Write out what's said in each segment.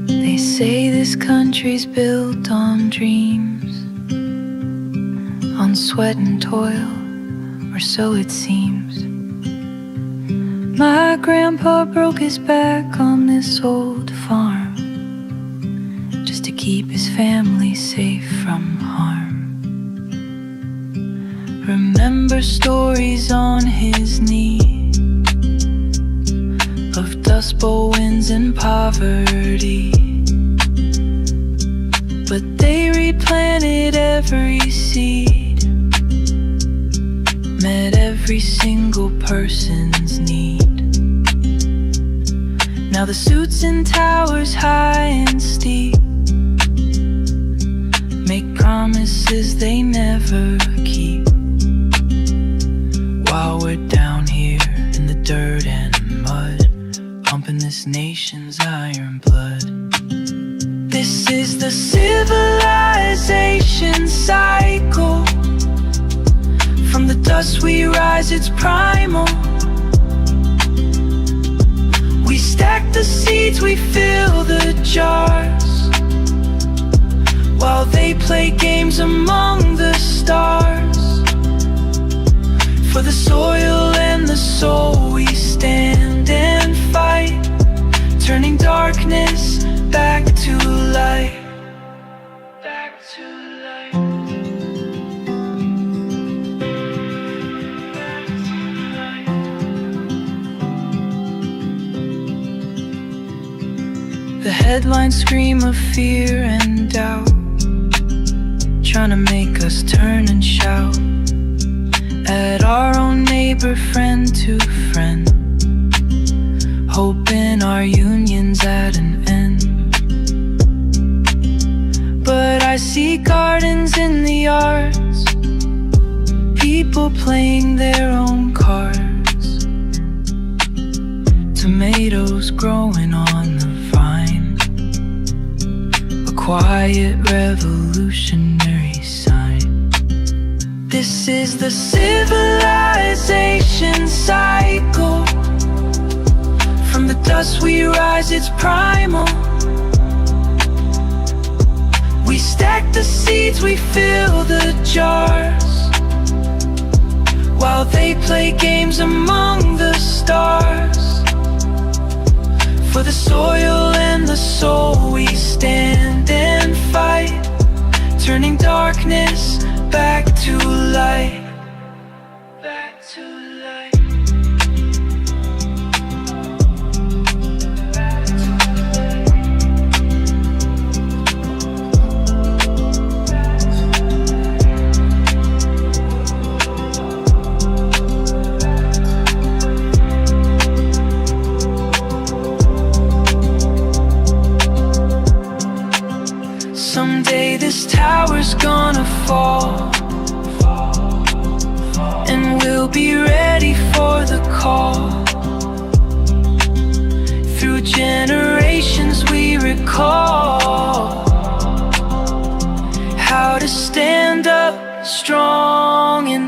They say this country's built on dreams, on sweat and toil, or so it seems. My grandpa broke his back on this old farm just to keep his family safe from harm. Remember stories on his knee of dust bowl winds and poverty, but they replanted every seed, met every single person's need. Now the suits and towers high and steep make promises they never keep, while we're down here in the dirt and mud, pumping this nation's iron blood. This is the civilization cycle. From the dust we rise, it's primal. We stack the seeds, we fill the jars, while they play games among the stars. For the soil and the soul we stand and fight, turning darkness back to light. Back to light. Back to light. The headlines scream of fear and doubt, trying to make us turn and shout at our own neighbor, friend to friend, hoping our union's at an end. But I see gardens in the yards, people playing their own cards, tomatoes growing on the vine, a quiet revolutionary sign. This is the civilization cycle. From the dust we rise, it's primal. We stack the seeds, we fill the jars, while they play games among the stars. For the soil and the soul we stand and fight, turning darkness back to light. Back to light.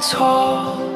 tall.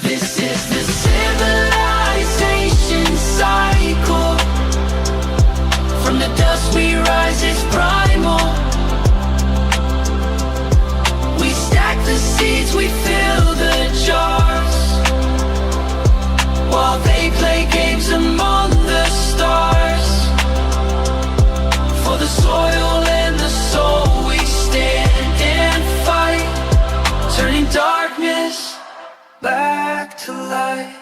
This is the civilization cycle. From the dust we rise, it's primal. We stack the seeds, we fill the jars, while they play games among the stars. For the soil and the soul we stand and fight, turning darkness back to light.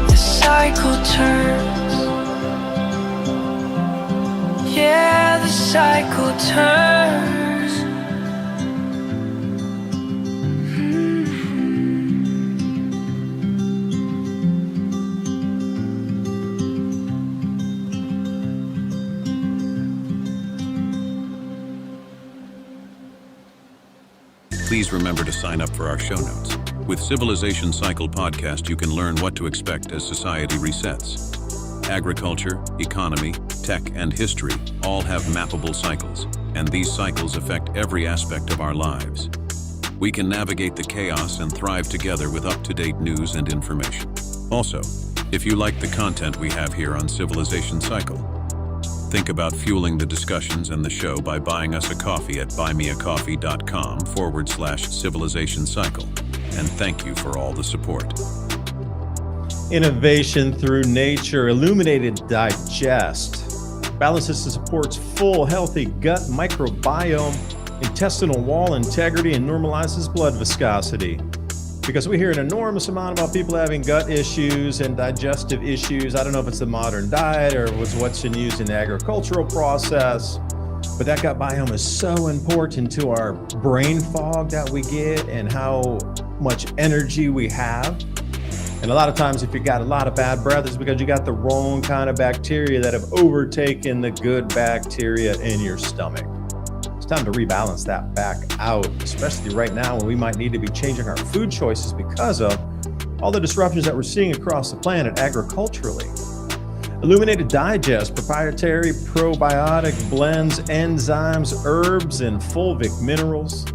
The cycle turns. Yeah, the cycle turns. Please remember to sign up for our show notes. With Civilization Cycle podcast, you can learn what to expect as society resets. Agriculture, economy, tech, and history all have mappable cycles, and these cycles affect every aspect of our lives. We can navigate the chaos and thrive together with up-to-date news and information. Also, if you like the content we have here on Civilization Cycle, think about fueling the discussions and the show by buying us a coffee at buymeacoffee.com/Civilization Cycle. And thank you for all the support. Innovation through nature, Illuminated Digest balances and supports full, healthy gut microbiome, intestinal wall integrity, and normalizes blood viscosity. Because we hear an enormous amount about people having gut issues and digestive issues. I don't know if it's the modern diet or what's been used in the agricultural process, but that gut biome is so important to our brain fog that we get and how much energy we have. And a lot of times if you got a lot of bad breath, it's because you got the wrong kind of bacteria that have overtaken the good bacteria in your stomach. It's time to rebalance that back out, especially right now when we might need to be changing our food choices because of all the disruptions that we're seeing across the planet agriculturally. Illuminated Digest, proprietary probiotic blends, enzymes, herbs, and fulvic minerals.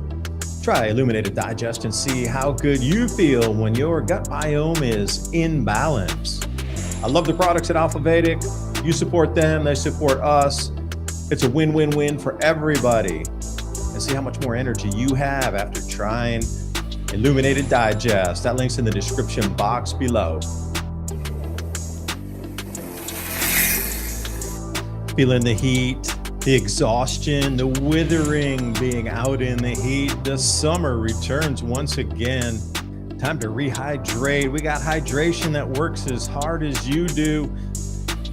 Try Illuminated Digest and see how good you feel when your gut biome is in balance. I love the products at Alpha Vedic. You support them, they support us. It's a win-win-win for everybody. And see how much more energy you have after trying Illuminated Digest. That link's in the description box below. Feeling the heat, the exhaustion, the withering, being out in the heat. The summer returns once again. Time to rehydrate. We got hydration that works as hard as you do.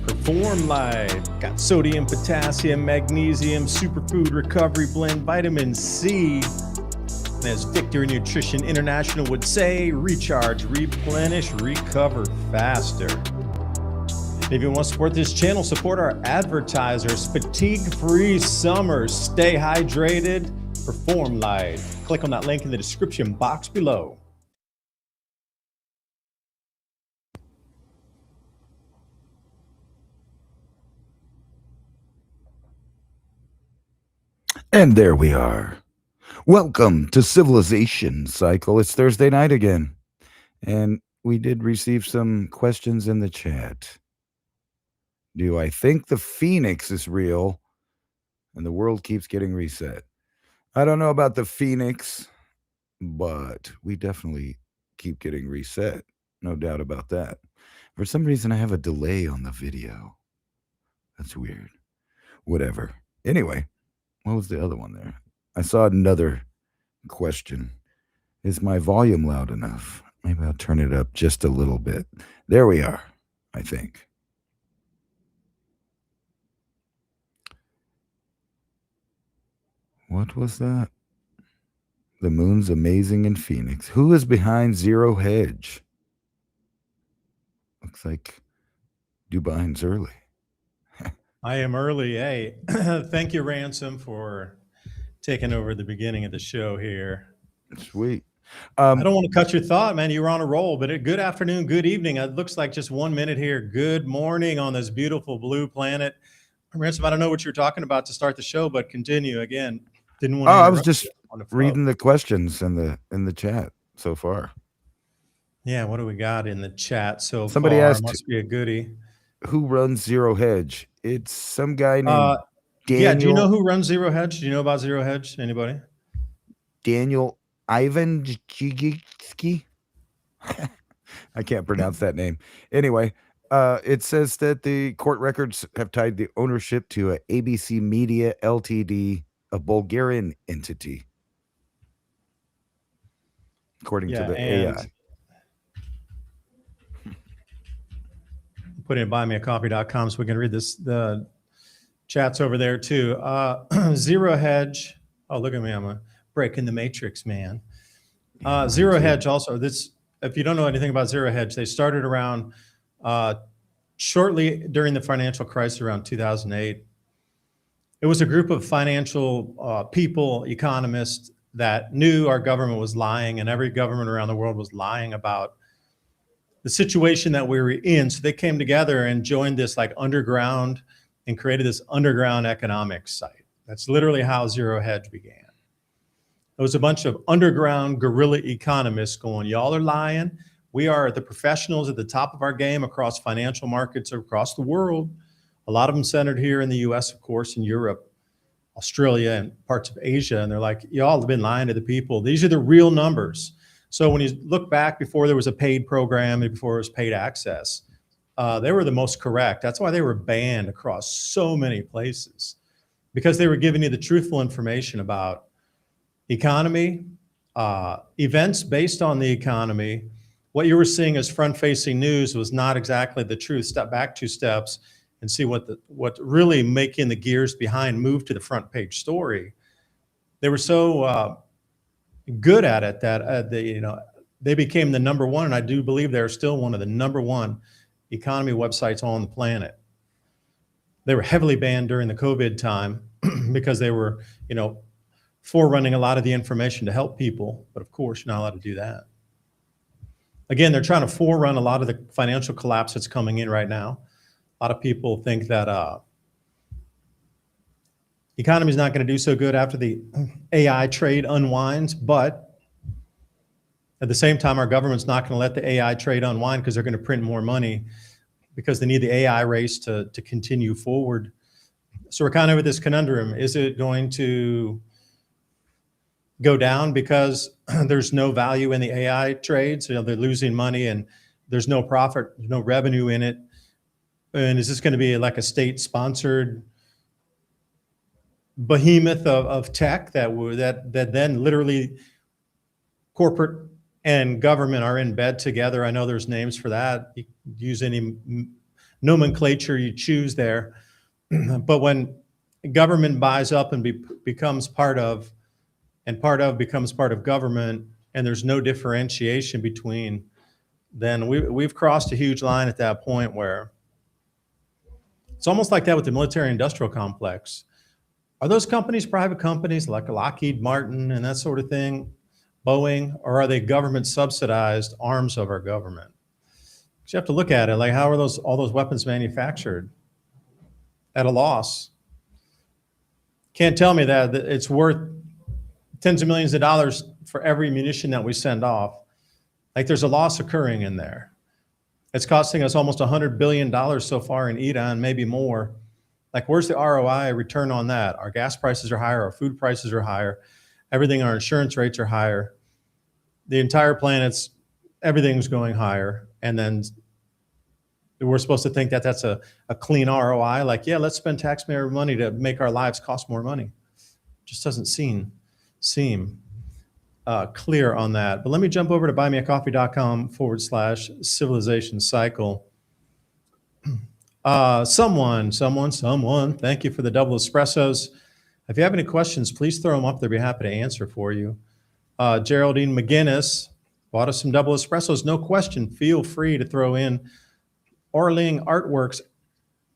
Perform Light. Got sodium, potassium, magnesium, superfood recovery blend, vitamin C. And as Victory Nutrition International would say, recharge, replenish, recover faster. If you want to support this channel, support our advertisers. Fatigue-free summer. Stay hydrated. Perform Light. Click on that link in the description box below. And there we are. Welcome to Civilization Cycle. It's Thursday night again. And we did receive some questions in the chat. Do I think the Phoenix is real and the world keeps getting reset? I don't know about the Phoenix, but we definitely keep getting reset. No doubt about that. For some reason, I have a delay on the video. That's weird. Whatever. Anyway, what was the other one there? I saw another question. Is my volume loud enough? Maybe I'll turn it up just a little bit. There we are, I think. What was that? The moon's amazing in Phoenix. Who is behind Zero Hedge? Looks like Dubai's early. I am early. Hey, thank you, Ransom, for taking over the beginning of the show here. Sweet. I don't want to cut your thought, man. You were on a roll, but good afternoon, good evening. It looks like just 1 minute here. Good morning on this beautiful blue planet. Ransom, I don't know what you're talking about to start the show, but continue again. Didn't want to. I was just reading the questions in the chat so far. Yeah, what do we got in the chat so Somebody far? asked, must be a goodie. Who runs Zero Hedge? It's some guy named Daniel. Yeah, do you know who runs Zero Hedge? Do you know about Zero Hedge? Anybody? Daniel Ivan Jigitsky? I can't pronounce that name. Anyway, it says that the court records have tied the ownership to a ABC Media Ltd, a Bulgarian entity, according to the AI. Put in buymeacoffee.com so we can read this. The chat's over there too. Zero Hedge. Oh, look at me. I'm breaking the matrix, man. Zero Hedge also, this, if you don't know anything about Zero Hedge, they started around shortly during the financial crisis around 2008. It was a group of financial people, economists, that knew our government was lying, and every government around the world was lying about the situation that we were in. So they came together and joined this like underground and created this underground economics site. That's literally how Zero Hedge began. It was a bunch of underground guerrilla economists going, y'all are lying. We are the professionals at the top of our game across financial markets across the world. A lot of them centered here in the US, of course, in Europe, Australia, and parts of Asia. And they're like, y'all have been lying to the people. These are the real numbers. So when you look back before there was a paid program and before it was paid access, they were the most correct. That's why they were banned across so many places, because they were giving you the truthful information about economy, events based on the economy. What you were seeing as front-facing news was not exactly the truth. Step back 2 steps and see what really making the gears behind move to the front page story. They were so good at it that they became the number one, and I do believe they're still one of the number one economy websites on the planet. They were heavily banned during the COVID time because they were, forerunning a lot of the information to help people, but of course you're not allowed to do that. Again, they're trying to forerun a lot of the financial collapse that's coming in right now. A lot of people think that economy is not going to do so good after the AI trade unwinds, but at the same time, our government's not going to let the AI trade unwind because they're going to print more money because they need the AI race to continue forward. So we're kind of at this conundrum. Is it going to go down because there's no value in the AI trades? They're losing money and there's no profit, no revenue in it. And is this going to be like a state-sponsored behemoth of tech that then literally corporate and government are in bed together? I know there's names for that. You can use any nomenclature you choose there. But when government buys up and becomes part of, and part of becomes part of government, and there's no differentiation between, then we've crossed a huge line at that point where it's almost like that with the military industrial complex. Are those companies private companies like Lockheed Martin and that sort of thing, Boeing, or are they government subsidized arms of our government? So you have to look at it like, how are all those weapons manufactured at a loss? Can't tell me that it's worth tens of millions of dollars for every munition that we send off. Like, there's a loss occurring in there. It's costing us almost $100 billion so far in Iran, maybe more. Like, where's the ROI return on that? Our gas prices are higher, our food prices are higher. everything, our insurance rates are higher. The entire planet's, everything's going higher. And then we're supposed to think that that's a clean ROI. Like, yeah, let's spend taxpayer money to make our lives cost more money. Just doesn't seem clear on that. But let me jump over to buymeacoffee.com/civilization cycle. Someone, thank you for the double espressos. If you have any questions, please throw them up. They'll be happy to answer for you. Geraldine McGinnis bought us some double espressos. No question. Feel free to throw in. Orling Artworks,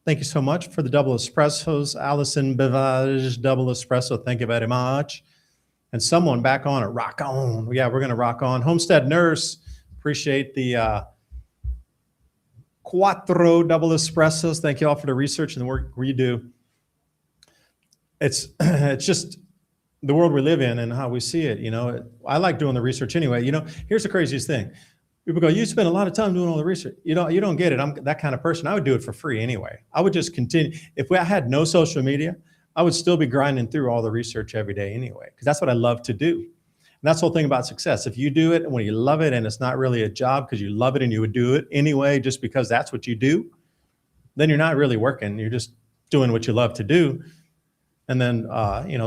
thank you so much for the double espressos. Allison Bevage, double espresso, thank you very much. And someone back on it, rock on. Yeah, we're going to rock on. Homestead Nurse, appreciate the Quattro double espressos. Thank you all for the research and the work we do. It's just the world we live in and how we see it. You know, I like doing the research anyway. You know, here's the craziest thing. People go, you spend a lot of time doing all the research. You don't get it. I'm that kind of person. I would do it for free anyway. I would just continue. If I had no social media, I would still be grinding through all the research every day anyway, because that's what I love to do. And that's the whole thing about success. If you do it and when you love it and it's not really a job because you love it and you would do it anyway just because that's what you do, then you're not really working. You're just doing what you love to do. And then,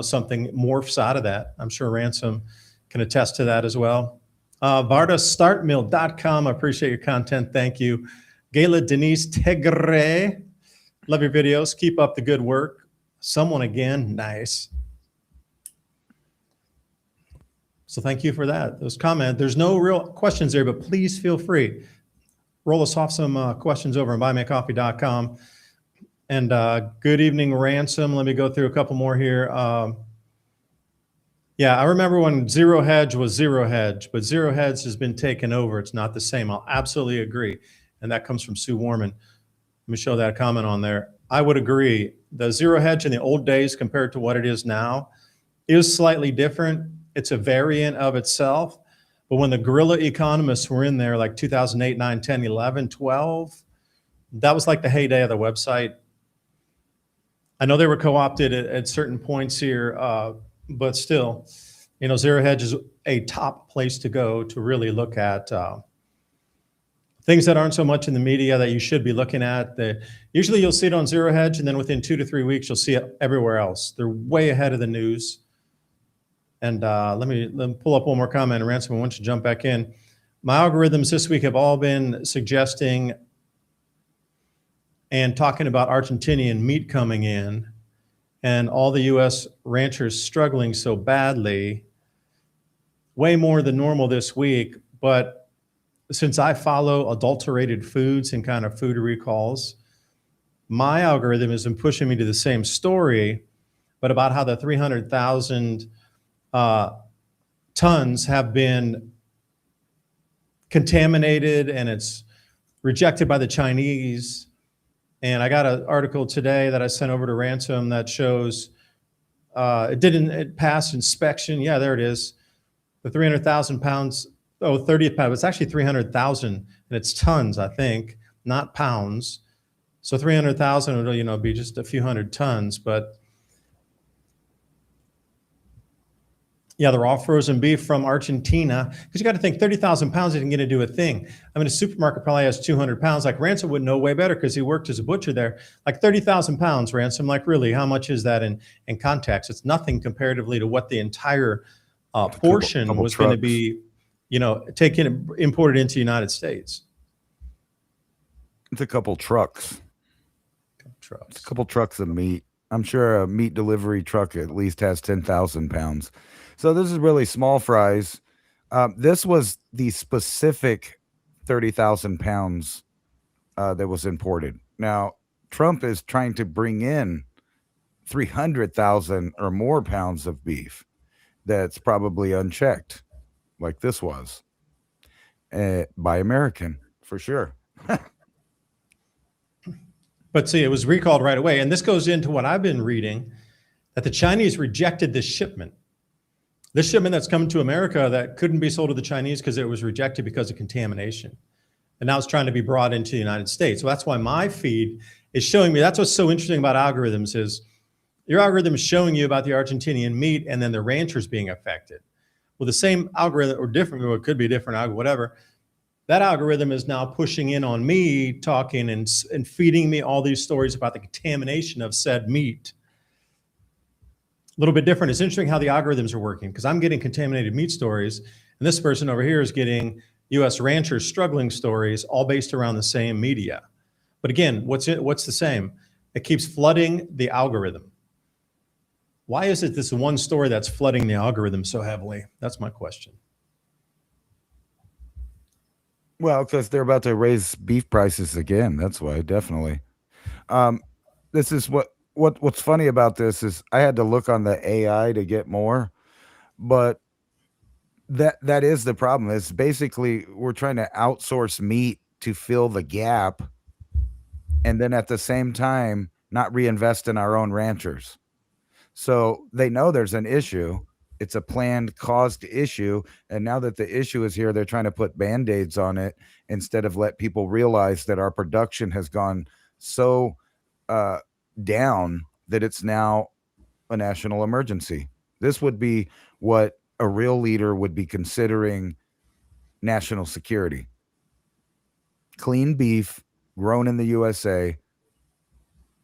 something morphs out of that. I'm sure Ransom can attest to that as well. VardasStartMill.com. I appreciate your content. Thank you. Gayla Denise Tegre. Love your videos. Keep up the good work. Someone again. Nice. So thank you for that. Those comments. There's no real questions there, but please feel free. Roll us off some questions over on buymeacoffee.com. And good evening, Ransom. Let me go through a couple more here. Yeah, I remember when Zero Hedge was Zero Hedge, but Zero Hedge has been taken over. It's not the same. I'll absolutely agree. And that comes from Sue Warman. Let me show that comment on there. I would agree. The Zero Hedge in the old days compared to what it is now is slightly different. It's a variant of itself. But when the guerrilla economists were in there, like 2008, 9, 10, 11, 12, that was like the heyday of the website. I know they were co-opted at certain points here, but still, Zero Hedge is a top place to go to really look at things that aren't so much in the media that you should be looking at. Usually you'll see it on Zero Hedge, and then within 2 to 3 weeks, you'll see it everywhere else. They're way ahead of the news. And let me pull up one more comment. Ransom, I want you to jump back in. My algorithms this week have all been suggesting and talking about Argentinian meat coming in and all the U.S. ranchers struggling so badly, way more than normal this week. But since I follow adulterated foods and kind of food recalls, my algorithm has been pushing me to the same story, but about how the 300,000 tons have been contaminated and it's rejected by the Chinese. And I got an article today that I sent over to Ransom that shows it passed inspection. Yeah, there it is. The 300,000 pounds, 30th pound. It's actually 300,000 and it's tons, I think, not pounds. So 300,000 would, be just a few hundred tons. But yeah, the raw frozen beef from Argentina, because you got to think 30,000 pounds isn't going to do a thing. I mean, a supermarket probably has 200 pounds. Like Ransom would know way better because he worked as a butcher there. Like 30,000 pounds, Ransom. Like really, how much is that in context? It's nothing comparatively to what the entire portion was going to be, imported into the United States. It's a couple trucks. It's a couple trucks of meat. I'm sure a meat delivery truck at least has 10,000 pounds. So this is really small fries. This was the specific 30,000 pounds that was imported. Now, Trump is trying to bring in 300,000 or more pounds of beef that's probably unchecked, like this was, by American, for sure. But see, it was recalled right away. And this goes into what I've been reading, that the Chinese rejected this shipment. This shipment that's coming to America that couldn't be sold to the Chinese because it was rejected because of contamination. And now it's trying to be brought into the United States. So that's why my feed is showing me, that's what's so interesting about algorithms is Your algorithm is showing you about the Argentinian meat and then the ranchers being affected. Well, the same algorithm or different, or it could be a different algorithm, whatever. That algorithm is now pushing in on me, talking and feeding me all these stories about the contamination of said meat. A little bit different. It's interesting how the algorithms are working because I'm getting contaminated meat stories, and this person over here is getting U.S. ranchers struggling stories, all based around the same media. But again, what's the same? It keeps flooding the algorithm. Why is it this one story that's flooding the algorithm so heavily? That's my question. Well, because they're about to raise beef prices again. That's why, definitely. This is what's funny about this is I had to look on the AI to get more, but that is the problem. It's basically we're trying to outsource meat to fill the gap, and then at the same time not reinvest in our own ranchers. So they know there's an issue. It's a planned caused issue. And now that the issue is here, they're trying to put band-aids on it instead of let people realize that our production has gone so down that it's now a national emergency. This would be what a real leader would be considering national security. Clean beef grown in the USA.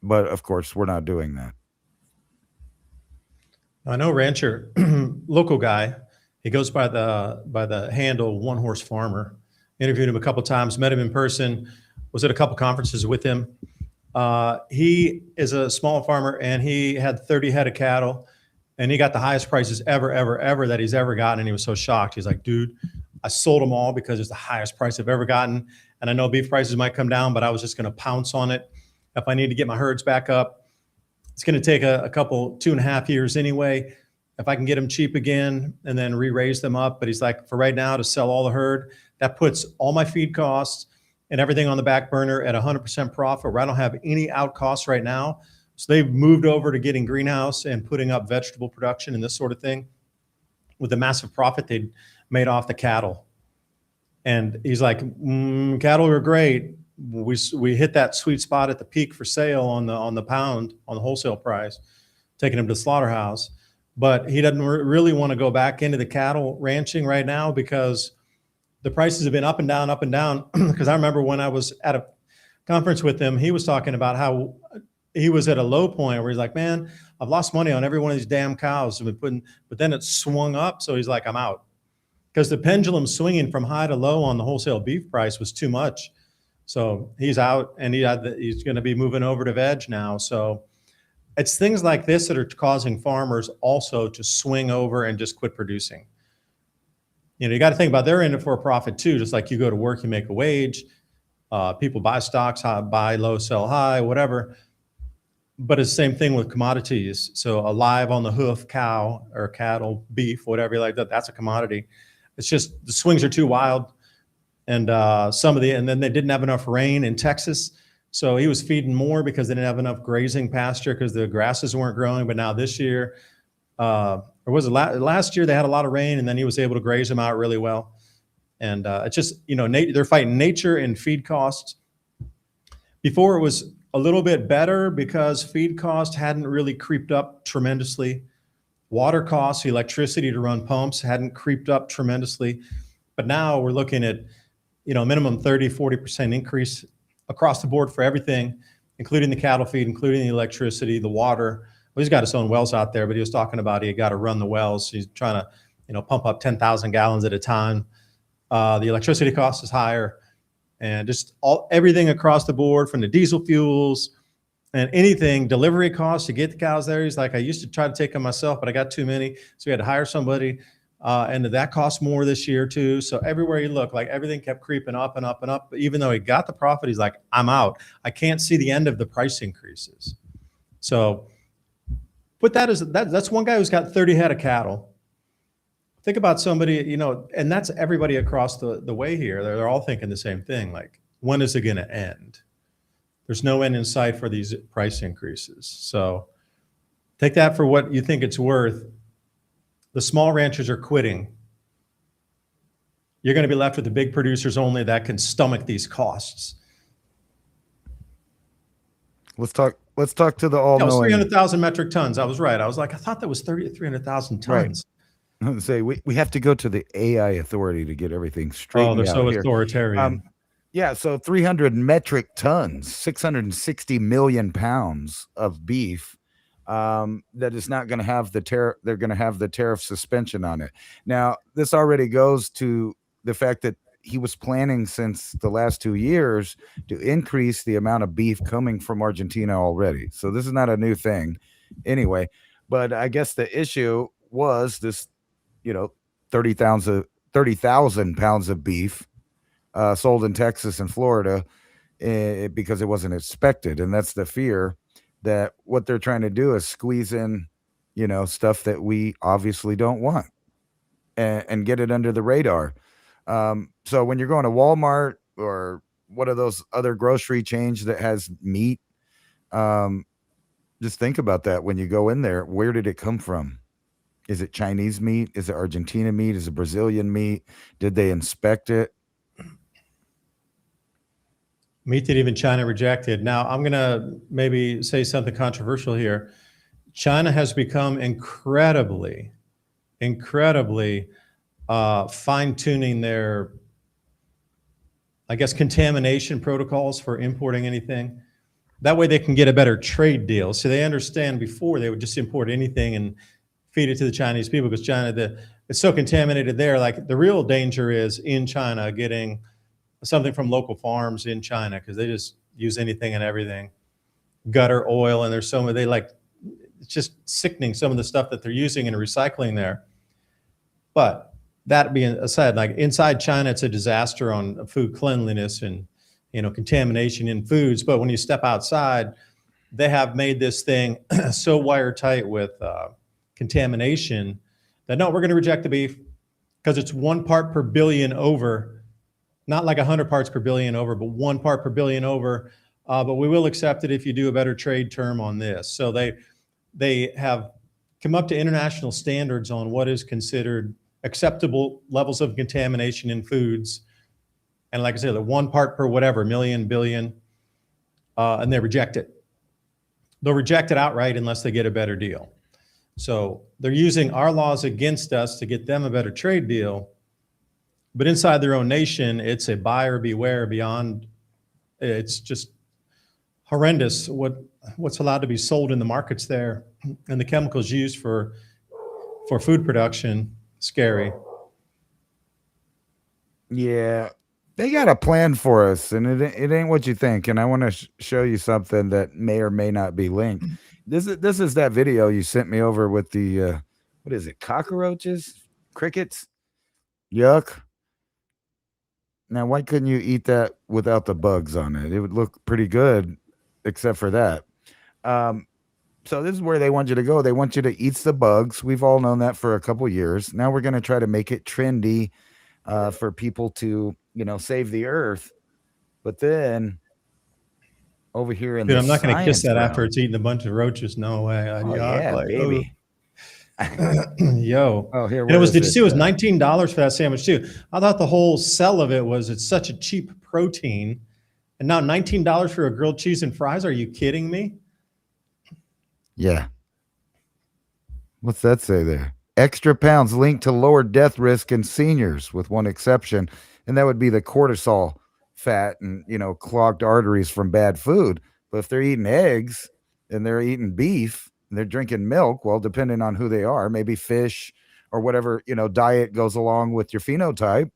But of course, we're not doing that. I know rancher, local guy. He goes by the handle One Horse Farmer. Interviewed him a couple times, met him in person, was at a couple conferences with him. He is a small farmer, and he had 30 head of cattle, and he got the highest prices ever that he's ever gotten. And he was so shocked. He's like, dude, I sold them all because it's the highest price I've ever gotten. And I know beef prices might come down, but I was just going to pounce on it. If I need to get my herds back up, it's going to take a couple, 2.5 years anyway. If I can get them cheap again and then re-raise them up. But he's like, for right now, to sell all the herd, that puts all my feed costs and everything on the back burner at 100% profit, where I don't have any out costs right now. So they've moved over to getting greenhouse and putting up vegetable production and this sort of thing with the massive profit they made off the cattle. And he's like, cattle are great. We hit that sweet spot at the peak for sale on the pound, on the wholesale price, taking him to the slaughterhouse. But he doesn't really want to go back into the cattle ranching right now because the prices have been up and down. Because I remember when I was at a conference with him, he was talking about how he was at a low point where he's like, man, I've lost money on every one of these damn cows. But then it swung up. So he's like, I'm out. Because the pendulum swinging from high to low on the wholesale beef price was too much. So he's out, and he's going to be moving over to veg now. So it's things like this that are causing farmers also to swing over and just quit producing. You know, you got to think about they're in it for a profit too. Just like you go to work, you make a wage. People buy stocks, buy low, sell high, whatever. But it's the same thing with commodities. So a live on the hoof cow or cattle, beef, whatever you like that's a commodity. It's just the swings are too wild. And and then they didn't have enough rain in Texas. So he was feeding more because they didn't have enough grazing pasture because the grasses weren't growing. But now this year, or was it last year, they had a lot of rain, and then he was able to graze them out really well. And it's just, you know, they're fighting nature and feed costs. Before it was a little bit better because feed costs hadn't really creeped up tremendously. Water costs, electricity to run pumps hadn't creeped up tremendously. But now we're looking at, you know, minimum 30-40% increase across the board for everything, including the cattle feed, including the electricity, the water. Well, he's got his own wells out there, but he was talking about he got to run the wells. He's trying to, you know, pump up 10,000 gallons at a time. The electricity cost is higher, and just everything across the board from the diesel fuels and anything, delivery costs to get the cows there. He's like, I used to try to take them myself, but I got too many, so we had to hire somebody. And that cost more this year too. So everywhere you look, like everything kept creeping up and up and up. But even though he got the profit, he's like, I'm out. I can't see the end of the price increases. So put that's one guy who's got 30 head of cattle. Think about somebody, you know, and that's everybody across the way here. They're all thinking the same thing. Like, when is it going to end? There's no end in sight for these price increases. So take that for what you think it's worth. The small ranchers are quitting. You're going to be left with the big producers only that can stomach these costs. Let's talk let's talk to the No, it was all-knowing. 300,000 metric tons. I was right. I was like, I thought that was 300,000 Right. tons. Say we have to go to the AI authority to get everything Oh, straightened they're out so here. authoritarian. Yeah, so 300 metric tons, 660 million pounds of beef that is not going to have the tariff. They're going to have the tariff suspension on it. Now, this already goes to the fact that he was planning since the last 2 years to increase the amount of beef coming from Argentina already. So this is not a new thing anyway. But I guess the issue was this, 30,000 pounds of beef sold in Texas and Florida because it wasn't inspected. And that's the fear that what they're trying to do is squeeze in, stuff that we obviously don't want and get it under the radar. So when you're going to Walmart or one of those other grocery chains that has meat, just think about that when you go in there. Where did it come from? Is it Chinese meat? Is it Argentina meat? Is it Brazilian meat? Did they inspect it? Meat that even China rejected. Now, I'm going to maybe say something controversial here. China has become incredibly fine-tuning their, I guess, contamination protocols for importing anything. That way they can get a better trade deal. So they understand before they would just import anything and feed it to the Chinese people because China, it's so contaminated there. Like the real danger is in China getting something from local farms in China because they just use anything and everything. Gutter oil, and there's so many, it's just sickening some of the stuff that they're using and recycling there. But that being aside, like inside China, it's a disaster on food cleanliness and contamination in foods. But when you step outside, they have made this thing so wiretight with contamination that no, we're going to reject the beef because it's 1 part per billion over, not like 100 parts per billion over, but 1 part per billion over. But we will accept it if you do a better trade term on this. So they have come up to international standards on what is considered acceptable levels of contamination in foods. And like I said, the 1 part per whatever, million, billion, and they reject it. They'll reject it outright unless they get a better deal. So they're using our laws against us to get them a better trade deal. But inside their own nation, it's a buyer beware beyond. It's just horrendous what's allowed to be sold in the markets there, and the chemicals used for food production. Scary. Yeah, they got a plan for us, and it ain't what you think. And I want to show you something that may or may not be linked. This is that video you sent me over with the what is it? Cockroaches, crickets, yuck. Now, why couldn't you eat that without the bugs on it? It would look pretty good, except for that. So this is where they want you to go. They want you to eat the bugs. We've all known that for a couple years. Now we're going to try to make it trendy for people to, save the earth. But then over here in Dude, the I'm not going to kiss that realm, after it's eaten a bunch of roaches. No way. Oh yeah, baby. Yo. Oh, here. And it was, did you see it was $19 for that sandwich too? I thought the whole sell of it was it's such a cheap protein. And now $19 for a grilled cheese and fries? Are you kidding me? Yeah. What's that say there? Extra pounds linked to lower death risk in seniors, with one exception, and that would be the cortisol fat and clogged arteries from bad food. But if they're eating eggs and they're eating beef and they're drinking milk, well, depending on who they are, maybe fish or whatever diet goes along with your phenotype.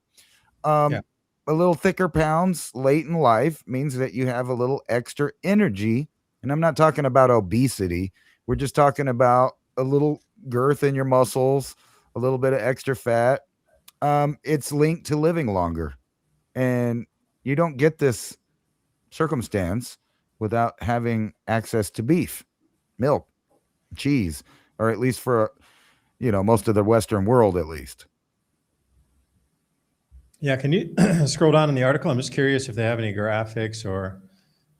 A little thicker pounds late in life means that you have a little extra energy, and I'm not talking about obesity. We're just talking about a little girth in your muscles, a little bit of extra fat. It's linked to living longer. And you don't get this circumstance without having access to beef, milk, cheese, or at least for, most of the Western world, at least. Yeah, can you scroll down in the article? I'm just curious if they have any graphics or...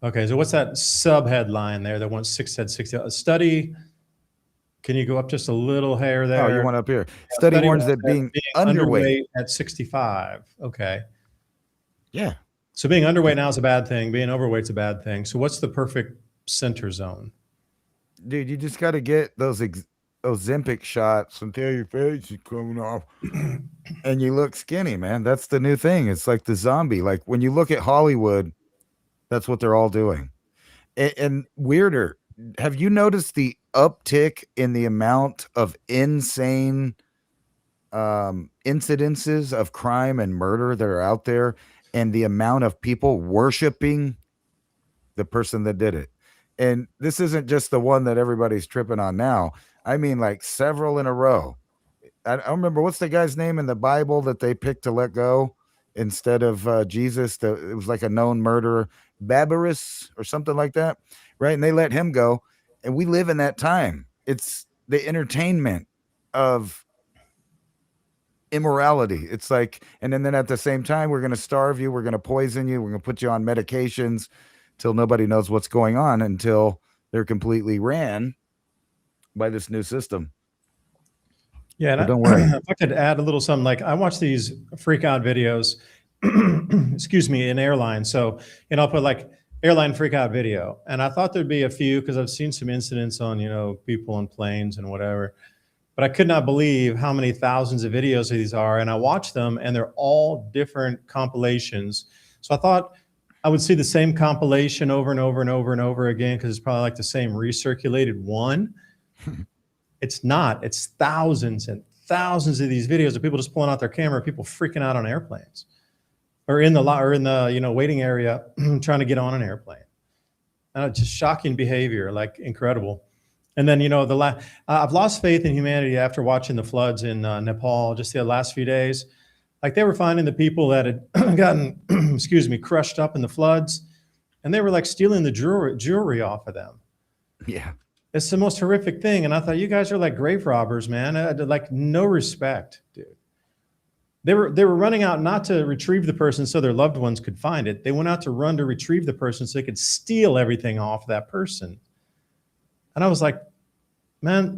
Okay, so what's that sub-headline there that wants 660? A study... Can you go up just a little hair there? Oh, you want up here. Study warns that being underweight at 65. Okay. Yeah. So being underweight now is a bad thing. Being overweight's a bad thing. So what's the perfect center zone. Dude, you just got to get those Ozempic shots until your face is coming off. And you look skinny, man. That's the new thing. It's like the zombie. Like when you look at Hollywood, that's what they're all doing. And weirder, have you noticed the uptick in the amount of insane incidences of crime and murder that are out there, and the amount of people worshiping the person that did it? And this isn't just the one that everybody's tripping on now. I mean, like several in a row. I don't remember what's the guy's name in the Bible that they picked to let go instead of Jesus. It was like a known murderer, Barbarous or something like that, right? And they let him go. And we live in that time. It's the entertainment of immorality. It's like, and then at the same time, we're going to starve you. We're going to poison you. We're going to put you on medications till nobody knows what's going on, until they're completely ran by this new system. Yeah, and don't worry. if I could add a little something, like I watch these freak out videos, excuse me, in airlines. So, I'll put like airline freak out video, and I thought there'd be a few because I've seen some incidents on, people on planes and whatever. But I could not believe how many thousands of videos of these are, and I watched them, and they're all different compilations. So I thought I would see the same compilation over and over and over and over again because it's probably like the same recirculated one. It's not. It's thousands and thousands of these videos of people just pulling out their camera, people freaking out on airplanes, or in the waiting area trying to get on an airplane. And just shocking behavior, like incredible. And then I've lost faith in humanity after watching the floods in Nepal just the last few days. Like they were finding the people that had gotten, crushed up in the floods, and they were like stealing the jewelry off of them. Yeah. It's the most horrific thing. And I thought, you guys are like grave robbers, man. Like no respect, dude. They were running out not to retrieve the person so their loved ones could find it. They went out to run to retrieve the person so they could steal everything off that person. And I was like, man,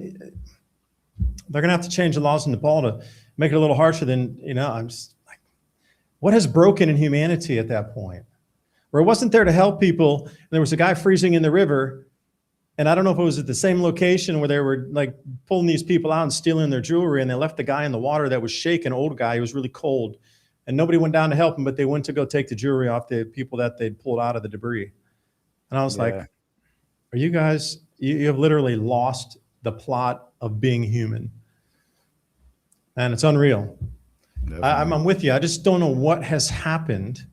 they're going to have to change the laws in Nepal to make it a little harsher than, I'm just like, what has broken in humanity at that point? Where it wasn't there to help people. And there was a guy freezing in the river. And I don't know if it was at the same location where they were like pulling these people out and stealing their jewelry, and they left the guy in the water that was shaking, old guy. He was really cold, and nobody went down to help him, but they went to go take the jewelry off the people that they'd pulled out of the debris. And I was like, are you guys, you have literally lost the plot of being human. And it's unreal. I'm with you. I just don't know what has happened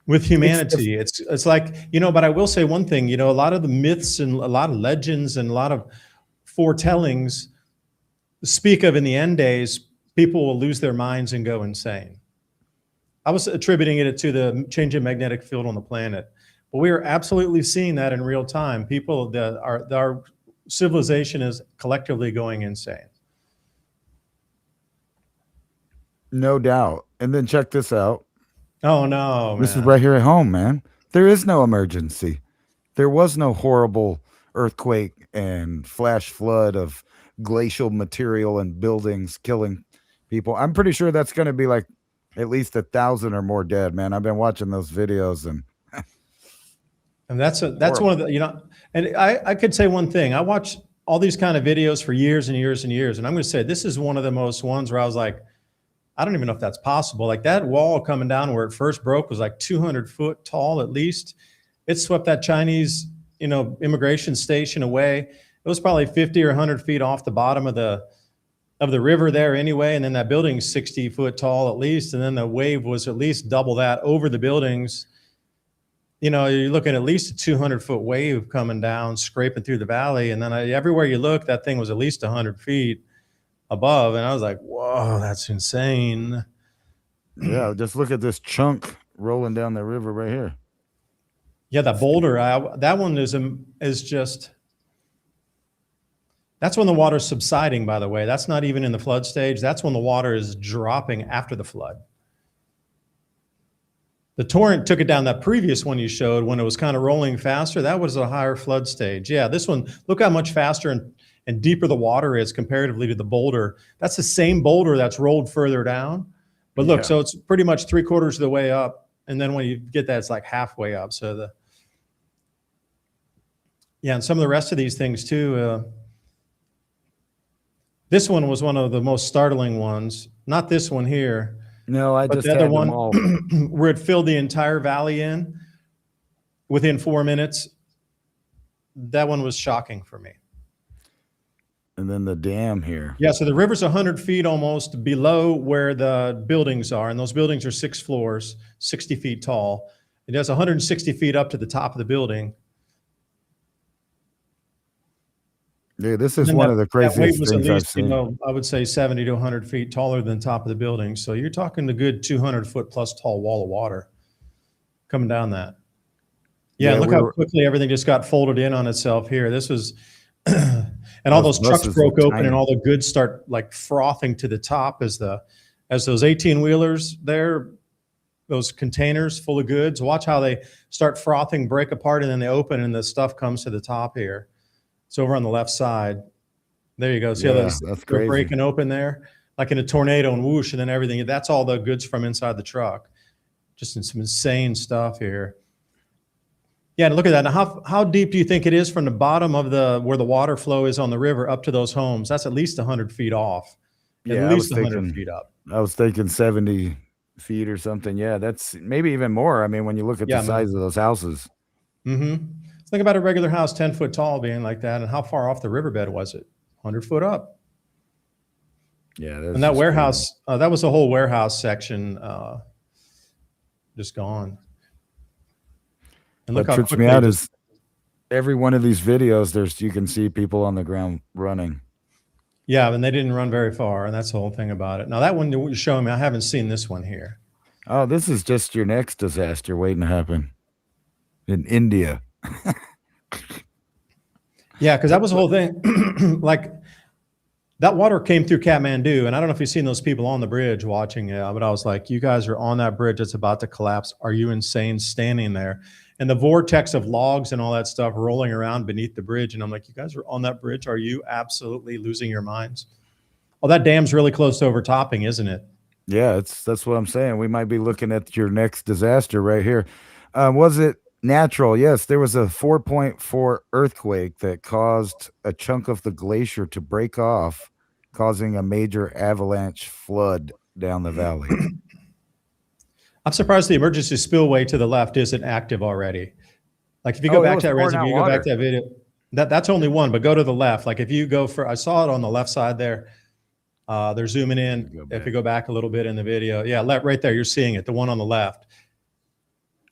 with humanity. It's like, but I will say one thing, a lot of the myths and a lot of legends and a lot of foretellings speak of in the end days, people will lose their minds and go insane. I was attributing it to the change in magnetic field on the planet, but we are absolutely seeing that in real time. People, our civilization is collectively going insane. No doubt. And then check this out. Oh, no, man. This is right here at home, man. There is no emergency. There was no horrible earthquake and flash flood of glacial material and buildings killing people. I'm pretty sure that's going to be like at least 1,000 or more dead, man. I've been watching those videos, and that's one of the, and I could say one thing. I watched all these kind of videos for years and years and years, and I'm going to say this is one of the most ones where I was like, I don't even know if that's possible. Like that wall coming down where it first broke was like 200 foot tall at least. It swept that Chinese, immigration station away. It was probably 50 or 100 feet off the bottom of the river there anyway. And then that building's 60 foot tall at least. And then the wave was at least double that over the buildings. You're looking at least a 200 foot wave coming down, scraping through the valley. And then everywhere you look, that thing was at least 100 feet above, and I was like, whoa, that's insane. Yeah, just look at this chunk rolling down the river right here. Yeah, that boulder, that one is just, that's when the water's subsiding, by the way. That's not even in the flood stage. That's when the water is dropping after the flood. The torrent took it down. That previous one you showed when it was kind of rolling faster, that was a higher flood stage. Yeah, this one, look how much faster and deeper the water is comparatively to the boulder. That's the same boulder that's rolled further down. But look, so it's pretty much 3/4 of the way up. And then when you get that, it's like halfway up. So Yeah, and some of the rest of these things too. This one was one of the most startling ones. Not this one here, No, I but just the other had them one all. where it filled the entire valley in within 4 minutes. That one was shocking for me. And then the dam here. Yeah, so the river's 100 feet almost below where the buildings are, and those buildings are 6 floors, 60 feet tall. It has 160 feet up to the top of the building. Yeah, this And is then one of the that wave craziest was at things I've least, seen. I would say 70 to 100 feet taller than the top of the building. So you're talking a good 200-foot plus tall wall of water coming down that. Yeah, and Yeah, look how quickly everything just got folded in on itself here. This was, and all those those trucks buses broke look open and tiny. all the goods start like frothing to the top as those 18-wheelers there, those containers full of goods. Watch how they start frothing, break apart, and then they open and the stuff comes to the top here. It's over on the left side. There you go. See how Yeah, that's they're crazy. breaking open there? Like in a tornado and whoosh, and then everything. That's all the goods from inside the truck. Just some insane stuff here. Yeah, and look at that. Now, how deep do you think it is from the bottom of where the water flow is on the river up to those homes? That's at least 100 feet off. At Yeah, least 100 feet up. I was thinking 70 feet or something. Yeah, that's maybe even more. I mean, when you look at Yeah, the size of those houses. Mm-hmm. Think about a regular house 10 foot tall being like that, and how far off the riverbed was it? 100 foot up. Yeah, that's And that just warehouse, that was the whole warehouse section just gone. And look what how trips quickly me out it is every one of these videos, you can see people on the ground running. Yeah, and they didn't run very far, and that's the whole thing about it. Now that one you're showing me, I haven't seen this one here. Oh, this is just your next disaster waiting to happen in India. Yeah, because that was the whole thing. Like that water came through Kathmandu, and I don't know if you've seen those people on the bridge watching it, but I was like, you guys are on that bridge that's about to collapse. Are you insane standing there? And the vortex of logs and all that stuff rolling around beneath the bridge. And I'm like, you guys are on that bridge. Are you absolutely losing your minds? Well, that dam's really close to overtopping, isn't it? Yeah, that's what I'm saying. We might be looking at your next disaster right here. Was it natural? Yes, there was a 4.4 earthquake that caused a chunk of the glacier to break off, causing a major avalanche flood down the valley. I'm surprised the emergency spillway to the left isn't active already. Like if you go back to that, Renzo, if you go back to that video, that's only one, but go to the left. Like if you go I saw it on the left side there. They're zooming in. If you go back a little bit in the video, yeah, right there, you're seeing it. The one on the left.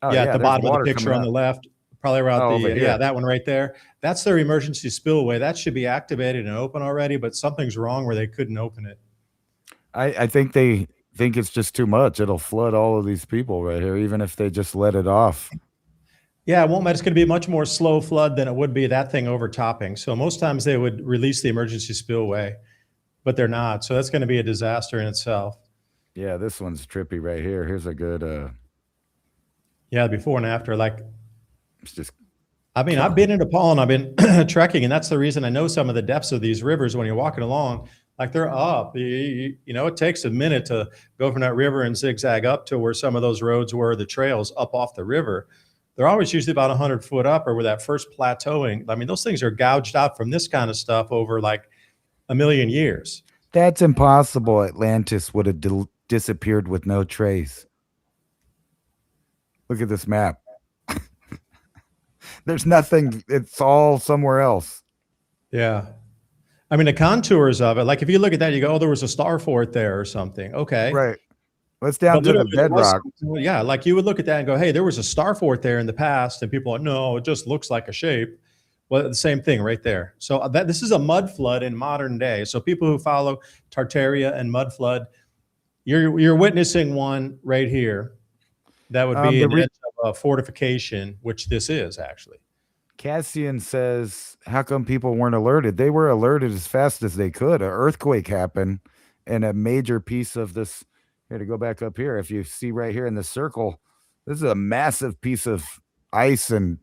Oh, yeah, at the bottom of the picture on the left, probably around yeah, that one right there. That's their emergency spillway. That should be activated and open already, but something's wrong where they couldn't open it. I think they think it's just too much. It'll flood all of these people right here, even if they just let it off. Yeah, it won't. It's going to be a much more slow flood than it would be that thing overtopping. So most times they would release the emergency spillway, but they're not. So that's going to be a disaster in itself. Yeah, this one's trippy right here. Here's a good yeah, before and after. Like it's just I mean, I've been in Nepal and I've been trekking, and that's the reason I know some of the depths of these rivers when you're walking along. Like they're up. You know, it takes a minute to go from that river and zigzag up to where some of those roads were, the trails up off the river. They're always usually about 100 foot up or where that first plateauing. I mean, those things are gouged out from this kind of stuff over like a million years. That's impossible. Atlantis would have disappeared with no trace. Look at this map. There's nothing. It's all somewhere else. Yeah. I mean, the contours of it, like if you look at that, you go, oh, there was a star fort there or something. Okay. Right. Let's down to the bedrock. Yeah. Like you would look at that and go, hey, there was a star fort there in the past. And people are like, no, it just looks like a shape. Well, the same thing right there. So this is a mud flood in modern day. So people who follow Tartaria and mud flood, you're witnessing one right here. That would be an edge of a fortification, which this is actually. Cassian says, how come people weren't alerted? They were alerted as fast as they could. An earthquake happened, and a major piece of this, here to go back up here, if you see right here in the circle, this is a massive piece of ice and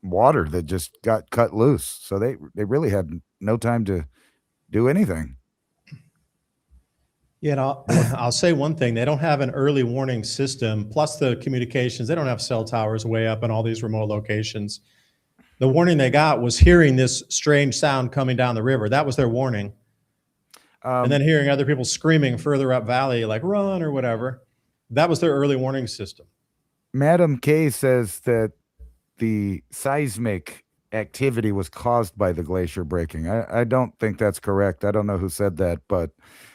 water that just got cut loose. So they really had no time to do anything. You know, I'll say one thing. They don't have an early warning system, plus the communications. They don't have cell towers way up in all these remote locations. The warning they got was hearing this strange sound coming down the river. That was their warning. And then hearing other people screaming further up valley, like run or whatever. That was their early warning system. Madam K says that the seismic activity was caused by the glacier breaking. I don't think that's correct. I don't know who said that, but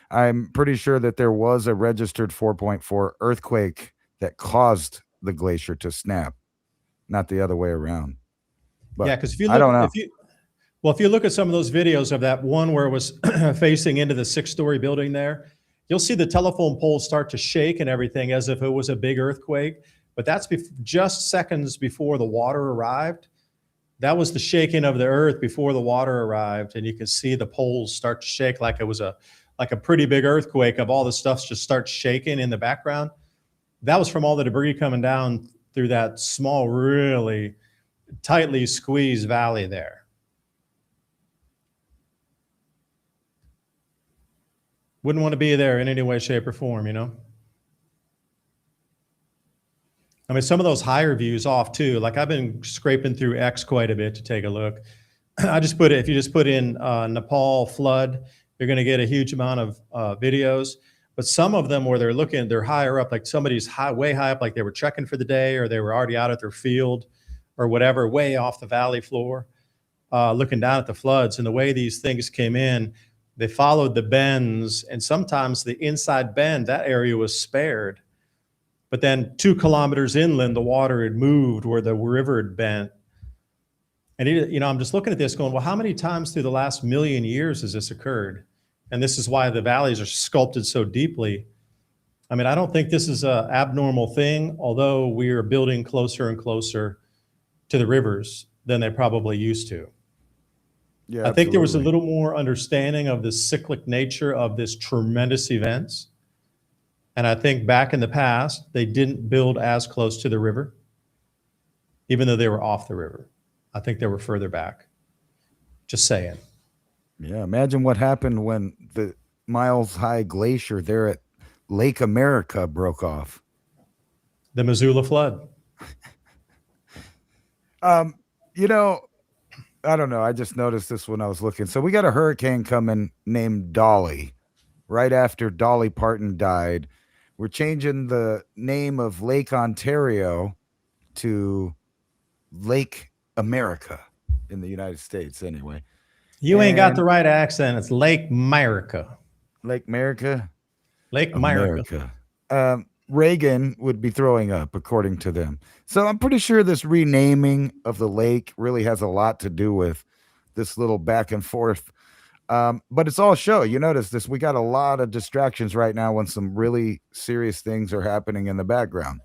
I'm pretty sure that there was a registered 4.4 earthquake that caused the glacier to snap, not the other way around. But yeah, because if you I don't look, know. if you look at some of those videos of that one where it was facing into the 6-story building there, you'll see the telephone poles start to shake and everything as if it was a big earthquake. But that's just seconds before the water arrived. That was the shaking of the earth before the water arrived, and you can see the poles start to shake like it was a pretty big earthquake of all the stuff just starts shaking in the background. That was from all the debris coming down through that small, really tightly squeezed valley there. Wouldn't want to be there in any way, shape, or form, you know? I mean, some of those higher views off too. Like I've been scraping through X quite a bit to take a look. If you just put in Nepal flood, you're going to get a huge amount of videos. But some of them where they're higher up, like somebody's way high up, like they were trekking for the day or they were already out at their field or whatever, way off the valley floor, looking down at the floods. And the way these things came in, they followed the bends, and sometimes the inside bend, that area was spared. But then 2 kilometers inland, the water had moved where the river had bent. And I'm just looking at this going, well, how many times through the last million years has this occurred? And this is why the valleys are sculpted so deeply. I mean, I don't think this is an abnormal thing, although we are building closer and closer to the rivers than they probably used to. Yeah, I think there was a little more understanding of the cyclic nature of this tremendous events. And I think back in the past, they didn't build as close to the river, even though they were off the river. I think they were further back. Just saying. Yeah, imagine what happened when the miles-high glacier there at Lake America broke off. The Missoula flood. I don't know. I just noticed this when I was looking. So we got a hurricane coming named Dolly right after Dolly Parton died. We're changing the name of Lake Ontario to Lake America in the United States anyway. You ain't got the right accent. It's Lake Myrica. Lake America? Lake Myrica. Reagan would be throwing up, according to them. So I'm pretty sure this renaming of the lake really has a lot to do with this little back and forth. But it's all show. You notice this. We got a lot of distractions right now when some really serious things are happening in the background.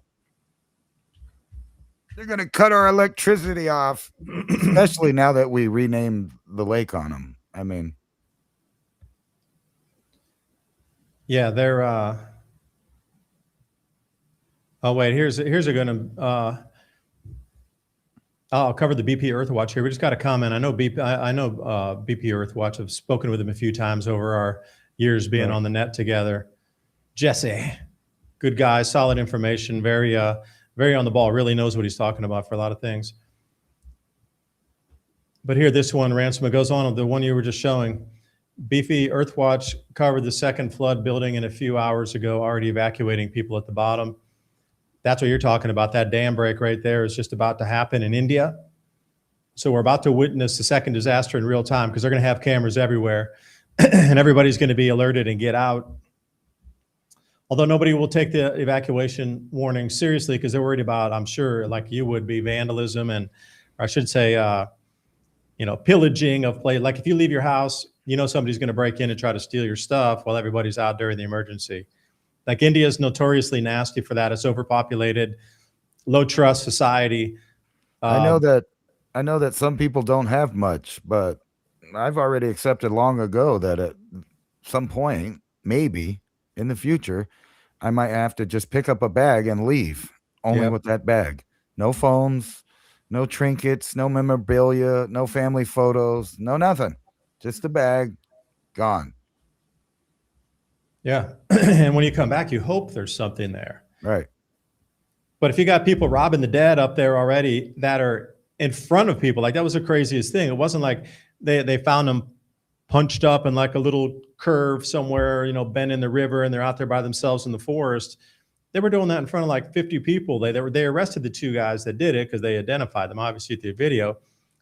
They're going to cut our electricity off, especially now that we renamed the lake on them. I mean. Yeah, they're... Oh, wait, here's a going to... I'll cover the BP Earthwatch here. We just got a comment. I know BP Earthwatch. I've spoken with him a few times over our years being on the net together. Jesse, good guy, solid information, very on the ball, really knows what he's talking about for a lot of things. But here, this one, Ransom, it goes on, the one you were just showing. BP Earthwatch covered the second flood building in a few hours ago, already evacuating people at the bottom. That's what you're talking about. That dam break right there is just about to happen in India. So we're about to witness the second disaster in real time because they're going to have cameras everywhere and everybody's going to be alerted and get out. Although nobody will take the evacuation warning seriously because they're worried about, I'm sure, like you would be, vandalism and, or I should say, pillaging of play. Like if you leave your house, somebody's going to break in and try to steal your stuff while everybody's out during the emergency. Like India is notoriously nasty for that. It's overpopulated, low trust society. I know that some people don't have much, but I've already accepted long ago that at some point, maybe in the future, I might have to just pick up a bag and leave only with that bag. No phones, no trinkets, no memorabilia, no family photos, no nothing. Just a bag, gone. Yeah. And when you come back, you hope there's something there. Right. But if you got people robbing the dead up there already that are in front of people. Like that was the craziest thing. It wasn't like they found them punched up in like a little curve somewhere, bend in the river, and they're out there by themselves in the forest. They were doing that in front of like 50 people. They arrested the two guys that did it because they identified them obviously through the video.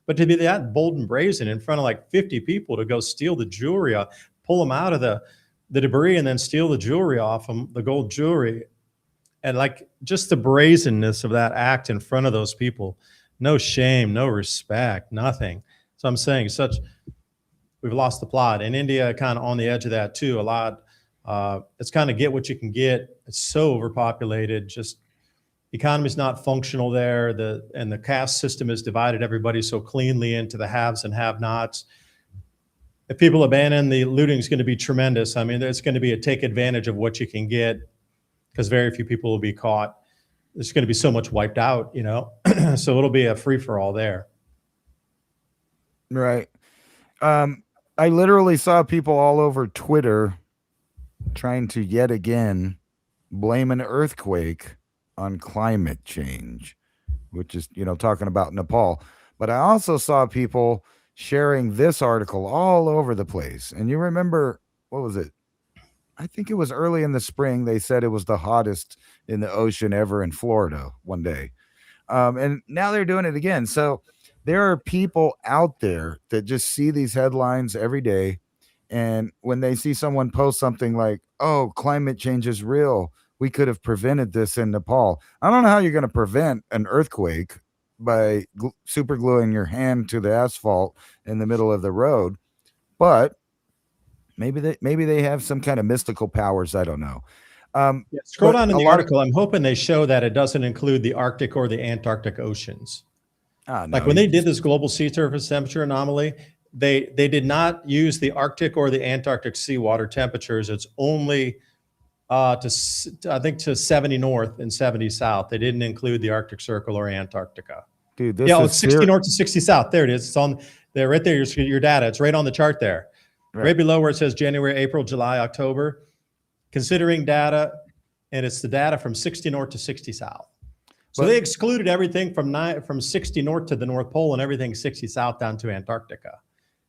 But to be that bold and brazen in front of like 50 people to go steal the jewelry, pull them out of the debris, and then steal the jewelry off them, the gold jewelry, and like just the brazenness of that act in front of those people, no shame, no respect, nothing. So I'm saying we've lost the plot. In India, kind of on the edge of that too, a lot. It's kind of get what you can get. It's so overpopulated. Just economy's not functional there. The caste system has divided everybody so cleanly into the haves and have-nots. If people abandon, the looting is going to be tremendous. I mean, there's going to be a take advantage of what you can get because very few people will be caught. There's going to be so much wiped out, so it'll be a free for all there. Right. I literally saw people all over Twitter trying to yet again blame an earthquake on climate change, which is, talking about Nepal. But I also saw people sharing this article all over the place. And you remember, what was it? I think it was early in the spring. They said it was the hottest in the ocean ever in Florida one day. And now they're doing it again. So there are people out there that just see these headlines every day. And when they see someone post something like, oh, climate change is real, we could have prevented this in Nepal. I don't know how you're going to prevent an earthquake by super gluing your hand to the asphalt in the middle of the road. But maybe they have some kind of mystical powers. I don't know. Scroll down in the article. I'm hoping they show that it doesn't include the Arctic or the Antarctic oceans. No, like when they did this global sea surface temperature anomaly, they did not use the Arctic or the Antarctic seawater temperatures. It's only I think to 70 north and 70 south. They didn't include the Arctic Circle or Antarctica. Dude, this it's 60 north to 60 south. There it is. It's on there, right there. Your data. It's right on the chart there. Right below where it says January, April, July, October. Considering data, and it's the data from 60 north to 60 south. So they excluded everything from 60 north to the North Pole and everything 60 south down to Antarctica.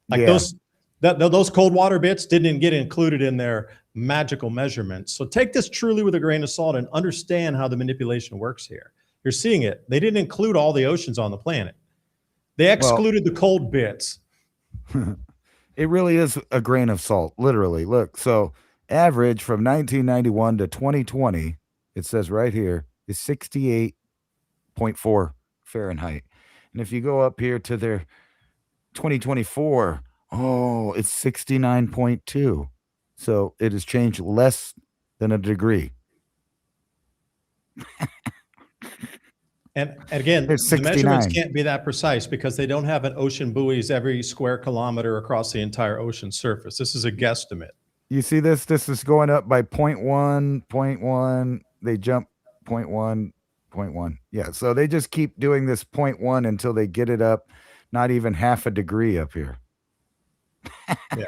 Like those cold water bits didn't get included in their magical measurements. So take this truly with a grain of salt and understand how the manipulation works here. You're seeing it. They didn't include all the oceans on the planet. They excluded the cold bits. It really is a grain of salt, literally. Look, so average from 1991 to 2020, it says right here, is 68.4 Fahrenheit. And if you go up here to their 2024, it's 69.2. So it has changed less than a degree. And again, the measurements can't be that precise because they don't have an ocean buoys every square kilometer across the entire ocean surface. This is a guesstimate. You see this? This is going up by 0.1. They jump 0.1. Yeah, so they just keep doing this 0.1 until they get it up not even half a degree up here. Yeah.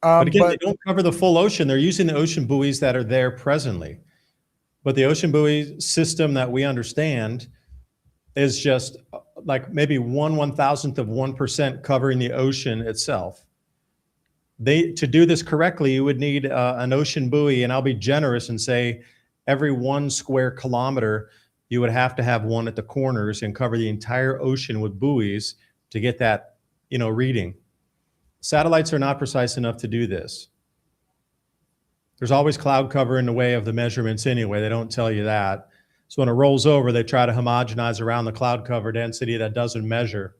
But again, they don't cover the full ocean. They're using the ocean buoys that are there presently. But the ocean buoy system that we understand is just like maybe 1/1000th of 1% covering the ocean itself. To do this correctly, you would need an ocean buoy, and I'll be generous and say every 1 square kilometer, you would have to have one at the corners and cover the entire ocean with buoys to get that, reading. Satellites are not precise enough to do this. There's always cloud cover in the way of the measurements anyway. They don't tell you that. So when it rolls over, they try to homogenize around the cloud cover density that doesn't measure.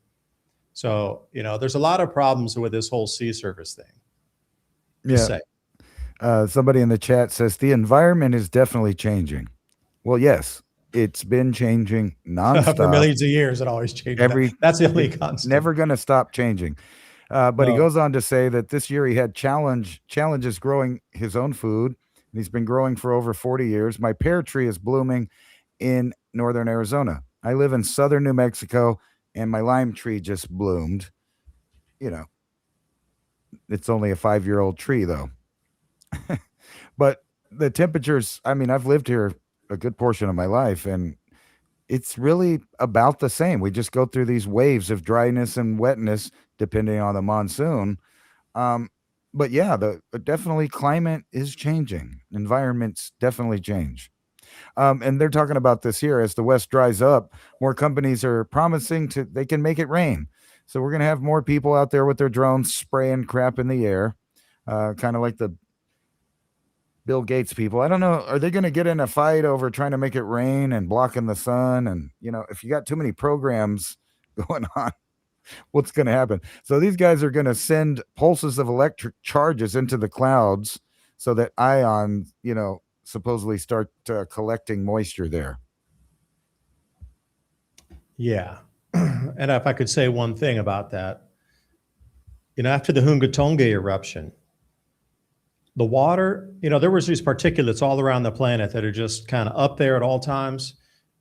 So, there's a lot of problems with this whole sea surface thing. Somebody in the chat says the environment is definitely changing. Well, yes, it's been changing nonstop. For millions of years, it always changes. That's the only constant. Never going to stop changing. But he goes on to say that this year he had challenges growing his own food. And he's been growing for over 40 years. My pear tree is blooming in northern Arizona. I live in southern New Mexico, and my lime tree just bloomed. It's only a 5-year-old tree, though. But the temperatures, I've lived here a good portion of my life, and it's really about the same. We just go through these waves of dryness and wetness depending on the monsoon. Um, but yeah, the definitely climate is changing. Environments definitely change. And they're talking about this here as the West dries up. More companies are promising to they can make it rain. So we're gonna have more people out there with their drones spraying crap in the air, kind of like the Bill Gates people. I don't know. Are they going to get in a fight over trying to make it rain and blocking the sun? And if you got too many programs going on, what's going to happen? So these guys are going to send pulses of electric charges into the clouds so that ions, supposedly start collecting moisture there. Yeah. And if I could say one thing about that, after the Hungatonga eruption, the water, there was these particulates all around the planet that are just kind of up there at all times.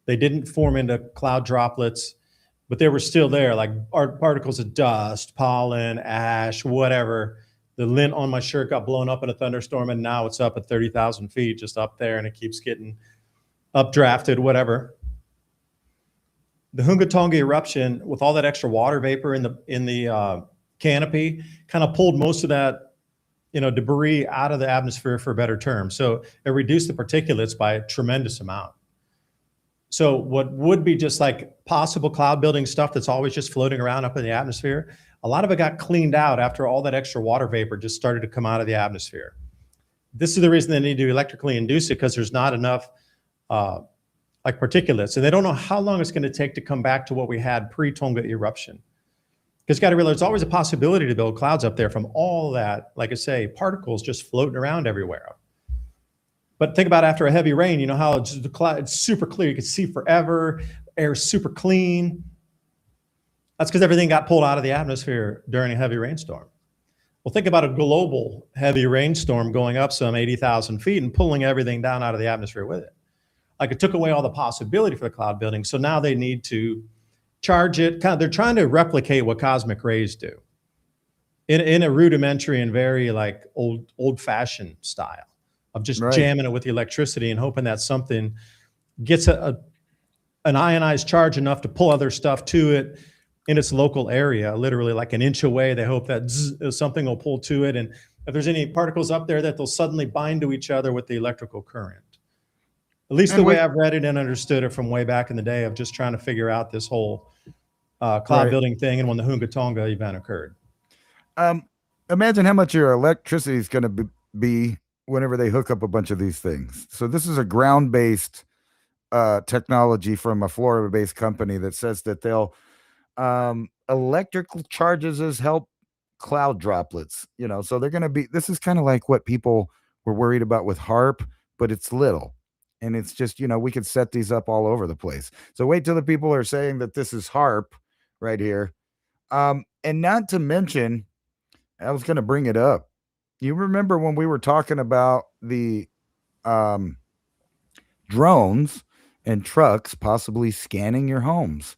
They didn't form into cloud droplets, but they were still there, like particles of dust, pollen, ash, whatever. The lint on my shirt got blown up in a thunderstorm, and now it's up at 30,000 feet, just up there, and it keeps getting updrafted, whatever. The Hungatonga eruption, with all that extra water vapor in the canopy, kind of pulled most of that debris out of the atmosphere, for a better term. So it reduced the particulates by a tremendous amount. So what would be just like possible cloud building stuff that's always just floating around up in the atmosphere, a lot of it got cleaned out after all that extra water vapor just started to come out of the atmosphere. This is the reason they need to electrically induce it, because there's not enough like particulates. And they don't know how long it's going to take to come back to what we had pre-Tonga eruption. Because you got to realize there's always a possibility to build clouds up there from all that, like I say, particles just floating around everywhere. But think about after a heavy rain, how it's super clear. You can see forever. Air's super clean. That's because everything got pulled out of the atmosphere during a heavy rainstorm. Well, think about a global heavy rainstorm going up some 80,000 feet and pulling everything down out of the atmosphere with it. Like, it took away all the possibility for the cloud building. So now they need to charge it. They're trying to replicate what cosmic rays do in a rudimentary and very like old-fashioned style of just jamming it with the electricity and hoping that something gets an ionized charge enough to pull other stuff to it in its local area, literally like an inch away. They hope that something will pull to it. And if there's any particles up there, that they'll suddenly bind to each other with the electrical current. At least the way I've read it and understood it from way back in the day of just trying to figure out this whole cloud building thing and when the Hungatonga event occurred. Imagine how much your electricity is going to be whenever they hook up a bunch of these things. So this is a ground-based technology from a Florida-based company that says that they'll electrical charges help cloud droplets. So they're going to be. This is kind of like what people were worried about with HARP, but it's little. And it's just, we could set these up all over the place. So wait till the people are saying that this is HARP right here. And not to mention, I was going to bring it up. You remember when we were talking about the drones and trucks possibly scanning your homes?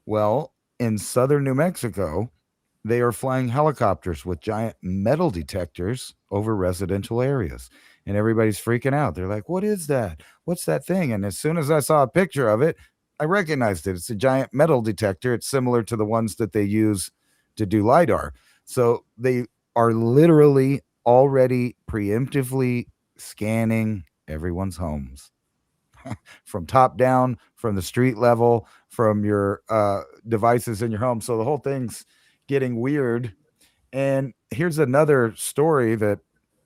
Well, in southern New Mexico, they are flying helicopters with giant metal detectors over residential areas. And everybody's freaking out. They're like, what is that? What's that thing? And as soon as I saw a picture of it, I recognized it. It's a giant metal detector. It's similar to the ones that they use to do LiDAR. So they are literally already preemptively scanning everyone's homes from top down, from the street level, from your devices in your home. So the whole thing's getting weird. And here's another story that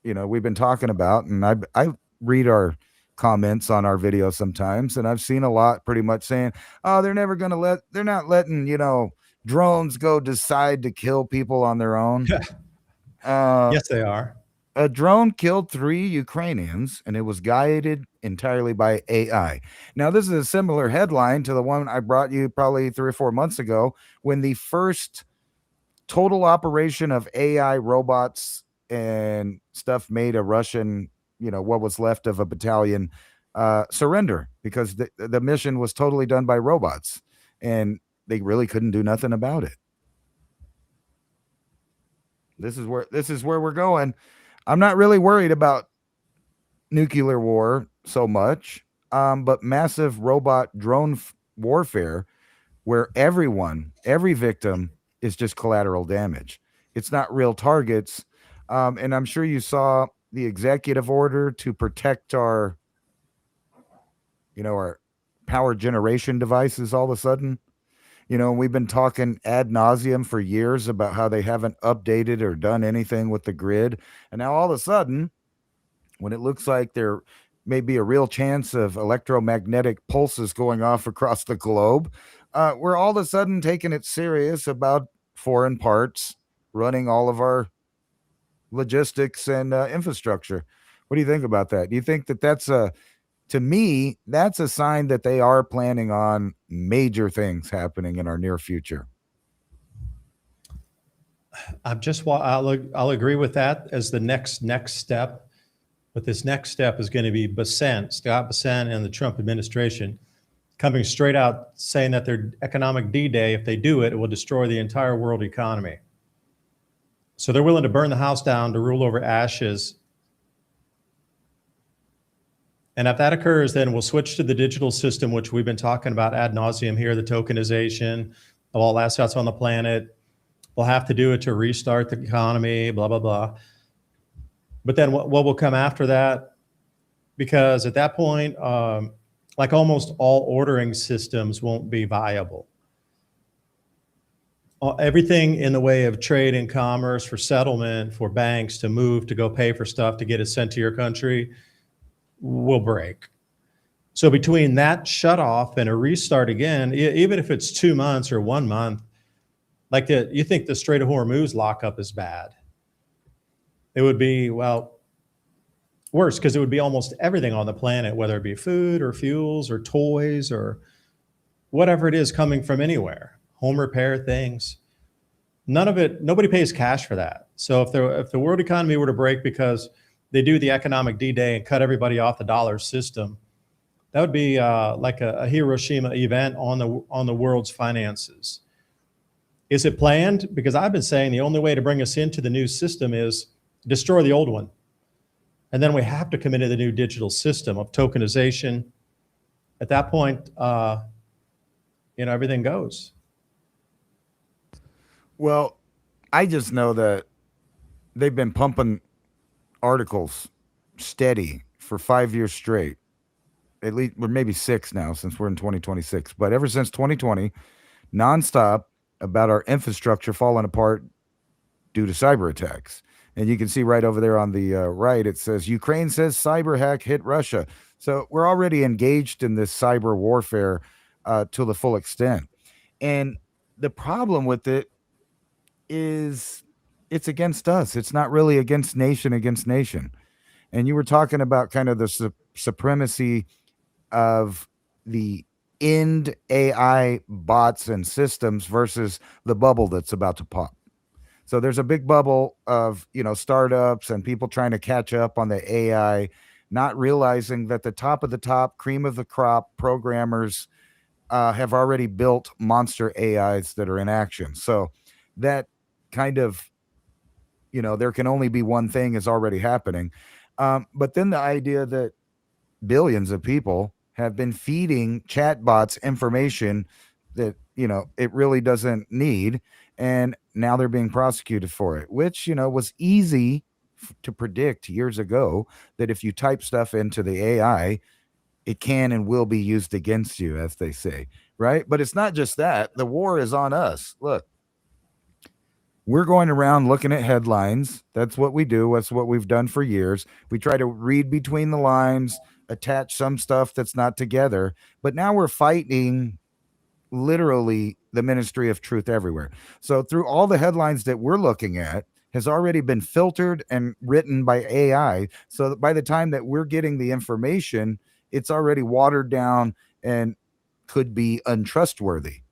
we've been talking about, and I read our comments on our videos sometimes, and I've seen a lot pretty much saying, oh, they're not letting drones go decide to kill people on their own. Yes, they are. A drone killed 3 Ukrainians, and it was guided entirely by AI. Now, this is a similar headline to the one I brought you probably 3 or 4 months ago, when the first total operation of AI robots and stuff made a Russian, what was left of a battalion, surrender, because the mission was totally done by robots, and they really couldn't do nothing about it. This is where we're going. I'm not really worried about nuclear war so much, but massive robot drone warfare where every victim is just collateral damage. It's not real targets. And I'm sure you saw the executive order to protect our power generation devices all of a sudden. We've been talking ad nauseum for years about how they haven't updated or done anything with the grid. And now all of a sudden, when it looks like there may be a real chance of electromagnetic pulses going off across the globe, we're all of a sudden taking it serious about foreign parts running all of our logistics and infrastructure. What do you think about that? Do you think that to me, that's a sign that they are planning on major things happening in our near future? I'll agree with that as the next step. But this next step is going to be Scott Bessent and the Trump administration coming straight out saying that their economic D-Day, if they do it, it will destroy the entire world economy. So they're willing to burn the house down to rule over ashes. And if that occurs, then we'll switch to the digital system, which we've been talking about ad nauseum here, the tokenization of all assets on the planet. We'll have to do it to restart the economy, blah, blah, blah. But then what will come after that? Because at that point, like almost all ordering systems won't be viable. Everything in the way of trade and commerce, for settlement, for banks to move, to go pay for stuff, to get it sent to your country, will break. So between that shut off and a restart again, even if it's 2 months or 1 month, like you think the Strait of Hormuz lockup is bad. It would be, well, worse, because it would be almost everything on the planet, whether it be food or fuels or toys or whatever it is coming from anywhere, home repair things. None of it, nobody pays cash for that. So if the world economy were to break because they do the economic D-Day and cut everybody off the dollar system, that would be like a Hiroshima event on the world's finances. Is it planned? Because I've been saying the only way to bring us into the new system is destroy the old one. And then we have to come into the new digital system of tokenization. At that point, everything goes. Well, I just know that they've been pumping articles steady for 5 years straight. At least, or maybe 6 now, since we're in 2026. But ever since 2020, nonstop about our infrastructure falling apart due to cyber attacks. And you can see right over there on the right, it says, Ukraine says cyber hack hit Russia. So we're already engaged in this cyber warfare to the full extent. And the problem with it is it's against us. It's not really against nation. And you were talking about kind of the supremacy of the end AI bots and systems versus the bubble that's about to pop. So there's a big bubble of, startups and people trying to catch up on the AI, not realizing that the top of the top, cream of the crop programmers have already built monster AIs that are in action. So that kind of, there can only be one thing is already happening. But then the idea that billions of people have been feeding chatbots information that, it really doesn't need. And now they're being prosecuted for it, which, was easy to predict years ago, that if you type stuff into the AI, it can and will be used against you, as they say, right? But it's not just that. The war is on us. Look, we're going around looking at headlines. That's what we do. That's what we've done for years. We try to read between the lines, attach some stuff that's not together. But now we're fighting literally the ministry of truth everywhere. So through all the headlines that we're looking at has already been filtered and written by AI. So that by the time that we're getting the information, it's already watered down and could be untrustworthy.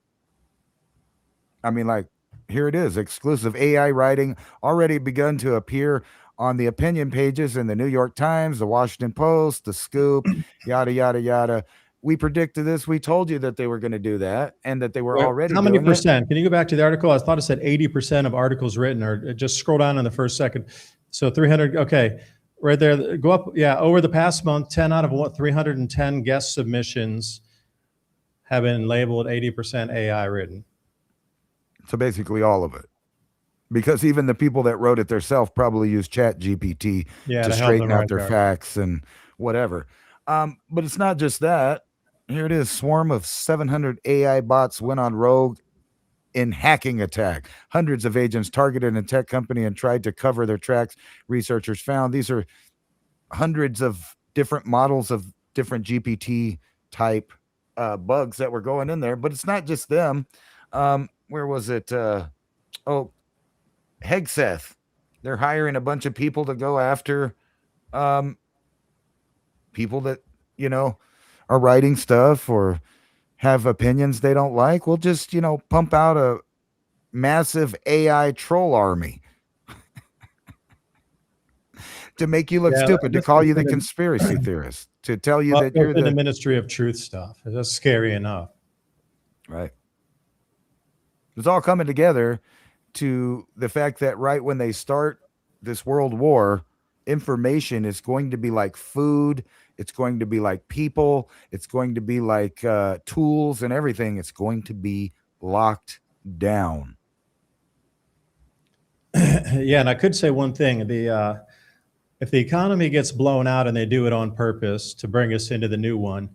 I mean, like, here it is, exclusive AI writing already begun to appear on the opinion pages in the New York Times, the Washington Post, the Scoop, yada, yada, yada. We predicted this. We told you that they were going to do that and that they were already How many doing percent? Can you go back to the article? I thought it said 80% of articles written, or just scroll down in the first second. So 300, okay, right there, go up. Yeah, over the past month, 10 out of 310 guest submissions have been labeled 80% AI written. So basically all of it. Because even the people that wrote it themselves probably use Chat GPT Yeah, to to help them straighten out write their the article. facts and whatever. But it's not just that. Here it is. Swarm of 700 AI bots went on rogue in hacking attack. Hundreds of agents targeted a tech company and tried to cover their tracks. Researchers found these are hundreds of different models of different GPT type bugs that were going in there. But it's not just them. Where was it? Oh, Hegseth. They're hiring a bunch of people to go after um, people that, you know, are writing stuff or have opinions they don't like. We'll just, pump out a massive AI troll army to make you look Yeah, stupid, to this call goes you the into, conspiracy theorist, to tell you well, it that goes you're into the Ministry of Truth stuff. That's scary enough. right. It's all coming together to the fact that right when they start this world war, information is going to be like food, it's going to be like people, it's going to be like tools and everything. It's going to be locked down. Yeah, and I could say one thing: if the economy gets blown out and they do it on purpose to bring us into the new one,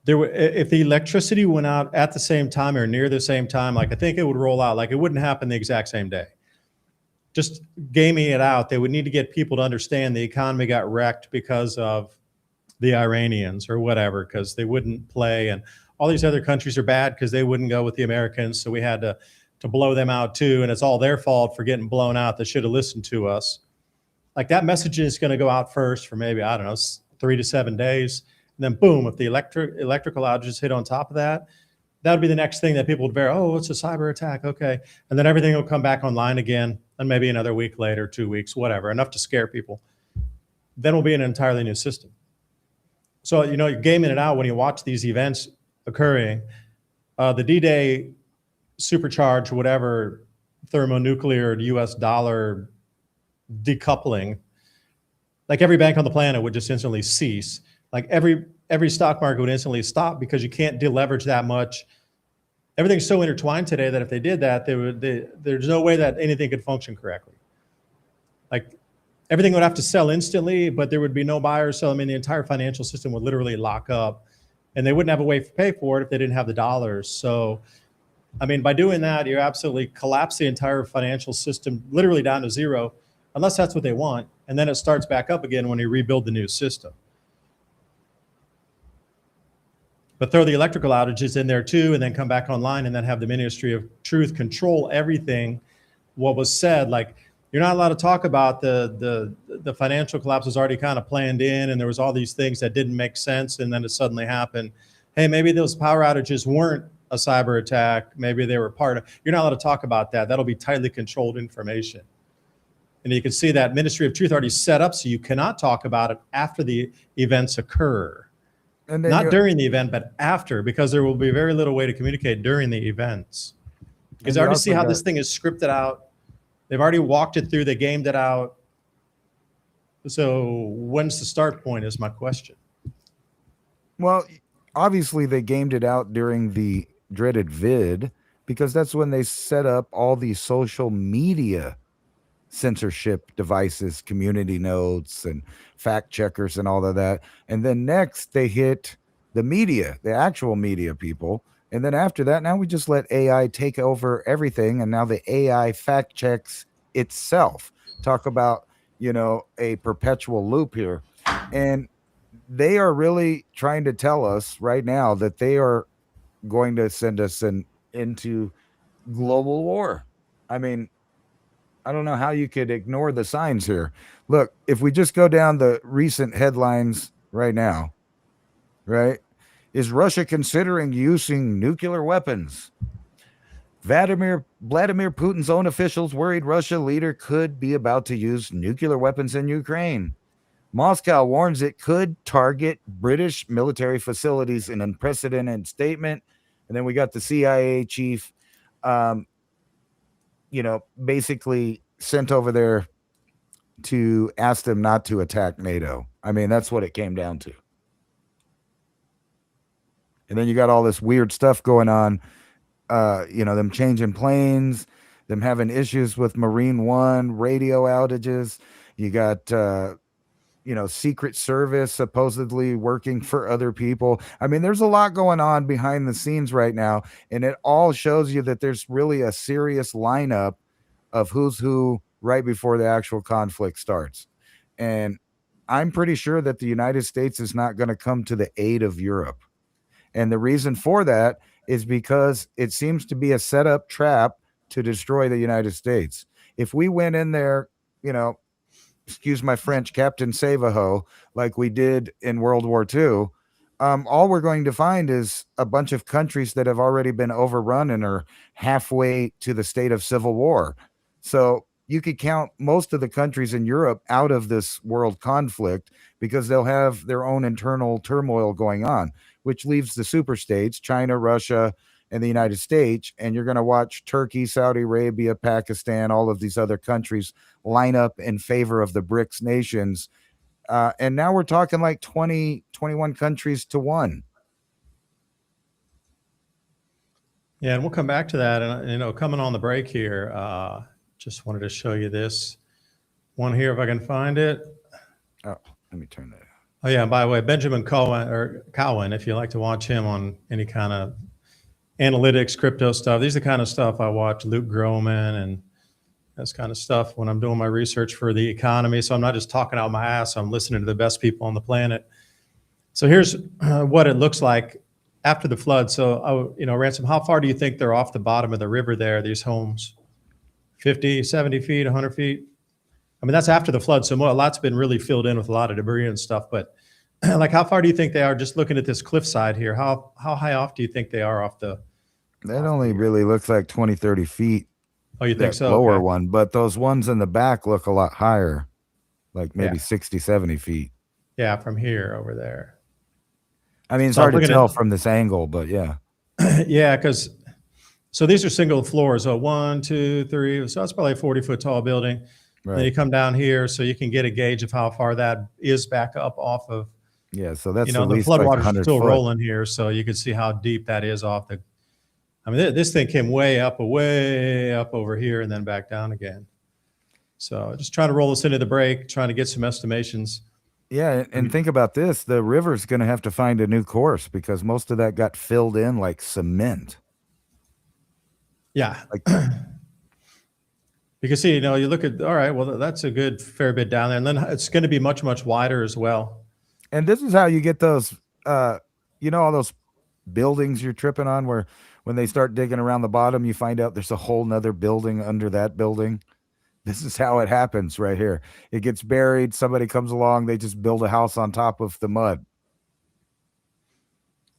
if the electricity went out at the same time or near the same time, like I think it would roll out. Like it wouldn't happen the exact same day. Just gaming it out, they would need to get people to understand the economy got wrecked because of the Iranians or whatever, because they wouldn't play, and all these other countries are bad because they wouldn't go with the Americans. So we had to blow them out too, and it's all their fault for getting blown out. They should have listened to us. Like that message is going to go out first for maybe, I don't know, 3 to 7 days, and then boom, if the electrical outages hit on top of that, that would be the next thing that people would verify. Oh, it's a cyber attack. Okay. And then everything will come back online again. And maybe another week later, 2 weeks, whatever, enough to scare people. Then we'll be in an entirely new system. So, you're gaming it out when you watch these events occurring. The D-Day supercharged, whatever, thermonuclear US dollar decoupling, like every bank on the planet would just instantly cease. Like every stock market would instantly stop because you can't deleverage that much. Everything's so intertwined today that if they did that, there's no way that anything could function correctly. Like everything would have to sell instantly, but there would be no buyers. So I mean, the entire financial system would literally lock up, and they wouldn't have a way to pay for it if they didn't have the dollars. So, I mean, by doing that, you absolutely collapse the entire financial system literally down to zero, unless that's what they want, and then it starts back up again when you rebuild the new system. But throw the electrical outages in there too, and then come back online, and then have the Ministry of Truth control everything. What was said, like you're not allowed to talk about the financial collapse was already kind of planned in, and there was all these things that didn't make sense, and then it suddenly happened. Hey, maybe those power outages weren't a cyber attack. Maybe they were part of. You're not allowed to talk about that. That'll be tightly controlled information. And you can see that Ministry of Truth already set up so you cannot talk about it after the events occur. And then Not during the event, but after, because there will be very little way to communicate during the events. Because I already see how this thing is scripted out. They've already walked it through. They gamed it out. So when's the start point is my question. Well, obviously they gamed it out during the dreaded vid because that's when they set up all these social media censorship devices, community notes and fact checkers and all of that. And then next they hit the media, the actual media people. And then after that, now we just let AI take over everything. And now the AI fact checks itself. Talk about, a perpetual loop here. And they are really trying to tell us right now that they are going to send us into global war. I mean, I don't know how you could ignore the signs here. Look, if we just go down the recent headlines right now, right? Is Russia considering using nuclear weapons? Vladimir Putin's own officials worried Russia leader could be about to use nuclear weapons in Ukraine. Moscow warns it could target British military facilities in an unprecedented statement. And then we got the CIA chief, basically sent over there to ask them not to attack NATO. I mean, that's what it came down to. And then you got all this weird stuff going on, them changing planes, them having issues with Marine One, radio outages. You got, Secret Service supposedly working for other people. I mean, there's a lot going on behind the scenes right now, and it all shows you that there's really a serious lineup of who's who right before the actual conflict starts. And I'm pretty sure that the United States is not going to come to the aid of Europe. And the reason for that is because it seems to be a set up trap to destroy the United States. If we went in there, excuse my French, Captain Save-A-Ho, like we did in World War II, all we're going to find is a bunch of countries that have already been overrun and are halfway to the state of civil war. So you could count most of the countries in Europe out of this world conflict because they'll have their own internal turmoil going on, which leaves the superstates, China, Russia, and the United States. And you're going to watch Turkey, Saudi Arabia, Pakistan, all of these other countries line up in favor of the BRICS nations. And now we're talking like 20, 21 countries to one. Yeah, and we'll come back to that. And, coming on the break here, just wanted to show you this one here, if I can find it. Oh, let me turn that. Oh, yeah, by the way, Benjamin Cowan, if you like to watch him on any kind of analytics, crypto stuff, these are the kind of stuff I watch, Luke Groman and this kind of stuff when I'm doing my research for the economy. So I'm not just talking out my ass, I'm listening to the best people on the planet. So here's what it looks like after the flood. So, Ransom, how far do you think they're off the bottom of the river there, these homes? 50, 70 feet, 100 feet? I mean, that's after the flood. So a lot's been really filled in with a lot of debris and stuff. But like, how far do you think they are just looking at this cliffside here? How high off do you think they are off the? That only really looks like 20, 30 feet. Oh, you think so? Lower okay. one. But those ones in the back look a lot higher, like maybe 60, 70 feet. Yeah, from here over there. I mean, it's hard to tell from this angle, but yeah. Yeah, so these are single floors. So 1, 2, 3. So that's probably a 40-foot tall building. Right. Then you come down here, so you can get a gauge of how far that is back up off of. Yeah, so that's the floodwater is still rolling here, so you can see how deep that is off the. I mean, this thing came way up over here, and then back down again. So just trying to roll this into the break, trying to get some estimations. Yeah, and think about this: the river's going to have to find a new course because most of that got filled in like cement. Yeah. You can see, you look at, all right, well, that's a good fair bit down there. And then it's going to be much, much wider as well. And this is how you get those, all those buildings you're tripping on where when they start digging around the bottom, you find out there's a whole nother building under that building. This is how it happens right here. It gets buried. Somebody comes along. They just build a house on top of the mud.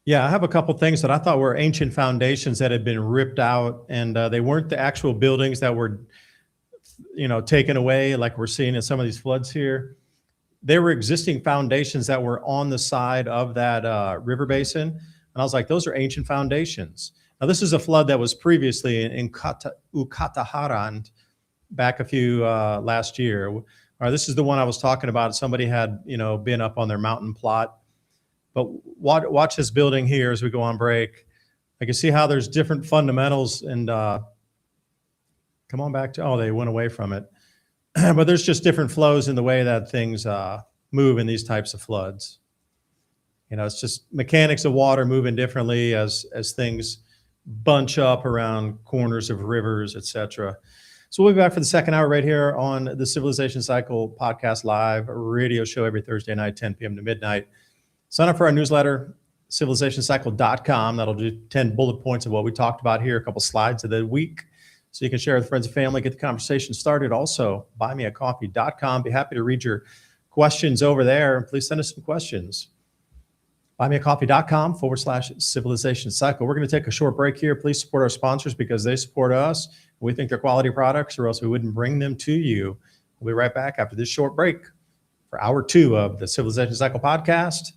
Yeah, I have a couple things that I thought were ancient foundations that had been ripped out, and they weren't the actual buildings that were, taken away like we're seeing in some of these floods here. They were existing foundations that were on the side of that river basin. And I was like, those are ancient foundations. Now, this is a flood that was previously in Ukataharand back a few last year. This is the one I was talking about. Somebody had, been up on their mountain plot. But watch this building here as we go on break. I can see how there's different fundamentals and come on back to, they went away from it. But there's just different flows in the way that things move in these types of floods. It's just mechanics of water moving differently as things bunch up around corners of rivers, etc. So we'll be back for the second hour right here on the Civilization Cycle podcast live radio show every Thursday night, 10 p.m. to midnight. Sign up for our newsletter, civilizationcycle.com. That'll do 10 bullet points of what we talked about here, a couple slides of the week, so you can share with friends and family, get the conversation started. Also, buymeacoffee.com. Be happy to read your questions over there. Please send us some questions. Buymeacoffee.com/civilization cycle. We're going to take a short break here. Please support our sponsors because they support us. We think they're quality products, or else we wouldn't bring them to you. We'll be right back after this short break for hour 2 of the Civilization Cycle podcast.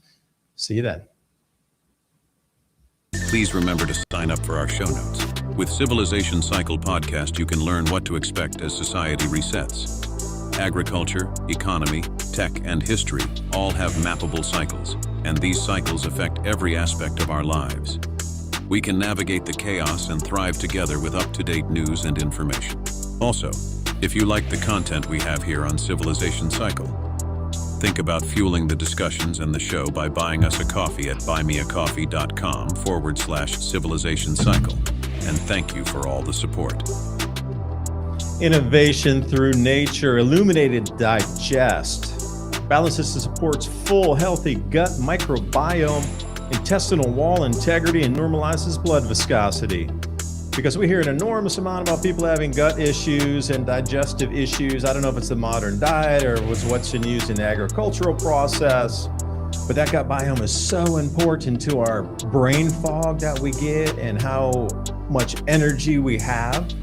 See you then. Please remember to sign up for our show notes. With Civilization Cycle podcast, you can learn what to expect as society resets. Agriculture, economy, tech, and history all have mappable cycles, and these cycles affect every aspect of our lives. We can navigate the chaos and thrive together with up-to-date news and information. Also, if you like the content we have here on Civilization Cycle, think about fueling the discussions and the show by buying us a coffee at buymeacoffee.com/Civilization Cycle. And thank you for all the support. Innovation through nature, illuminated digest, balances and supports full, healthy gut microbiome, intestinal wall integrity, and normalizes blood viscosity. Because we hear an enormous amount about people having gut issues and digestive issues. I don't know if it's the modern diet or was what's been used in the agricultural process, but that gut biome is so important to our brain fog that we get and how much energy we have.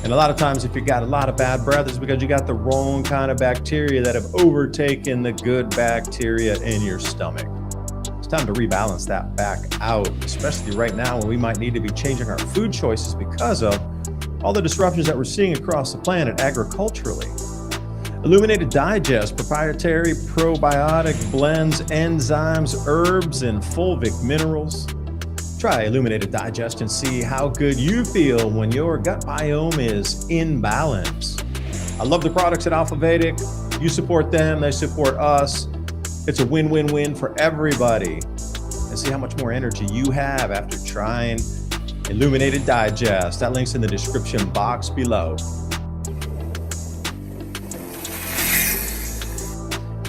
And a lot of times if you got a lot of bad breath, it's because you got the wrong kind of bacteria that have overtaken the good bacteria in your stomach. It's time to rebalance that back out, especially right now when we might need to be changing our food choices because of all the disruptions that we're seeing across the planet agriculturally. Illuminated Digest, proprietary probiotic blends, enzymes, herbs, and fulvic minerals. Try Illuminated Digest and see how good you feel when your gut biome is in balance. I love the products at Alpha Vedic. You support them, they support us. It's a win-win-win for everybody. And see how much more energy you have after trying Illuminated Digest. That link's in the description box below.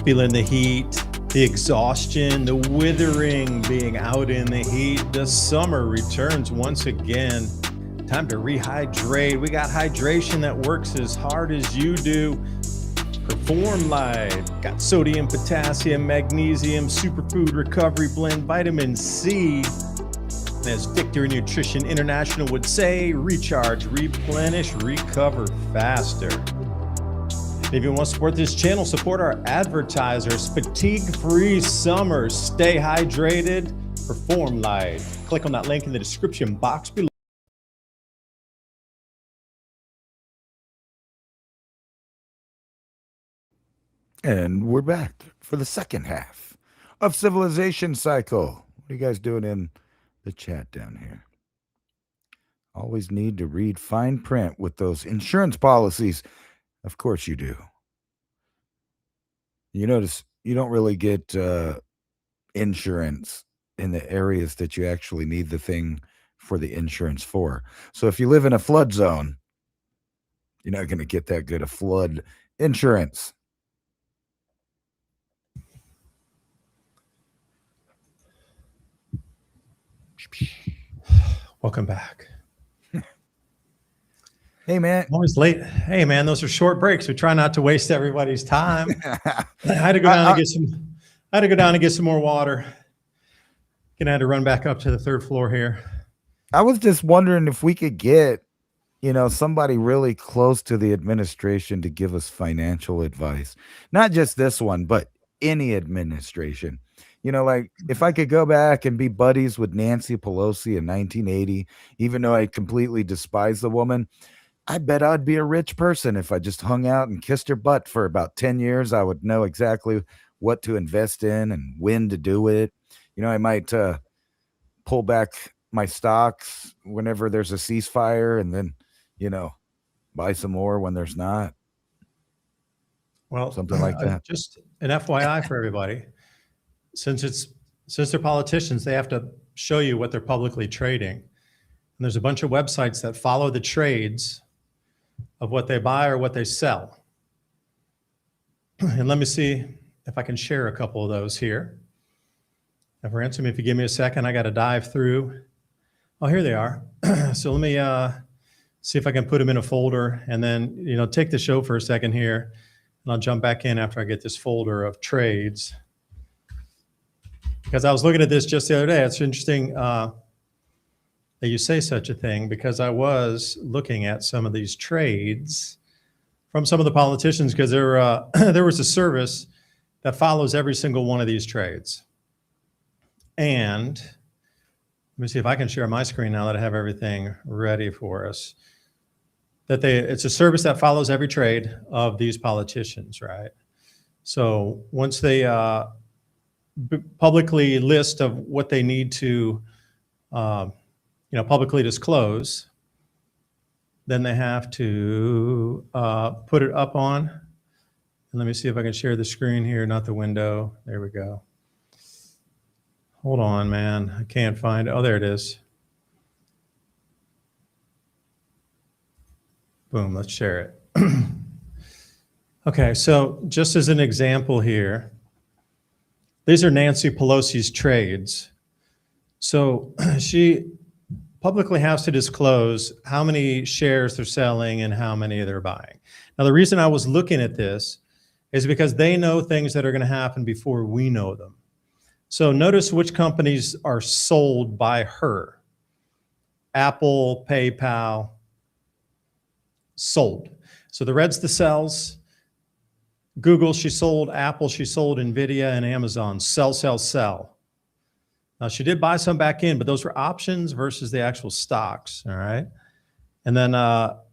Feeling the heat, the exhaustion, the withering, being out in the heat. The summer returns once again. Time to rehydrate. We got hydration that works as hard as you do. Perform Light. Got sodium, potassium, magnesium, superfood recovery blend, vitamin C. And as Victory Nutrition International would say, recharge, replenish, recover faster. If you want to support this channel, support our advertisers. Fatigue-free summer. Stay hydrated. Perform Light. Click on that link in the description box below. And we're back for the second half of Civilization Cycle. What are you guys doing in the chat down here? Always need to read fine print with those insurance policies. Of course you do. You notice you don't really get insurance in the areas that you actually need the thing for the insurance for. So if you live in a flood zone, you're not going to get that good of flood insurance. Welcome back. Hey, man. I'm always late. Hey, man, those are short breaks. We try not to waste everybody's time. I had to go down and get some. I had to go down and get some more water. Gonna have to run back up to the third floor here. I was just wondering if we could get, somebody really close to the administration to give us financial advice. Not just this one, but any administration. Like if I could go back and be buddies with Nancy Pelosi in 1980, even though I completely despise the woman, I bet I'd be a rich person if I just hung out and kissed her butt for about 10 years. I would know exactly what to invest in and when to do it. I might pull back my stocks whenever there's a ceasefire and then, buy some more when there's not. Well, something like that. Just an FYI for everybody. Since they're politicians, they have to show you what they're publicly trading. And there's a bunch of websites that follow the trades of what they buy or what they sell. And let me see if I can share a couple of those here. Now, Ransom, if you give me a second, I got to dive through. Oh, here they are. So let me see if I can put them in a folder and then, take the show for a second here. And I'll jump back in after I get this folder of trades. Because I was looking at this just the other day. It's interesting that you say such a thing, because I was looking at some of these trades from some of the politicians, because there was a service that follows every single one of these trades. And let me see if I can share my screen now that I have everything ready for us. It's a service that follows every trade of these politicians, right? So once they publicly list of what they need to, publicly disclose, then they have to put it up on. And let me see if I can share the screen here, not the window. There we go. Hold on, man. I can't find it. Oh, there it is. Boom, let's share it. Okay, so just as an example here, these are Nancy Pelosi's trades. So she publicly has to disclose how many shares they're selling and how many they're buying. Now, the reason I was looking at this is because they know things that are going to happen before we know them. So notice which companies are sold by her. Apple, PayPal, sold. So the red's the sells. Google, she sold. Apple, she sold. Nvidia and Amazon, sell, sell, sell. Now, she did buy some back in, but those were options versus the actual stocks, all right? And then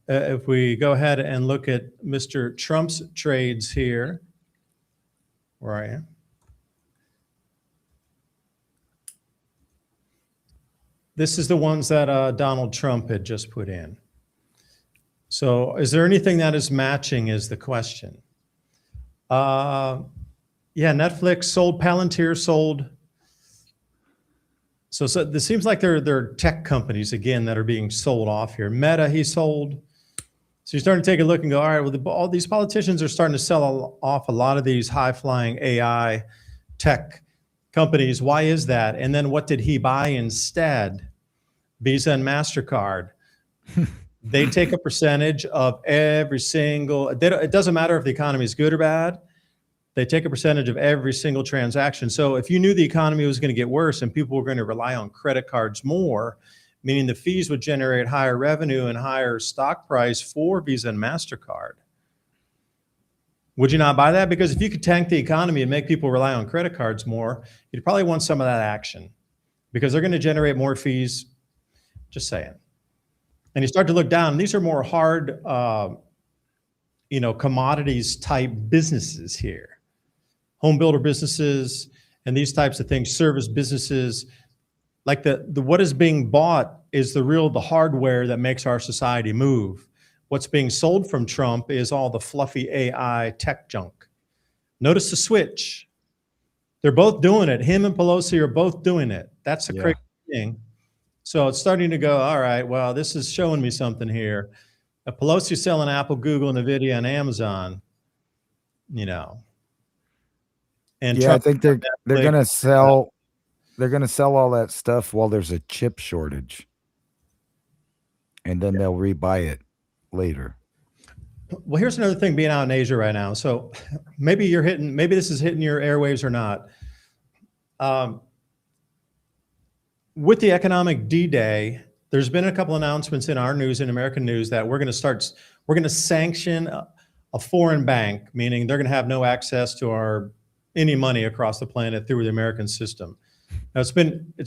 if we go ahead and look at Mr. Trump's trades here, where I am. This is the ones that Donald Trump had just put in. So is there anything that is matching is the question. Yeah, Netflix sold, Palantir sold. So this seems like they're tech companies, again, that are being sold off here. Meta, he sold. So you're starting to take a look and go, all right, well, all these politicians are starting to sell off a lot of these high-flying AI tech companies. Why is that? And then what did he buy instead? Visa and MasterCard. They take a percentage of every single, it doesn't matter if the economy is good or bad. They take a percentage of every single transaction. So if you knew the economy was going to get worse and people were going to rely on credit cards more, meaning the fees would generate higher revenue and higher stock price for Visa and MasterCard, would you not buy that? Because if you could tank the economy and make people rely on credit cards more, you'd probably want some of that action because they're going to generate more fees. Just saying. And you start to look down, and these are more hard, commodities type businesses here. Home builder businesses and these types of things, service businesses. Like the what is being bought is the hardware that makes our society move. What's being sold from Trump is all the fluffy AI tech junk. Notice the switch. They're both doing it. Him and Pelosi are both doing it. That's a crazy thing. So it's starting to go, all right, well, this is showing me something here. Pelosi's selling Apple, Google, Nvidia, and Amazon, And yeah, Trump, I think they're gonna sell all that stuff while there's a chip shortage. And then they'll rebuy it later. Well, here's another thing being out in Asia right now. So maybe this is hitting your airwaves or not. With the economic D-Day, there's been a couple announcements in our news, in American news, that we're going to sanction a foreign bank, meaning they're going to have no access to any money across the planet through the American system. Now, it's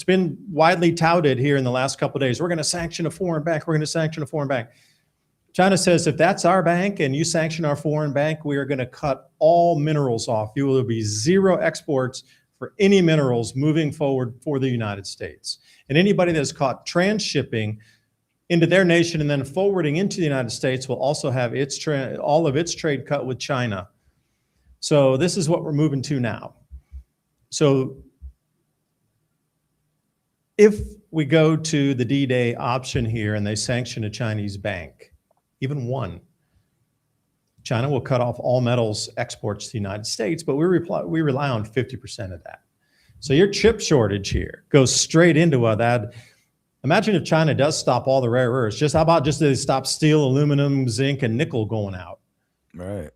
been widely touted here in the last couple of days. We're going to sanction a foreign bank. We're going to sanction a foreign bank. China says if that's our bank and you sanction our foreign bank, we are going to cut all minerals off. You will be zero exports for any minerals moving forward for the United States. And anybody that's caught transshipping into their nation and then forwarding into the United States will also have all of its trade cut with China. So this is what we're moving to now. So if we go to the D-Day option here and they sanction a Chinese bank, even one, China will cut off all metals exports to the United States, but we rely on 50% of that. So your chip shortage here goes straight into that. Imagine if China does stop all the rare earths. How about they stop steel, aluminum, zinc, and nickel going out? Right.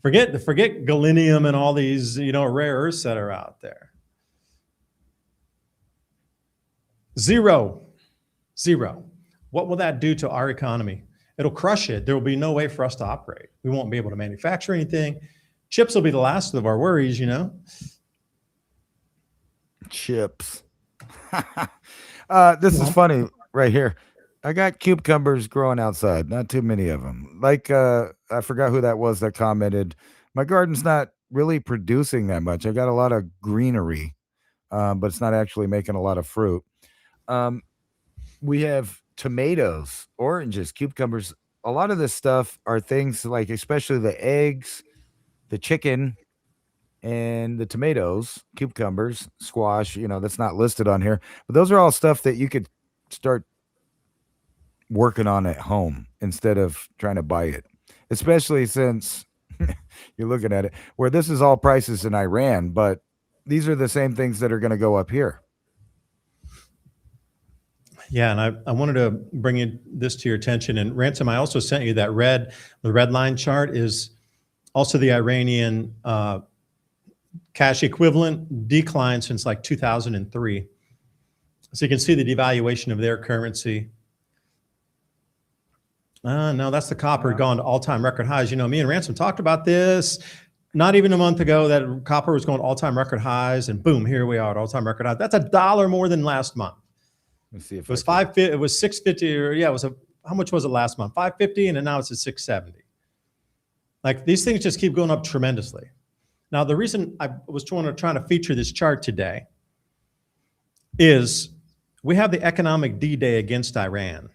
Forget gallium and all these, rare earths that are out there. Zero. What will that do to our economy? It'll crush it. There will be no way for us to operate. We won't be able to manufacture anything. Chips will be the last of our worries, Chips. This is funny right here. I got cucumbers growing outside. Not too many of them. Like, I forgot who that was that commented, my garden's not really producing that much. I got a lot of greenery. but it's not actually making a lot of fruit. We have tomatoes, oranges, cucumbers. A lot of this stuff are things like, especially the eggs, the chicken, and the tomatoes, cucumbers, squash, that's not listed on here. But those are all stuff that you could start working on at home instead of trying to buy it, especially since you're looking at it where this is all prices in Iran, but these are the same things that are going to go up here. Yeah, and I wanted to bring this to your attention. And Ransom, I also sent you that the red line chart is also the Iranian cash equivalent decline since like 2003. So you can see the devaluation of their currency. No, that's the copper gone to all-time record highs. Me and Ransom talked about this not even a month ago, that copper was going all-time record highs, and boom, here we are at all-time record highs. That's $1 more than last month. Let's see if it was $5.50. It was $6.50, or yeah, it was how much was it last month? $5.50, and then now it's at $6.70. Like, these things just keep going up tremendously. Now, the reason I was trying to feature this chart today is we have the economic D-Day against Iran.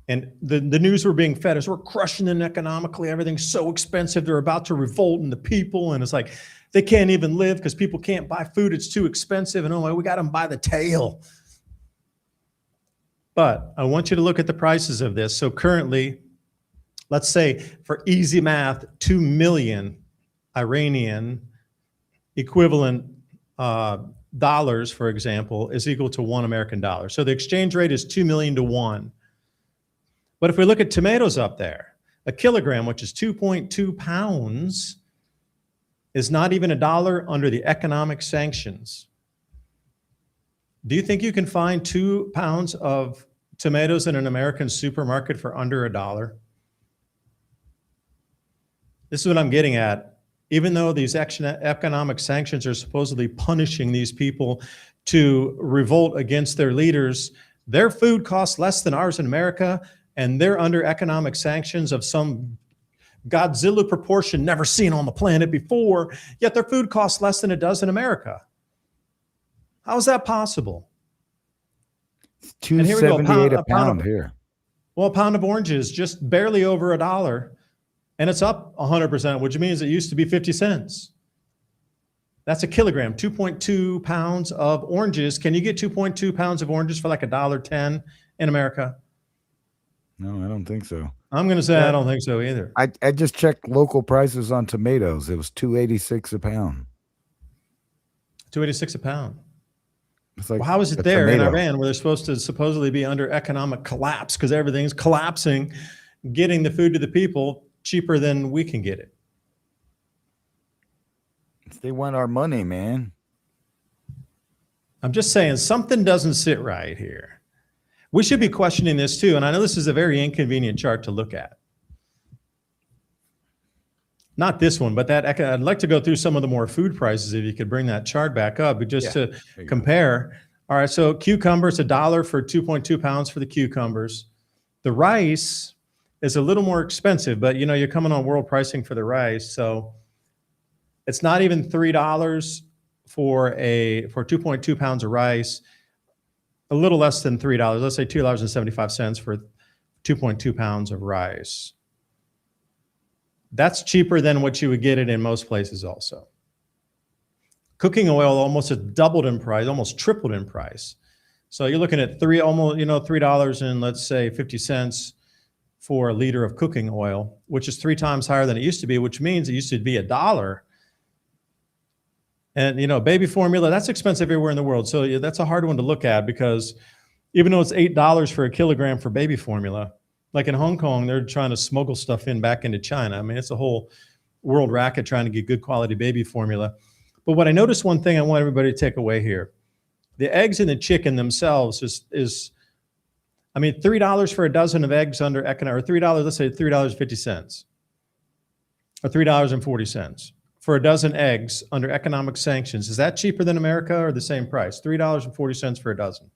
And the news we're being fed is we're crushing them economically. Everything's so expensive. They're about to revolt in the people. And it's like they can't even live because people can't buy food. It's too expensive. And oh my, we got them by the tail. But I want you to look at the prices of this. So currently, let's say for easy math, 2 million Iranian equivalent dollars, for example, is equal to $1 American. So the exchange rate is 2 million to 1. But if we look at tomatoes up there, a kilogram, which is 2.2 pounds, is not even $1 under the economic sanctions. Do you think you can find 2 pounds of tomatoes in an American supermarket for under $1? This is what I'm getting at. Even though these economic sanctions are supposedly punishing these people to revolt against their leaders, their food costs less than ours in America, and they're under economic sanctions of some Godzilla proportion never seen on the planet before, yet their food costs less than it does in America. How is that possible? It's $2.78 a pound here. Well, a pound of oranges, just barely over $1, and it's up 100%, which means it used to be 50 cents. That's a kilogram, 2.2 pounds of oranges. Can you get 2.2 pounds of oranges for like $1.10 in America? No, I don't think so. I'm going to say I don't think so either. I just checked local prices on tomatoes. It was $2.86 a pound. $2.86 a pound. It's like, well, how is it there in Iran where they're supposed to supposedly be under economic collapse because everything's collapsing, getting the food to the people cheaper than we can get it? They want our money, man. I'm just saying something doesn't sit right here. We should be questioning this too. And I know this is a very inconvenient chart to look at. Not this one, but that I'd like to go through some of the more food prices if you could bring that chart back up, but just to compare. All right, so cucumbers, $1 for 2.2 pounds for the cucumbers. The rice is a little more expensive, but you're coming on world pricing for the rice. So it's not even $3 for 2.2 pounds of rice. A little less than $3. Let's say $2.75 for 2.2 pounds of rice. That's cheaper than what you would get it in most places also. Cooking oil almost has doubled in price, almost tripled in price. So you're looking at $3 and let's say 50 cents for a liter of cooking oil, which is 3 times higher than it used to be, which means it used to be $1. And, baby formula, that's expensive everywhere in the world. So that's a hard one to look at because even though it's $8 for a kilogram for baby formula, like in Hong Kong, they're trying to smuggle stuff back into China. I mean, it's a whole world racket trying to get good quality baby formula. But what I noticed, one thing I want everybody to take away here, the eggs and the chicken themselves is $3 for a dozen of eggs under economic, or $3, let's say $3.50 or $3.40. For a dozen eggs under economic sanctions. Is that cheaper than America or the same price? $3.40 for a dozen.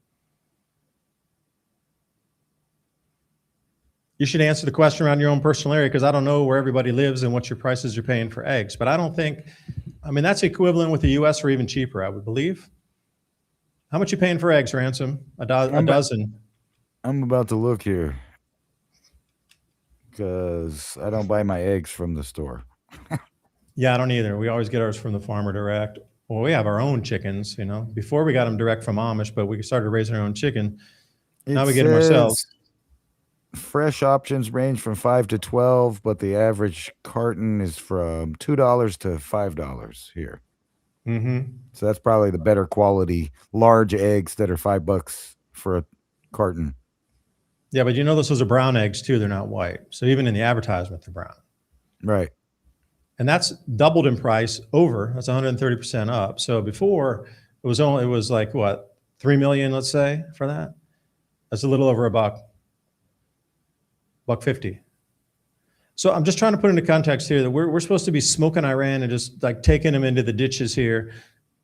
You should answer the question around your own personal area because I don't know where everybody lives and what your prices are paying for eggs. But I don't think I mean, that's equivalent with the U.S. or even cheaper, I would believe. How much you paying for eggs, Ransom? A dozen. I'm about to look here because I don't buy my eggs from the store. Yeah, I don't either. We always get ours from the farmer direct. Well, we have our own chickens, Before we got them direct from Amish, but we started raising our own chicken. It Now we get them ourselves. says fresh options range from 5 to 12, but the average carton is from $2 to $5 here. Mm-hmm. So that's probably the better quality large eggs that are $5 for a carton. Yeah, but those are brown eggs too. They're not white. So even in the advertisement, they're brown. Right. And that's doubled in price over. That's 130% up. So before it was like what, 3 million, let's say, for that. That's a little over $1.50. So I'm just trying to put into context here that we're supposed to be smoking Iran and just like taking them into the ditches here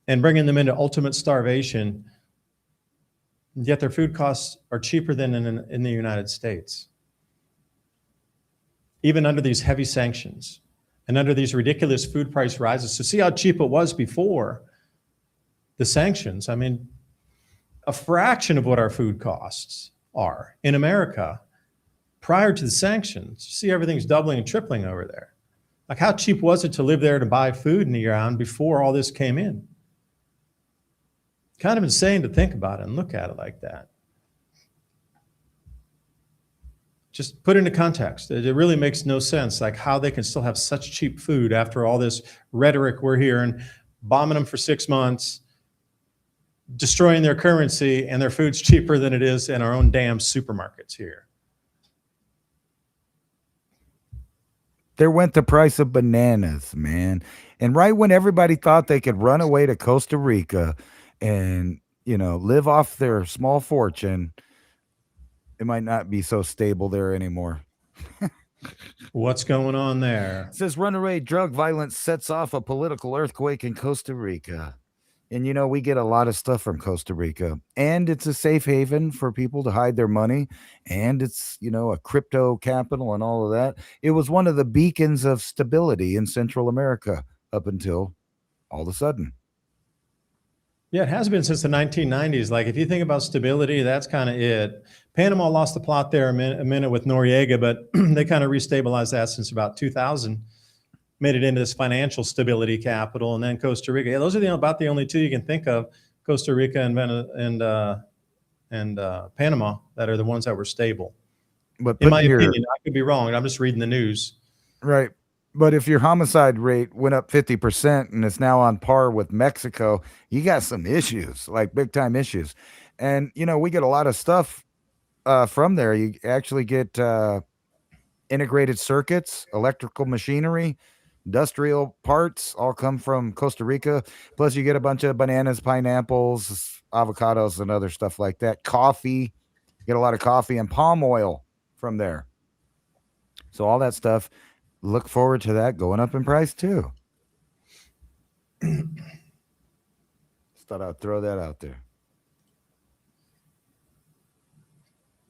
and bringing them into ultimate starvation. Yet their food costs are cheaper than in the United States. Even under these heavy sanctions and under these ridiculous food price rises. So see how cheap it was before the sanctions. I mean, a fraction of what our food costs are in America prior to the sanctions. You see everything's doubling and tripling over there. Like, how cheap was it to live there to buy food in the year-round before all this came in? Kind of insane to think about it and look at it like that. Just put it into context. It really makes no sense, like how they can still have such cheap food after all this rhetoric we're hearing, bombing them for 6 months, destroying their currency, and their food's cheaper than it is in our own damn supermarkets here. There went the price of bananas, man. And right when everybody thought they could run away to Costa Rica and, live off their small fortune, it might not be so stable there anymore. What's going on there? It says runaway drug violence sets off a political earthquake in Costa Rica. And, we get a lot of stuff from Costa Rica. And it's a safe haven for people to hide their money. And it's, a crypto capital and all of that. It was one of the beacons of stability in Central America up until all of a sudden. Yeah, it has been since the 1990s. Like, if you think about stability, that's kind of it. Panama lost the plot there a minute with Noriega, but they kind of restabilized that since about 2000. Made it into this financial stability capital, and then Costa Rica. Yeah, those are about the only two you can think of: Costa Rica and Panama, that are the ones that were stable. But in my opinion, I could be wrong. I'm just reading the news. Right. But if your homicide rate went up 50% and it's now on par with Mexico, you got some issues, like big time issues. And, we get a lot of stuff from there. You actually get integrated circuits, electrical machinery, industrial parts, all come from Costa Rica. Plus you get a bunch of bananas, pineapples, avocados, and other stuff like that. Coffee, you get a lot of coffee and palm oil from there. So all that stuff, look forward to that going up in price too. Just thought I'd throw that out there.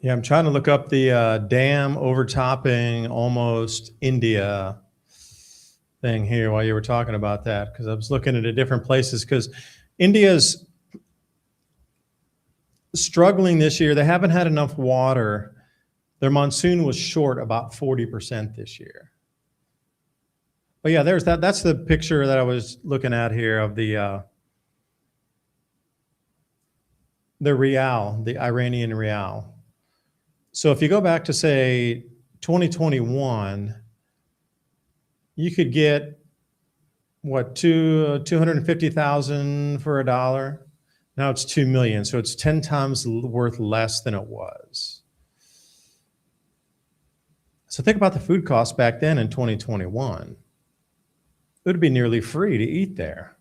Yeah, I'm trying to look up the dam overtopping almost India thing here while you were talking about that, because I was looking at different places, because India's struggling this year. They haven't had enough water. Their monsoon was short about 40% this year. But yeah, there's that. That's the picture that I was looking at here of the rial, the Iranian rial. So if you go back to, say, 2021, you could get, what, 250,000 for a dollar? Now it's 2 million, so it's 10 times worth less than it was. So think about the food costs back then in 2021. It would be nearly free to eat there.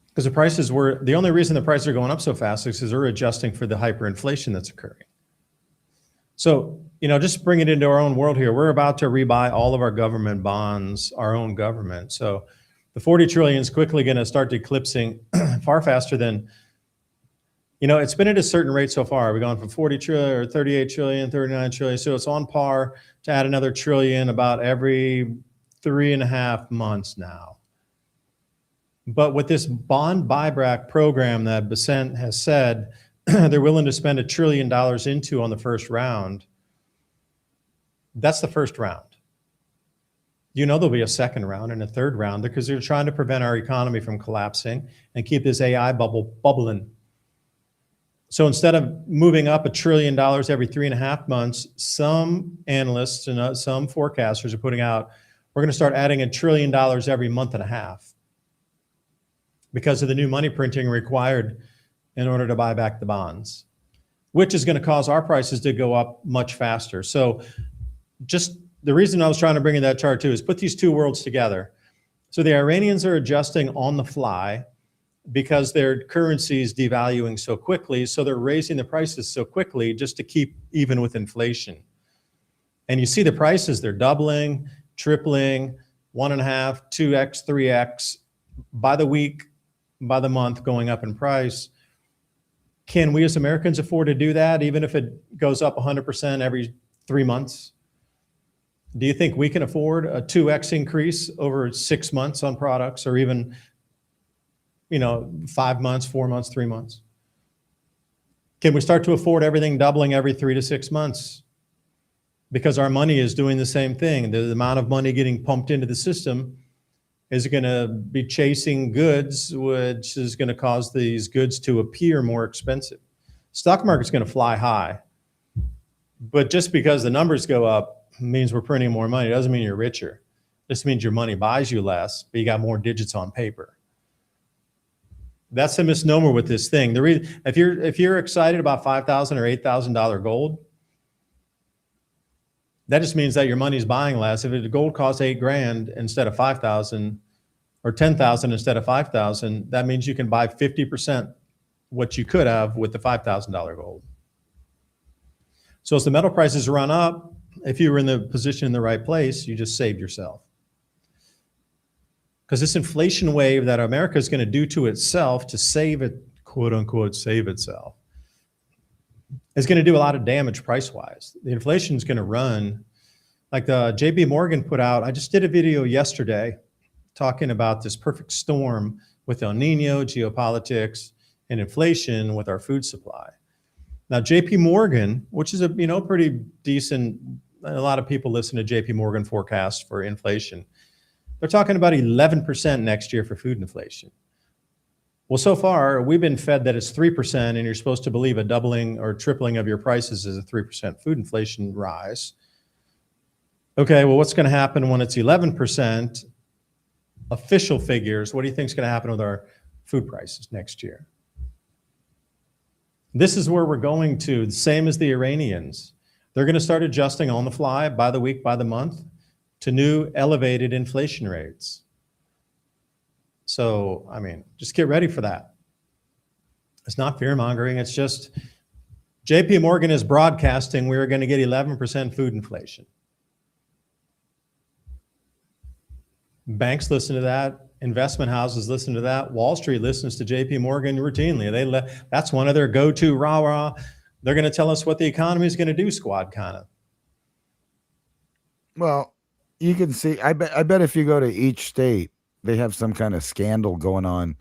Because the only reason the prices are going up so fast is because they're adjusting for the hyperinflation that's occurring. So, just bring it into our own world here. We're about to rebuy all of our government bonds, our own government. So the 40 trillion is quickly going to start eclipsing far faster than, it's been at a certain rate so far. We've gone from 40 trillion or 38 trillion, 39 trillion. So it's on par to add another trillion about every 3.5 months now. But with this bond buyback program that Bessent has said they're willing to spend $1 trillion into on the first round, that's the first round. You know there'll be a second round and a third round because they're trying to prevent our economy from collapsing and keep this AI bubble bubbling. So instead of moving up $1 trillion every 3.5 months, some analysts and some forecasters are putting out, we're going to start adding $1 trillion every month and a half because of the new money printing required in order to buy back the bonds, which is going to cause our prices to go up much faster. So just the reason I was trying to bring in that chart too is put these two worlds together. So the Iranians are adjusting on the fly because their currency is devaluing so quickly. So they're raising the prices so quickly just to keep even with inflation. And you see the prices, they're doubling, tripling, 1.5, 2x, 3x by the week, by the month, going up in price. Can we as Americans afford to do that, even if it goes up 100% every 3 months? Do you think we can afford a 2x increase over 6 months on products, or even 5 months, 4 months, 3 months? Can we start to afford everything doubling every 3 to 6 months? Because our money is doing the same thing. The amount of money getting pumped into the system is going to be chasing goods, which is going to cause these goods to appear more expensive. Stock market's going to fly high. But just because the numbers go up means we're printing more money. It doesn't mean you're richer. This means your money buys you less, but you got more digits on paper. That's a misnomer with this thing. If you're excited about $5,000 or $8,000 gold, that just means that your money's buying less. If the gold costs $8,000 instead of $5,000, or $10,000 instead of $5,000, that means you can buy 50% what you could have with the $5,000 gold. So as the metal prices run up, if you were in the position in the right place, you just saved yourself. Because this inflation wave that America is going to do to itself to save it, quote unquote, save itself, is going to do a lot of damage price-wise. The inflation is going to run, like the JP Morgan put out, I just did a video yesterday talking about this perfect storm with El Nino, geopolitics, and inflation with our food supply. Now, JP Morgan, which is a pretty decent, a lot of people listen to JP Morgan forecasts for inflation. They're talking about 11% next year for food inflation. Well, so far, we've been fed that it's 3%, and you're supposed to believe a doubling or tripling of your prices is a 3% food inflation rise. Okay, well, what's going to happen when it's 11%? Official figures, what do you think is going to happen with our food prices next year? This is where we're going to, the same as the Iranians. They're going to start adjusting on the fly, by the week, by the month, to new elevated inflation rates. So, just get ready for that. It's not fear-mongering. It's just JP Morgan is broadcasting we're going to get 11% food inflation. Banks listen to that. Investment houses listen to that. Wall Street listens to JP Morgan routinely. That's one of their go-to rah-rah. They're going to tell us what the economy is going to do, squad, kind of. Well, you can see, I bet if you go to each state, they have some kind of scandal going on,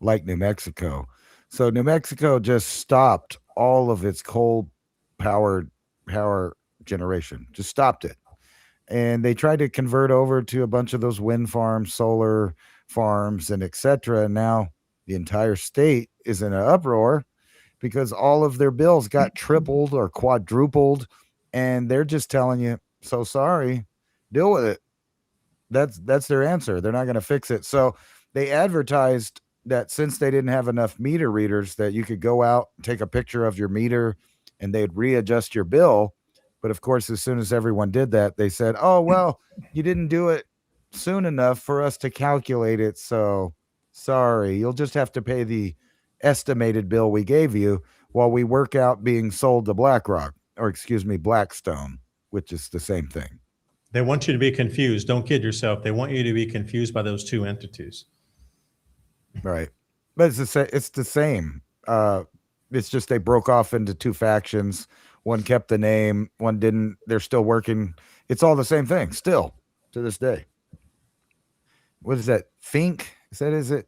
like New Mexico. So New Mexico just stopped all of its coal power generation, just stopped it. And they tried to convert over to a bunch of those wind farms, solar farms, and etc. And now the entire state is in an uproar because all of their bills got tripled or quadrupled, and they're just telling you, so sorry, deal with it. That's their answer. They're not going to fix it. So they advertised that since they didn't have enough meter readers, that you could go out, take a picture of your meter, and they'd readjust your bill. But of course, as soon as everyone did that, they said, oh, well, you didn't do it soon enough for us to calculate it. So sorry, you'll just have to pay the estimated bill we gave you while we work out being sold to BlackRock, or Blackstone, which is the same thing. They want you to be confused. Don't kid yourself. They want you to be confused by those two entities. Right. But it's the same. It's just they broke off into two factions. One kept the name, one didn't. They're still working. It's all the same thing still to this day. what is that? Fink? Is it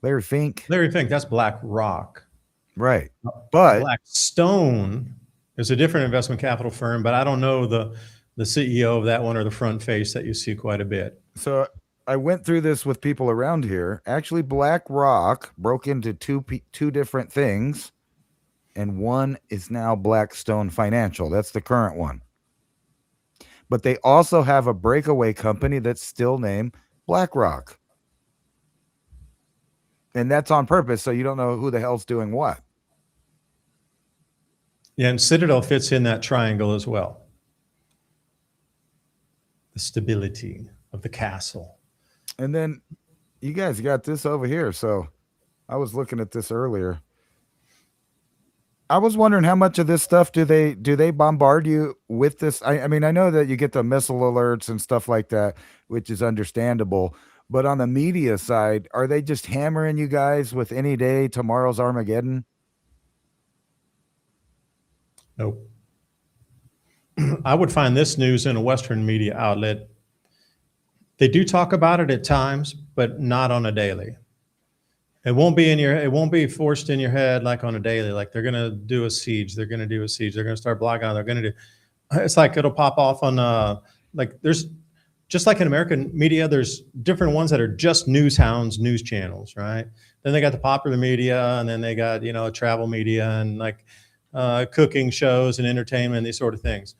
Larry Fink? Larry Fink, that's BlackRock. Right. But Blackstone is a different investment capital firm, but I don't know the CEO of that one or the front face that you see quite a bit. so I went through this with people around here. Actually, BlackRock broke into two different things, and one is now Blackstone Financial. That's the current one. But they also have a breakaway company that's still named BlackRock. And that's on purpose, so you don't know who the hell's doing what. Yeah, and Citadel fits in that triangle as well. The stability of the castle. And then you guys got this over here. So I was looking at this earlier. I was wondering how much of this stuff do they bombard you with this? I mean, I know that you get the missile alerts and stuff like that, which is understandable. But on the media side, are they just hammering you guys with any day tomorrow's Armageddon? Nope. I would find this news in a Western media outlet. They do talk about it at times, but not on a daily. It won't be forced in your head like on a daily, like they're gonna do a siege, they're gonna start blogging on, they're gonna do. It's like it'll pop off on like there's just like in American media, there's different ones that are just news hounds, news channels, right? Then they got the popular media, and then they got travel media and like cooking shows and entertainment, these sort of things.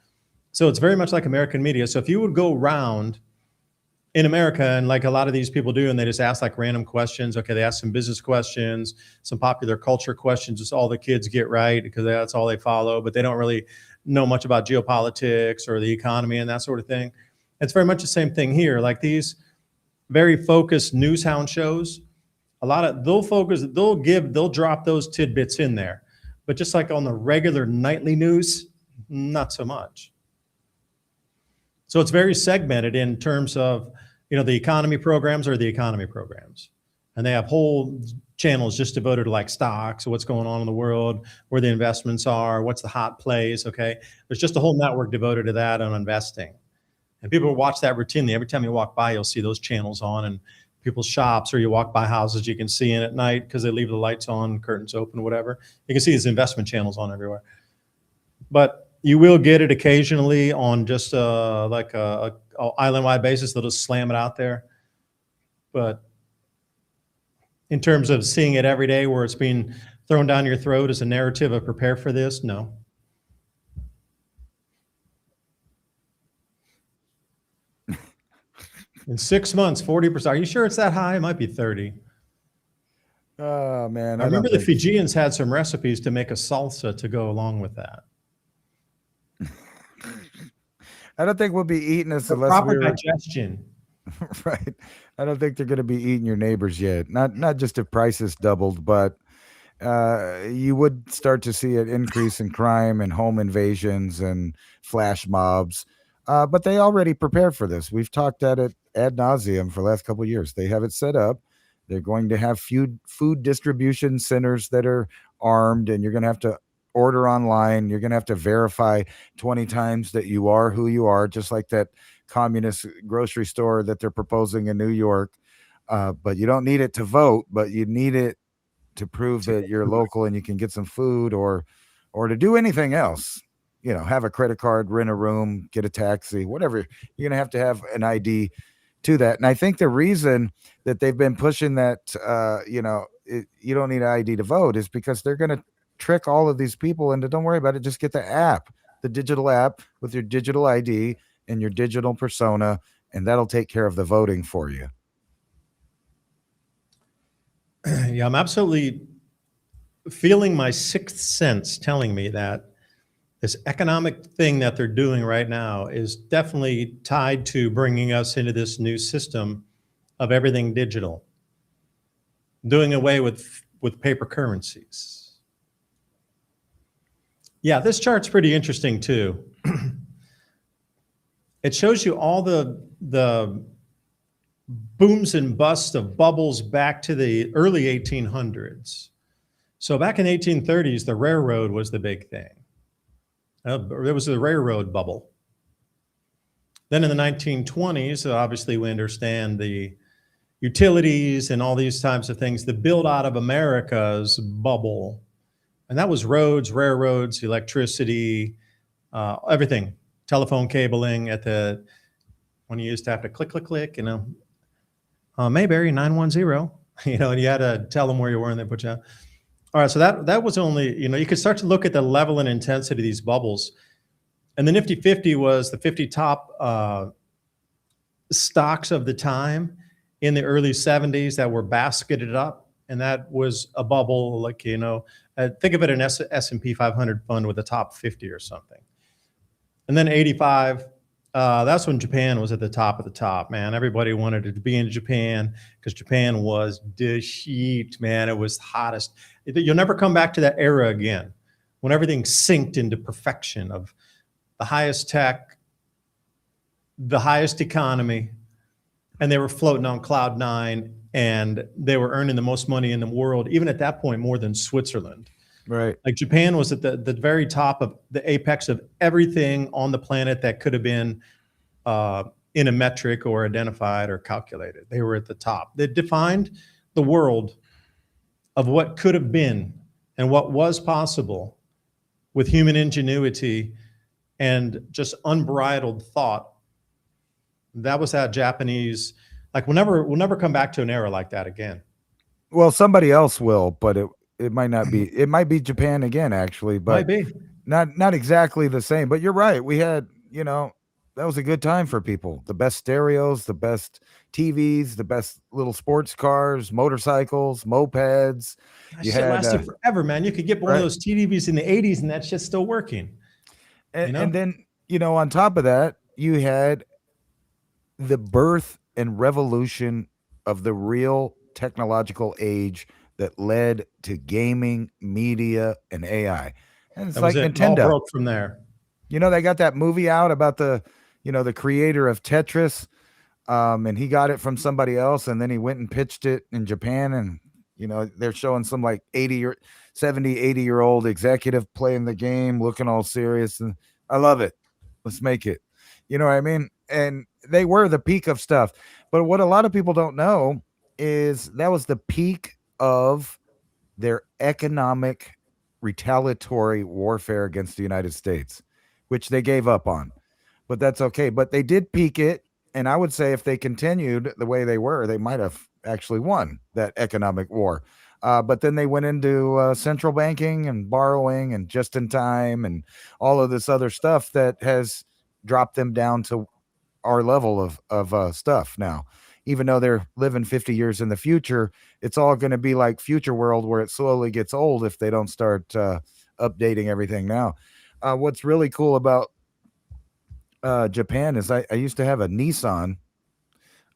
So it's very much like American media. So if you would go around in America, and like a lot of these people do, and they just ask like random questions. Okay, they ask some business questions, some popular culture questions. It's all the kids get right because that's all they follow, but they don't really know much about geopolitics or the economy and that sort of thing. It's very much the same thing here. Like these very focused news hound shows, they'll drop those tidbits in there. But just like on the regular nightly news, not so much. So it's very segmented in terms of, the economy programs are the economy programs. And they have whole channels just devoted to like stocks, what's going on in the world, where the investments are, what's the hot plays, okay? There's just a whole network devoted to that on investing. And people watch that routinely. Every time you walk by, you'll see those channels on in people's shops, or you walk by houses you can see in at night because they leave the lights on, curtains open, whatever. You can see these investment channels on everywhere. But you will get it occasionally on just like a island-wide basis. They'll just slam it out there. But in terms of seeing it every day where it's being thrown down your throat as a narrative of prepare for this, no. In 6 months, 40%. Are you sure it's that high? It might be 30. Oh, man. I remember the Fijians had some recipes to make a salsa to go along with that. I don't think we'll be eating this unless proper digestion. Right. I don't think they're going to be eating your neighbors yet. Not just if prices doubled, but you would start to see an increase in crime and home invasions and flash mobs. But they already prepared for this. We've talked at it ad nauseum for the last couple of years. They have it set up. They're going to have food distribution centers that are armed, and you're going to have to order online. You're going to have to verify 20 times that you are who you are, just like that communist grocery store that they're proposing in New York. But you don't need it to vote, but you need it to prove that you're local and you can get some food or to do anything else. Have a credit card, rent a room, get a taxi, whatever. You're going to have an ID to that. And I think the reason that they've been pushing that, you don't need an ID to vote is because they're going to trick all of these people into, don't worry about it, just get the app, the digital app with your digital ID and your digital persona, and that'll take care of the voting for you. Yeah, I'm absolutely feeling my sixth sense telling me that this economic thing that they're doing right now is definitely tied to bringing us into this new system of everything digital, doing away with paper currencies. Yeah, this chart's pretty interesting too. It shows you all the booms and busts of bubbles back to the early 1800s. So back in 1830s, the railroad was the big thing. There was the railroad bubble. Then in the 1920s, obviously we understand the utilities and all these types of things, the build out of America's bubble. And that was roads, railroads, electricity, everything, telephone cabling at the, when you used to have to click, click, click, Mayberry 910, and you had to tell them where you were and they put you out. All right, so that was only, you could start to look at the level and intensity of these bubbles. And the Nifty 50 was the 50 top stocks of the time in the early 70s that were basketed up. And that was a bubble, like, think of it an S&P 500 fund with a top 50 or something. And then 85, that's when Japan was at the top of the top, man. Everybody wanted to be in Japan because Japan was the shit, man. It was hottest. You'll never come back to that era again when everything synced into perfection of the highest tech, the highest economy, and they were floating on cloud nine, and they were earning the most money in the world, even at that point, more than Switzerland. Right. Like Japan was at the very top of the apex of everything on the planet that could have been in a metric or identified or calculated. They were at the top. They defined the world of what could have been and what was possible with human ingenuity and just unbridled thought. That was that Japanese, like we'll never come back to an era like that again. Well, somebody else will, but it might not be. It might be Japan again, actually, but Might be. not exactly the same. But you're right. We had, that was a good time for people. The best stereos, the best TVs, the best little sports cars, motorcycles, mopeds. That shit lasted forever, man. You could get one of those TVs in the 80s and that shit's still working. And then, on top of that, you had the birth and revolution of the real technological age that led to gaming, media, and AI. And it's like Nintendo. All broke from there. They got that movie out about the creator of Tetris, and he got it from somebody else, and then he went and pitched it in Japan, and they're showing some like 80-year-old executive playing the game, looking all serious, and I love it. Let's make it. You know what I mean? And they were the peak of stuff. But what a lot of people don't know is that was the peak of their economic retaliatory warfare against the United States, which they gave up on. But that's okay. But they did peak it. And I would say if they continued the way they were, they might have actually won that economic war. But then they went into central banking and borrowing and just in time and all of this other stuff that has dropped them down to our level of stuff now. Even though they're living 50 years in the future, it's all going to be like Future World where it slowly gets old if they don't start updating everything now. What's really cool about Japan is I used to have a Nissan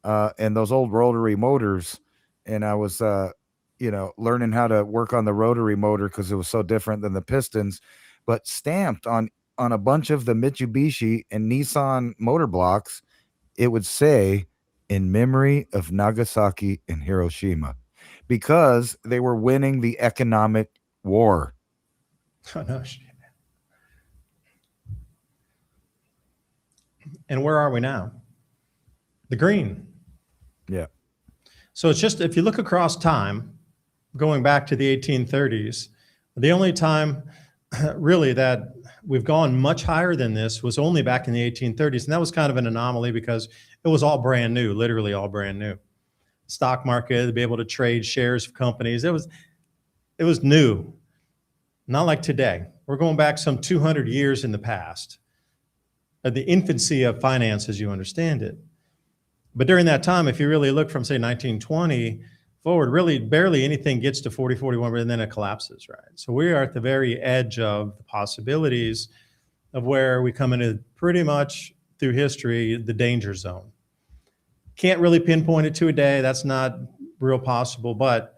and those old rotary motors, and I was learning how to work on the rotary motor because it was so different than the pistons, but stamped on a bunch of the Mitsubishi and Nissan motor blocks, it would say, in memory of Nagasaki and Hiroshima, because they were winning the economic war. Oh, no shit. And where are we now? The green. Yeah. So it's just, if you look across time, going back to the 1830s, the only time really that we've gone much higher than this was only back in the 1830s. And that was kind of an anomaly because it was all brand new, literally all brand new. Stock market, to be able to trade shares of companies. It was new, not like today. We're going back some 200 years in the past, at the infancy of finance as you understand it. But during that time, if you really look from say 1920 forward, really barely anything gets to 40, 41, and then it collapses, right? So we are at the very edge of the possibilities of where we come into pretty much through history, the danger zone. Can't really pinpoint it to a day. That's not real possible, but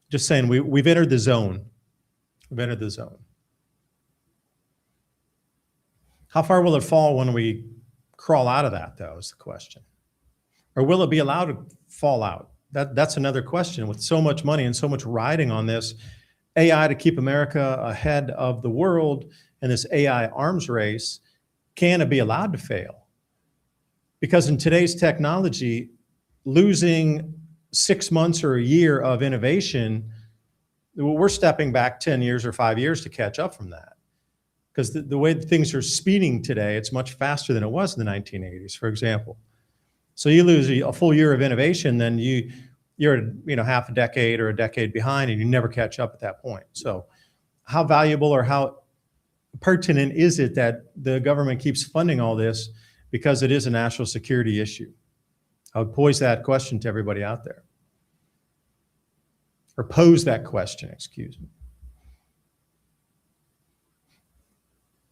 just saying we've entered the zone. We've entered the zone. How far will it fall when we crawl out of that, though, is the question. Or will it be allowed to fall out? That's another question. With so much money and so much riding on this AI to keep America ahead of the world in this AI arms race, can it be allowed to fail? Because in today's technology, losing 6 months or a year of innovation, we're stepping back 10 years or 5 years to catch up from that. Because the way things are speeding today, it's much faster than it was in the 1980s, for example. So you lose a full year of innovation, then you're half a decade or a decade behind, and you never catch up at that point. So how valuable or how pertinent is it that the government keeps funding all this, because it is a national security issue? I would pose that question to everybody out there. Or pose that question, excuse me.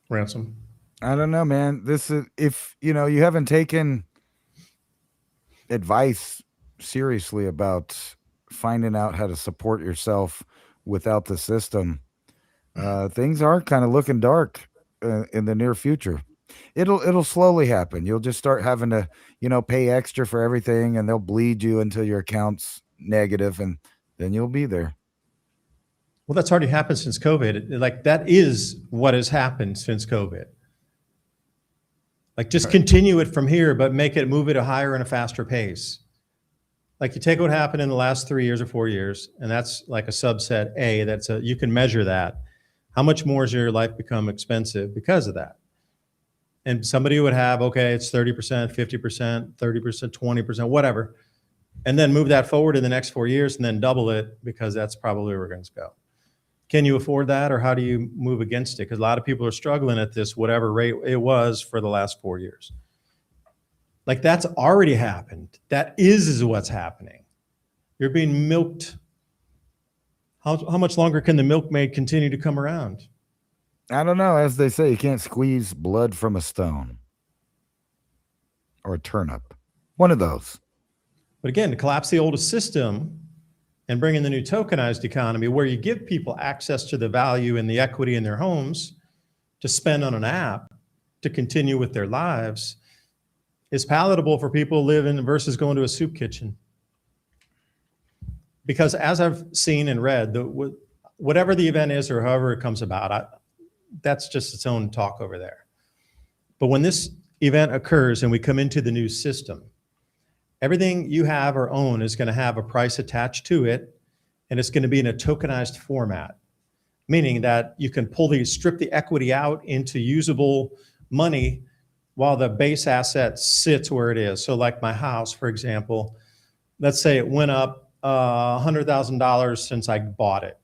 Ransom. I don't know, man. This is, if you haven't taken advice seriously about finding out how to support yourself without the system, things are kind of looking dark in the near future. It'll slowly happen. You'll just start having to, pay extra for everything, and they'll bleed you until your account's negative, and then you'll be there. Well, that's already happened since COVID. Like, that is what has happened since COVID. Like, just continue it from here, but move it a higher and a faster pace. Like, you take what happened in the last 3 years or 4 years, and that's like a subset A. You can measure that. How much more has your life become expensive because of that? And somebody would have, okay, it's 30%, 50%, 30%, 20%, whatever. And then move that forward in the next 4 years and then double it, because that's probably where we're going to go. Can you afford that, or how do you move against it? Because a lot of people are struggling at this, whatever rate it was for the last 4 years. Like, that's already happened. That is what's happening. You're being milked. How much longer can the milkmaid continue to come around? I don't know. As they say, you can't squeeze blood from a stone or a turnip. One of those. But again, to collapse the oldest system and bring in the new tokenized economy, where you give people access to the value and the equity in their homes to spend on an app to continue with their lives, is palatable for people living versus going to a soup kitchen. Because as I've seen and read, whatever the event is or however it comes about, that's just its own talk over there. But when this event occurs and we come into the new system, everything you have or own is going to have a price attached to it, and it's going to be in a tokenized format, meaning that you can strip the equity out into usable money while the base asset sits where it is. So like my house, for example, let's say it went up $100,000 since I bought it.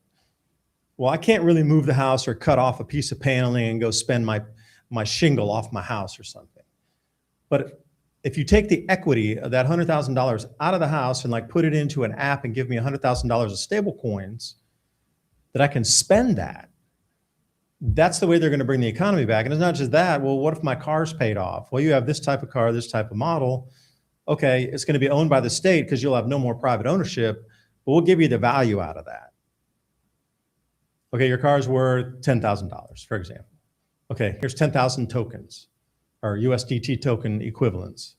Well, I can't really move the house or cut off a piece of paneling and go spend my shingle off my house or something. But if you take the equity of that $100,000 out of the house and like put it into an app and give me $100,000 of stable coins, that I can spend that. That's the way they're going to bring the economy back. And it's not just that. Well, what if my car's paid off? Well, you have this type of car, this type of model. Okay, it's going to be owned by the state because you'll have no more private ownership, but we'll give you the value out of that. Okay, your car's worth $10,000, for example. Okay, here's 10,000 tokens, or USDT token equivalents.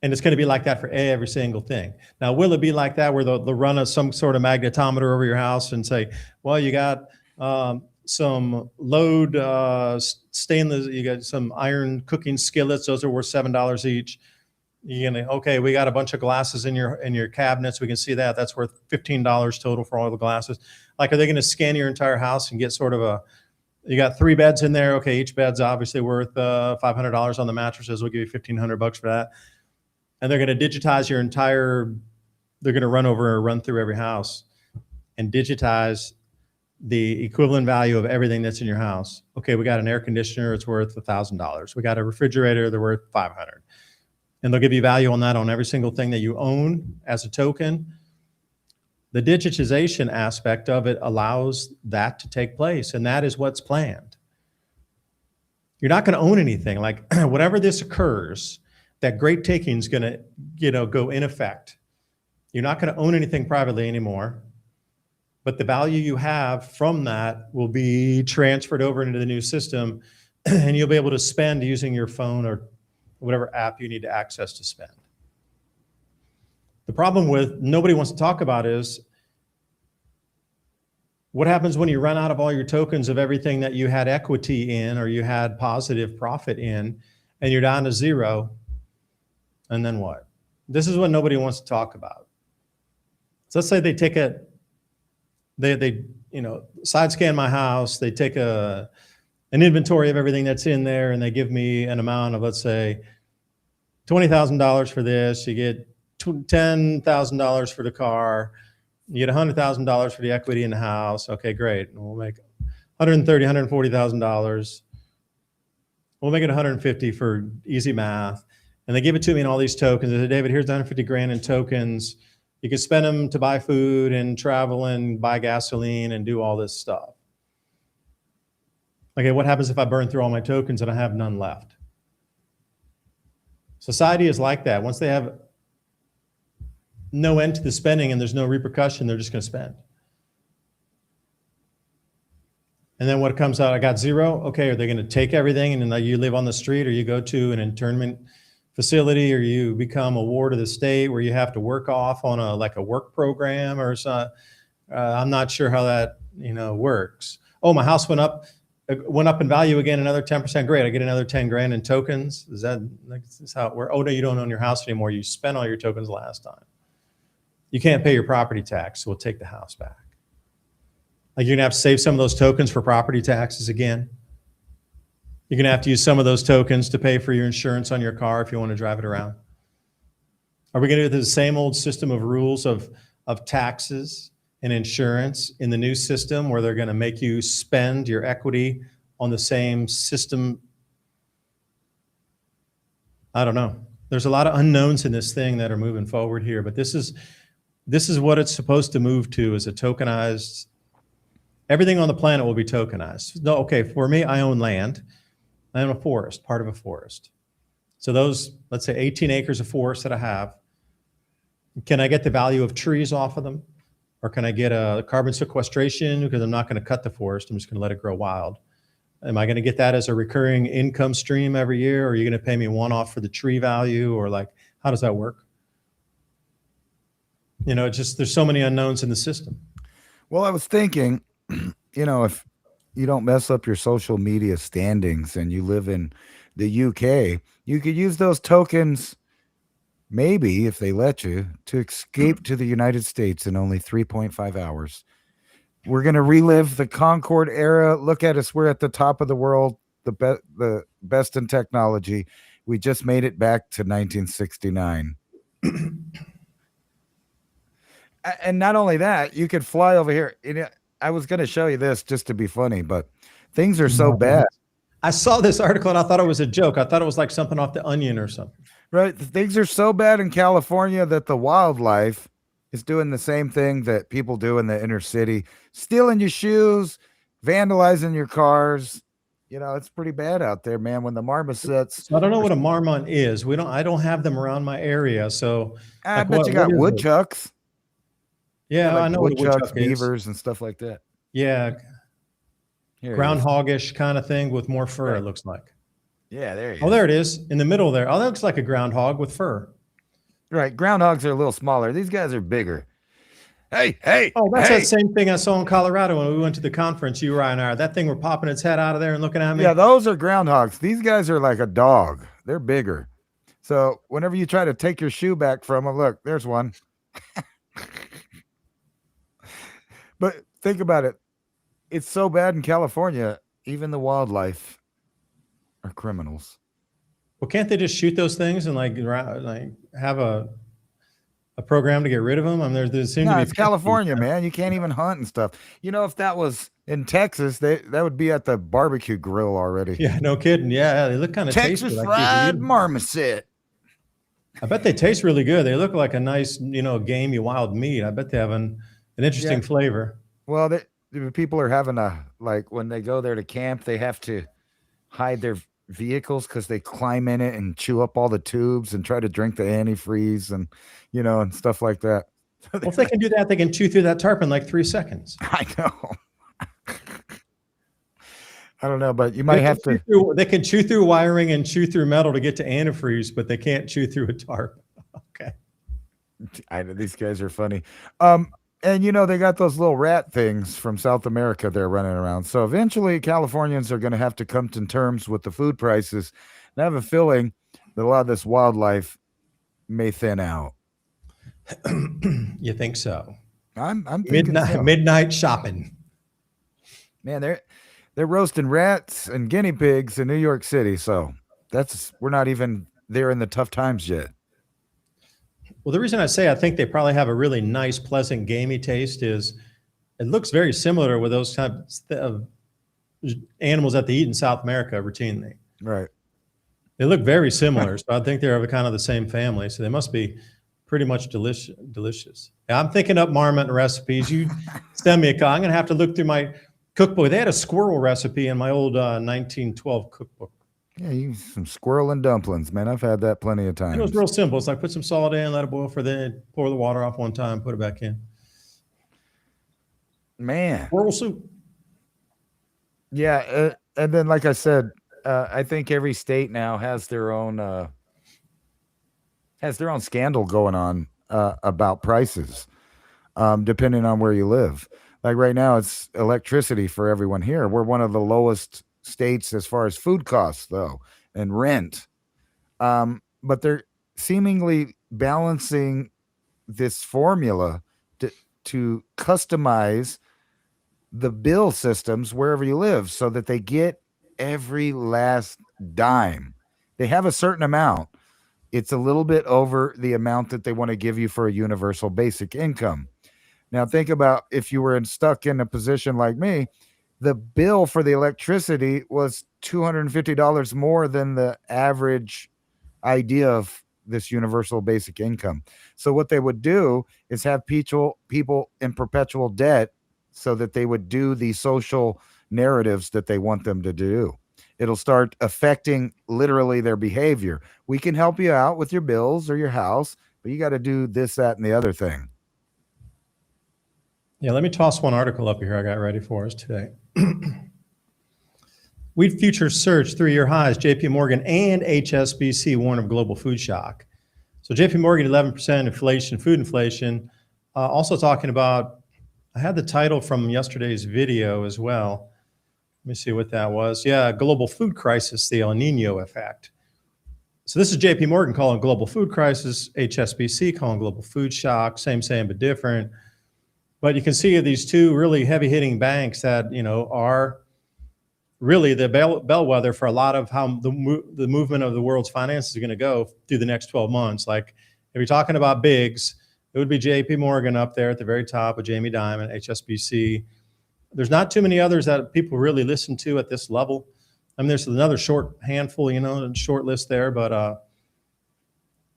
And it's going to be like that for every single thing. Now, will it be like that where they'll run some sort of magnetometer over your house and say, well, you got some load stainless, you got some iron cooking skillets, those are worth $7 each. You're gonna, okay, we got a bunch of glasses in your cabinets, we can see that, that's worth $15 total for all the glasses. Like, are they gonna scan your entire house and get sort of you got 3 beds in there, okay, each bed's obviously worth $500 on the mattresses, we'll give you $1,500 for that. And they're gonna digitize your entire, they're gonna run through every house and digitize the equivalent value of everything that's in your house. Okay, we got an air conditioner, it's worth $1,000. We got a refrigerator, they're worth $500. And they'll give you value on that on every single thing that you own as a token. The digitization aspect of it allows that to take place, and that is what's planned. You're not going to own anything. Like, whenever this occurs, that great taking is going to, go in effect. You're not going to own anything privately anymore, but the value you have from that will be transferred over into the new system, and you'll be able to spend using your phone or whatever app you need to access to spend. The problem with nobody wants to talk about is what happens when you run out of all your tokens of everything that you had equity in or you had positive profit in, and you're down to zero, and then what? This is what nobody wants to talk about. So let's say they take they side scan my house. They take an inventory of everything that's in there, and they give me an amount of, let's say, $20,000 for this. You get $10,000 for the car. You get $100,000 for the equity in the house. Okay, great. And we'll make $140,000. We'll make it 150 for easy math. And they give it to me in all these tokens. They say, David, here's 150 grand in tokens. You can spend them to buy food and travel and buy gasoline and do all this stuff. Okay, what happens if I burn through all my tokens and I have none left? Society is like that. Once they have no end to the spending and there's no repercussion, they're just going to spend. And then what comes out, I got zero. Okay, are they going to take everything and then you live on the street, or you go to an internment facility, or you become a ward of the state where you have to work off on a work program or something? I'm not sure how that works. Oh, my house went up in value again, another 10%. Great, I get another 10 grand in tokens. Is this how it works? Oh no, you don't own your house anymore. You spent all your tokens last time. You can't pay your property tax, so we'll take the house back. Like, you're gonna have to save some of those tokens for property taxes again. You're gonna have to use some of those tokens to pay for your insurance on your car if you want to drive it around. Are we gonna do the same old system of rules of taxes and insurance in the new system, where they're gonna make you spend your equity on the same system? I don't know. There's a lot of unknowns in this thing that are moving forward here, but this is what it's supposed to move to, is a tokenized. Everything on the planet will be tokenized. No, okay, for me, I own land. I own a forest, part of a forest. So those, let's say 18 acres of forest that I have, can I get the value of trees off of them? Or can I get a carbon sequestration, because I'm not going to cut the forest, I'm just going to let it grow wild? Am I going to get that as a recurring income stream every year? Or are you going to pay me one-off for the tree value? Or how does that work? There's so many unknowns in the system. Well, I was thinking, if you don't mess up your social media standings and you live in the UK, you could use those tokens, maybe if they let you, to escape to the United States in only 3.5 hours. We're going to relive the Concorde era. Look at us. We're at the top of the world, the best in technology. We just made it back to 1969. And not only that, you could fly over here. I was going to show you this just to be funny, but things are so bad. I saw this article and I thought it was a joke. I thought it was like something off The Onion or something. Right. Things are so bad in California that the wildlife is doing the same thing that people do in the inner city, stealing your shoes, vandalizing your cars. It's pretty bad out there, man. When the marmosets. So I don't know what a marmot is. I don't have them around my area. So I bet you got woodchucks. Yeah, I know woodchucks, beavers, and stuff like that. Yeah. Groundhogish kind of thing with more fur, It looks like. Yeah, there you go. Oh, there it is in the middle there. Oh, that looks like a groundhog with fur. Right. Groundhogs are a little smaller. These guys are bigger. Hey. Oh, that's that same thing I saw in Colorado when we went to the conference, you, Ryan, and I. That thing were popping its head out of there and looking at me. Yeah, those are groundhogs. These guys are like a dog. They're bigger. So whenever you try to take your shoe back from them, look, there's one. But think about it. It's so bad in California, even the wildlife are criminals. Well, can't they just shoot those things and have a program to get rid of them? I mean, it's California, man. You can't even hunt and stuff. If that was in Texas, that would be at the barbecue grill already. Yeah, no kidding. Yeah, they look kind of tasty. Texas fried marmoset. I bet they taste really good. They look like a nice, gamey wild meat. I bet they have an interesting flavor. Well, the people are having when they go there to camp, they have to hide their vehicles because they climb in it and chew up all the tubes and try to drink the antifreeze and, and stuff like that. Well, if they can do that, they can chew through that tarp in like 3 seconds. I know. I don't know, but you might have to. They can chew through wiring and chew through metal to get to antifreeze, but they can't chew through a tarp. Okay. I know these guys are funny. And they got those little rat things from South America they're running around. So eventually Californians are going to have to come to terms with the food prices. And I have a feeling that a lot of this wildlife may thin out. You think so? I'm thinking so. Midnight shopping. Man, they're roasting rats and guinea pigs in New York City, so we're not even there in the tough times yet. Well, the reason I say I think they probably have a really nice, pleasant, gamey taste is it looks very similar with those types of animals that they eat in South America routinely. Right. They look very similar, so I think they're of kind of the same family. So they must be pretty much delicious. Yeah, I'm thinking up marmot recipes. You send me a call. I'm going to have to look through my cookbook. They had a squirrel recipe in my old 1912 cookbook. Yeah, some squirrel and dumplings, man. I've had that plenty of times. It was real simple. It's like put some salt in, let it boil for then pour the water off one time, put it back in. Man. Squirrel soup. Yeah, and then like I said, I think every state now has their own scandal going on about prices, depending on where you live. Like right now, it's electricity for everyone here. We're one of the lowest states as far as food costs, though, and rent. But they're seemingly balancing this formula to customize the bill systems wherever you live so that they get every last dime. They have a certain amount. It's a little bit over the amount that they want to give you for a universal basic income. Now, think about if you were stuck in a position like me, the bill for the electricity was $250 more than the average idea of this universal basic income. So what they would do is have people in perpetual debt so that they would do the social narratives that they want them to do. It'll start affecting literally their behavior. We can help you out with your bills or your house, but you got to do this, that, and the other thing. Yeah, let me toss one article up here I got ready for us today. Wheat futures surged 3-year highs. JP Morgan and HSBC warn of global food shock. So JP Morgan, 11% inflation, food inflation. Also talking about, I had the title from yesterday's video as well. Let me see what that was. Yeah, global food crisis, the El Nino effect. So this is JP Morgan calling global food crisis, HSBC calling global food shock, same but different. But you can see these two really heavy-hitting banks that, are really the bellwether for a lot of how the movement of the world's finances is going to go through the next 12 months. Like if you're talking about bigs, it would be JP Morgan up there at the very top with Jamie Dimon, HSBC. There's not too many others that people really listen to at this level. I mean, there's another short handful, short list there, but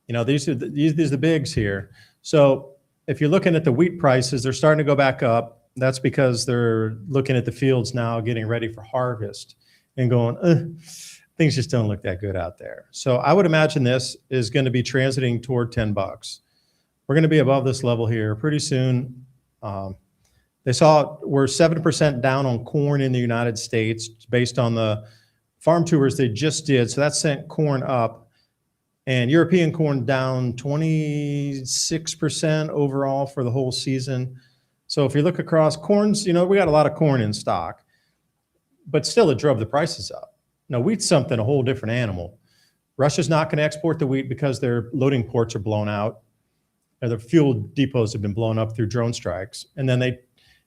these are the bigs here. So if you're looking at the wheat prices, they're starting to go back up. That's because they're looking at the fields now, getting ready for harvest and going, things just don't look that good out there. So I would imagine this is going to be transiting toward $10. We're going to be above this level here pretty soon. We're 7% down on corn in the United States based on the farm tours they just did. So that sent corn up. And European corn down 26% overall for the whole season. So if you look across corns, we got a lot of corn in stock, but still it drove the prices up. Now wheat's a whole different animal. Russia's not going to export the wheat because their loading ports are blown out. The fuel depots have been blown up through drone strikes. And then they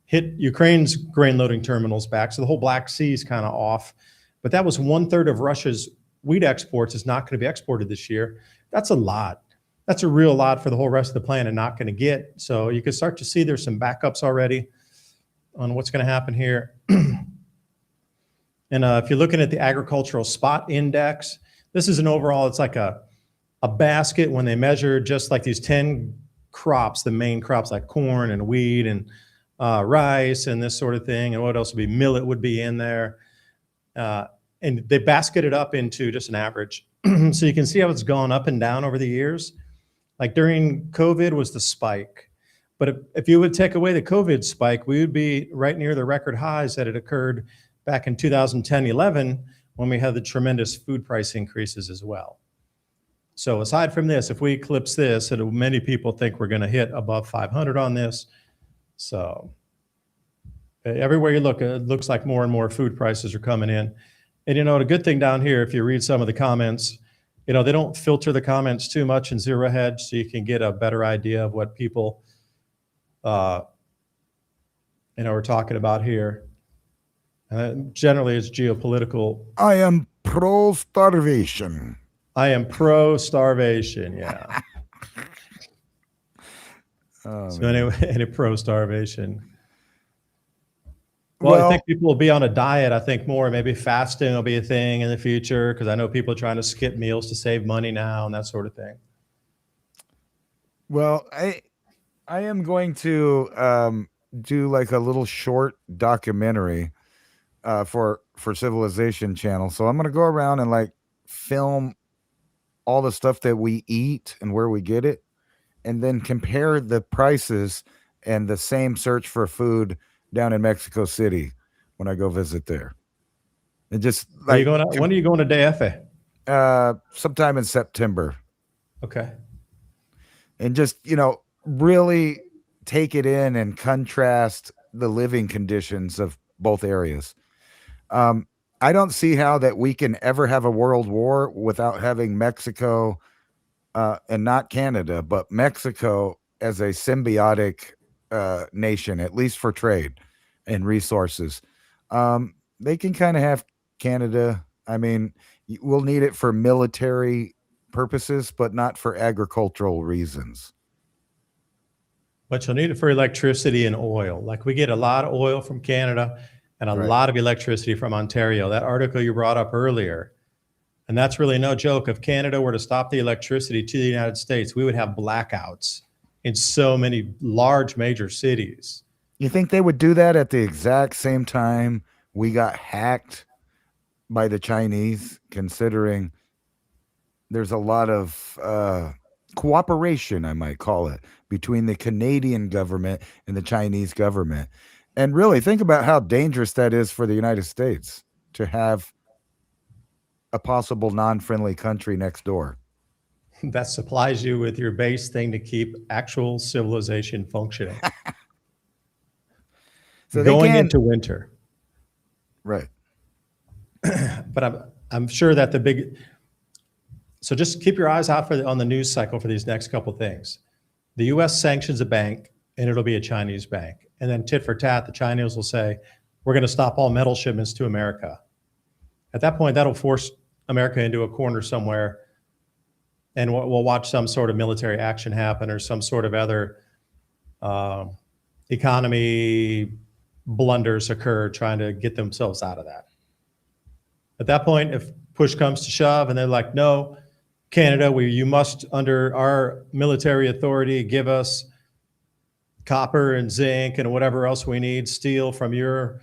hit Ukraine's grain loading terminals back. So the whole Black Sea is kind of off. But that was 1/3 of Russia's wheat exports is not going to be exported this year. That's a lot. That's a real lot for the whole rest of the planet not going to get. So you can start to see there's some backups already on what's going to happen here. And if you're looking at the agricultural spot index, this is an overall, it's like a basket when they measure just like these 10 crops, the main crops like corn and wheat and rice and this sort of thing. And what else would be? Millet would be in there. And they basket it up into just an average. So you can see how it's gone up and down over the years. Like during COVID was the spike. But if you would take away the COVID spike, we would be right near the record highs that had occurred back in 2010-11 when we had the tremendous food price increases as well. So aside from this, if we eclipse this, many people think we're going to hit above 500 on this. So everywhere you look, it looks like more and more food prices are coming in. And the good thing down here, if you read some of the comments, they don't filter the comments too much in Zero Hedge, so you can get a better idea of what people we're talking about here. Generally, it's geopolitical. I am pro starvation. I am pro starvation. Yeah. Oh, So man. anyway, any pro starvation. Well, I Well, think people will be on a diet. I think more maybe fasting will be a thing in the future because I know people are trying to skip meals to save money now and that sort of thing. I am going to do like a little short documentary for Civilization Channel. So I'm going to go around and like film all the stuff that we eat and where we get it, and then compare the prices and the same search for food down in Mexico City when I go visit there. And just Are you like going to, when are you going to DF? sometime in September, Okay. and just really take it in and contrast the living conditions of both areas. I don't see how that we can ever have a world war without having Mexico and not Canada, but Mexico as a symbiotic nation, at least for trade and resources. They can kind of have Canada. I mean, we'll need it for military purposes, but not for agricultural reasons. But you'll need it for electricity and oil. Like we get a lot of oil from Canada and a Right. lot of electricity from Ontario. That article you brought up earlier, and that's really no joke. If Canada were to stop the electricity to the United States, we would have blackouts in so many large major cities. You think they would do that at the exact same time we got hacked by the Chinese, considering there's a lot of cooperation, I might call it, between the Canadian government and the Chinese government? And really think about how dangerous that is for the United States to have a possible non-friendly country next door. That supplies you with your base thing to keep actual civilization functioning. So Going into winter. right. But I'm sure that so just keep your eyes out on the news cycle for these next couple of things. The U.S. sanctions a bank, and it'll be a Chinese bank. And then tit for tat, the Chinese will say, we're going to stop all metal shipments to America. At that point, that'll force America into a corner somewhere, and we'll watch some sort of military action happen or some sort of other economy blunders occur trying to get themselves out of that. At that point, if push comes to shove and they're like, no, Canada, you must, under our military authority, give us copper and zinc and whatever else we need, steel from your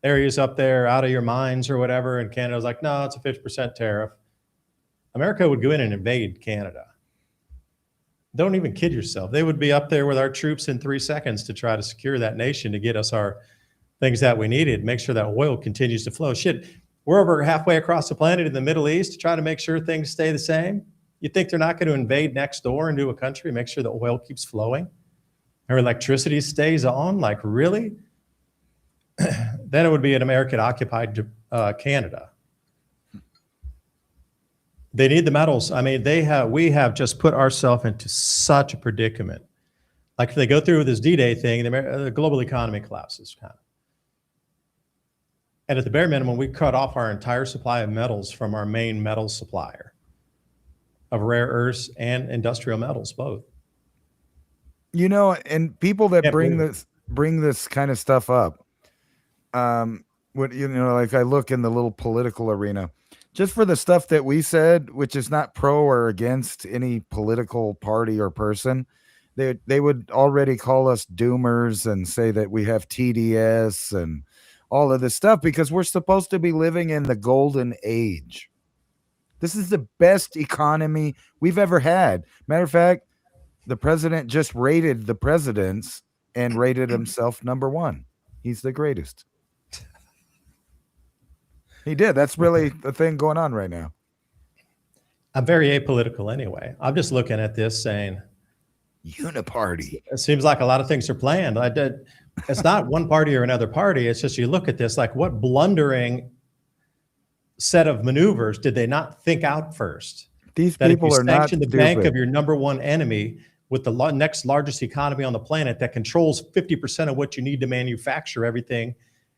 areas up there, out of your mines or whatever. And Canada's like, no, it's a 50% tariff. America would go in and invade Canada. Don't even kid yourself. They would be up there with our troops in 3 seconds to try to secure that nation, to get us our things that we needed, make sure that oil continues to flow. Shit, we're over halfway across the planet in the Middle East to try to make sure things stay the same. You think they're not going to invade next door into a country, make sure the oil keeps flowing, or electricity stays on? Like, really? Then it would be an American-occupied Canada. They need the metals. I mean, we have just put ourselves into such a predicament. Like if they go through with this D-Day thing, the global economy collapses kind of. And at the bare minimum, we cut off our entire supply of metals from our main metal supplier of rare earths and industrial metals, both. And people that Yeah, bring this kind of stuff up, like I look in the little political arena, just for the stuff that we said, which is not pro or against any political party or person, they would already call us doomers and say that we have TDS and all of this stuff because we're supposed to be living in the golden age. This is the best economy we've ever had. Matter of fact, the president just rated the presidents and rated himself number one. He's the greatest. He did. That's really the thing going on right now. I'm very apolitical anyway. I'm just looking at this saying, uniparty. It seems like a lot of things are planned. It's not one party or another party. It's just you look at this, like what blundering set of maneuvers did they not think out first? These That people if you are not sanction the bank stupid. of your number one enemy, with the next largest economy on the planet that controls 50% of what you need to manufacture everything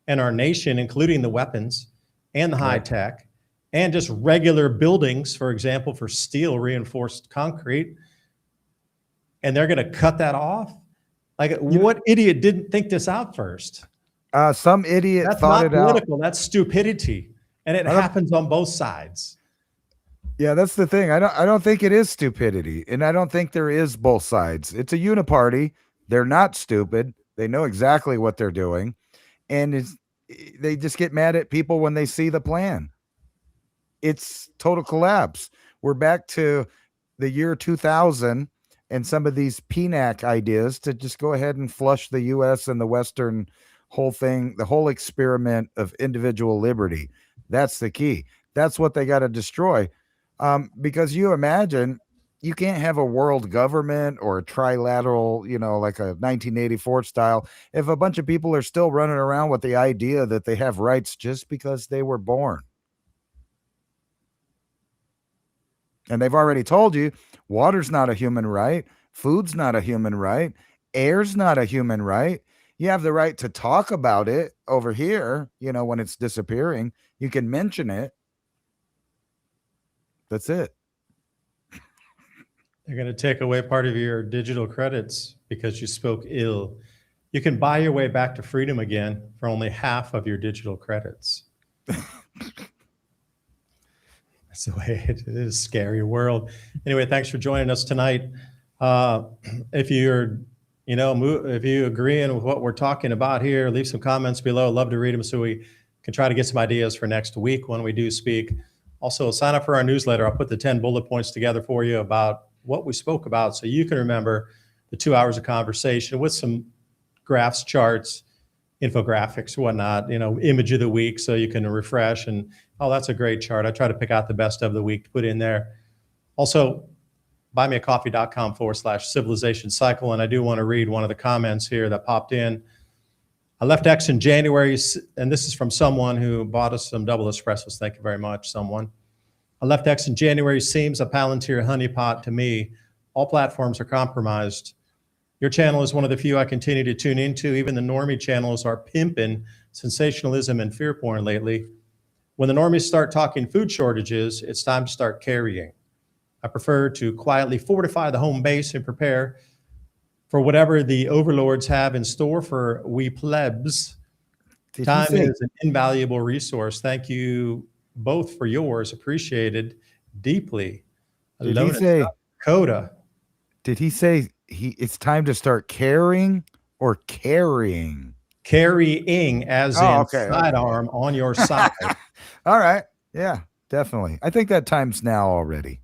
in our nation, including the weapons and the high tech and just regular buildings, for example, for steel reinforced concrete. And they're going to cut that off? Like, what idiot didn't think this out first? Some idiot That's thought not it political. out. That's stupidity. And it happens on both sides. Yeah, that's the thing. I don't think it is stupidity, and I don't think there is both sides. It's a uniparty. They're not stupid. They know exactly what they're doing, and they just get mad at people when they see the plan. It's total collapse. We're back to the year 2000 and some of these PNAC ideas to just go ahead and flush the U.S. and the Western whole thing, the whole experiment of individual liberty. That's the key. That's what they got to destroy. Because you imagine you can't have a world government or a trilateral, like a 1984 style, if a bunch of people are still running around with the idea that they have rights just because they were born. And they've already told you water's not a human right. Food's not a human right. Air's not a human right. You have the right to talk about it over here, when it's disappearing. You can mention it. That's it. They're going to take away part of your digital credits because you spoke ill. You can buy your way back to freedom again for only half of your digital credits. That's the way it is. A scary world. Anyway, thanks for joining us tonight. If you're, if you agree with what we're talking about here, leave some comments below. Love to read them so we can try to get some ideas for next week when we do speak. Also, sign up for our newsletter. I'll put the 10 bullet points together for you about what we spoke about so you can remember the 2 hours of conversation with some graphs, charts, infographics, whatnot, image of the week so you can refresh and, oh, that's a great chart. I try to pick out the best of the week to put in there. Also, buymeacoffee.com/civilization cycle. And I do want to read one of the comments here that popped in. I left X in January, and this is from someone who bought us some double espressos. Thank you very much, someone. I left X in January, seems a Palantir honeypot to me. All platforms are compromised. Your channel is one of the few I continue to tune into. Even the normie channels are pimping sensationalism and fear porn lately. When the normies start talking food shortages, it's time to start carrying. I prefer to quietly fortify the home base and prepare for whatever the overlords have in store for we plebs. Time is an invaluable resource. Thank you both for yours. Appreciated deeply. Did he say Coda? Did he say it's time to start caring or carrying? Carrying, as in sidearm on your side. All right. Yeah, definitely. I think that time's now already.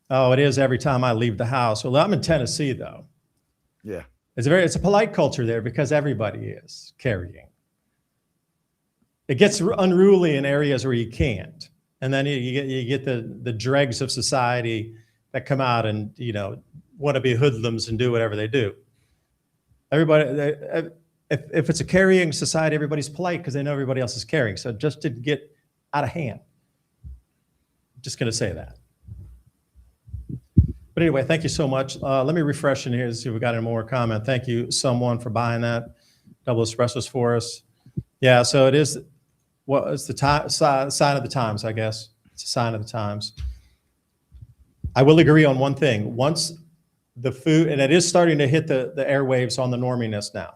Oh, it is every time I leave the house. Well, I'm in Tennessee, though. Yeah. It's a polite culture there because everybody is carrying. It gets unruly in areas where you can't. And then you get the dregs of society that come out and, want to be hoodlums and do whatever they do. Everybody, if it's a carrying society, everybody's polite because they know everybody else is carrying. So it just didn't get out of hand. Just going to say that. But anyway, thank you so much. Let me refresh in here and see if we got any more comment. Thank you, someone, for buying that double espressos for us. Yeah, so it is. Well, it's the sign of the times, I guess. It's a sign of the times. I will agree on one thing. Once the food, and it is starting to hit the airwaves on the norminess now.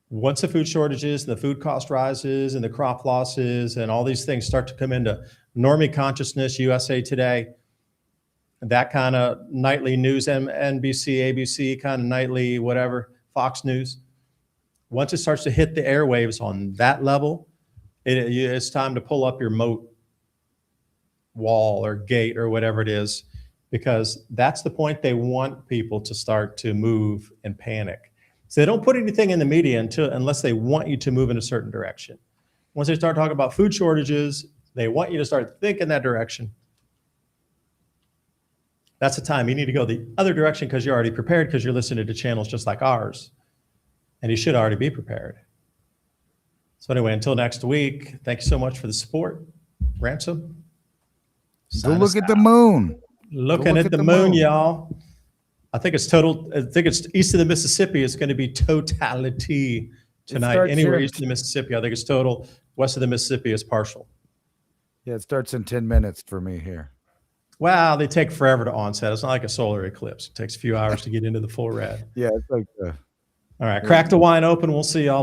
Once the food shortages, the food cost rises, and the crop losses, and all these things start to come into normie consciousness, USA Today, that kind of nightly news, NBC, ABC, kind of nightly, whatever, Fox News. Once it starts to hit the airwaves on that level, it's time to pull up your moat wall or gate or whatever it is, because that's the point they want people to start to move and panic. So they don't put anything in the media unless they want you to move in a certain direction. Once they start talking about food shortages, they want you to start thinking that direction. That's the time you need to go the other direction because you're already prepared because you're listening to channels just like ours. And you should already be prepared. So anyway, until next week, thank you so much for the support. Ransom. Go look at the moon. Looking at the moon, y'all. I think it's total. I think it's east of the Mississippi. It's going to be totality tonight. starts Anywhere here. east of the Mississippi, I think it's total. West of the Mississippi is partial. Yeah, it starts in 10 minutes for me here. Wow, they take forever to onset. It's not like a solar eclipse. It takes a few hours to get into the full red. Yeah, it's like All right, crack the wine open. We'll see y'all later.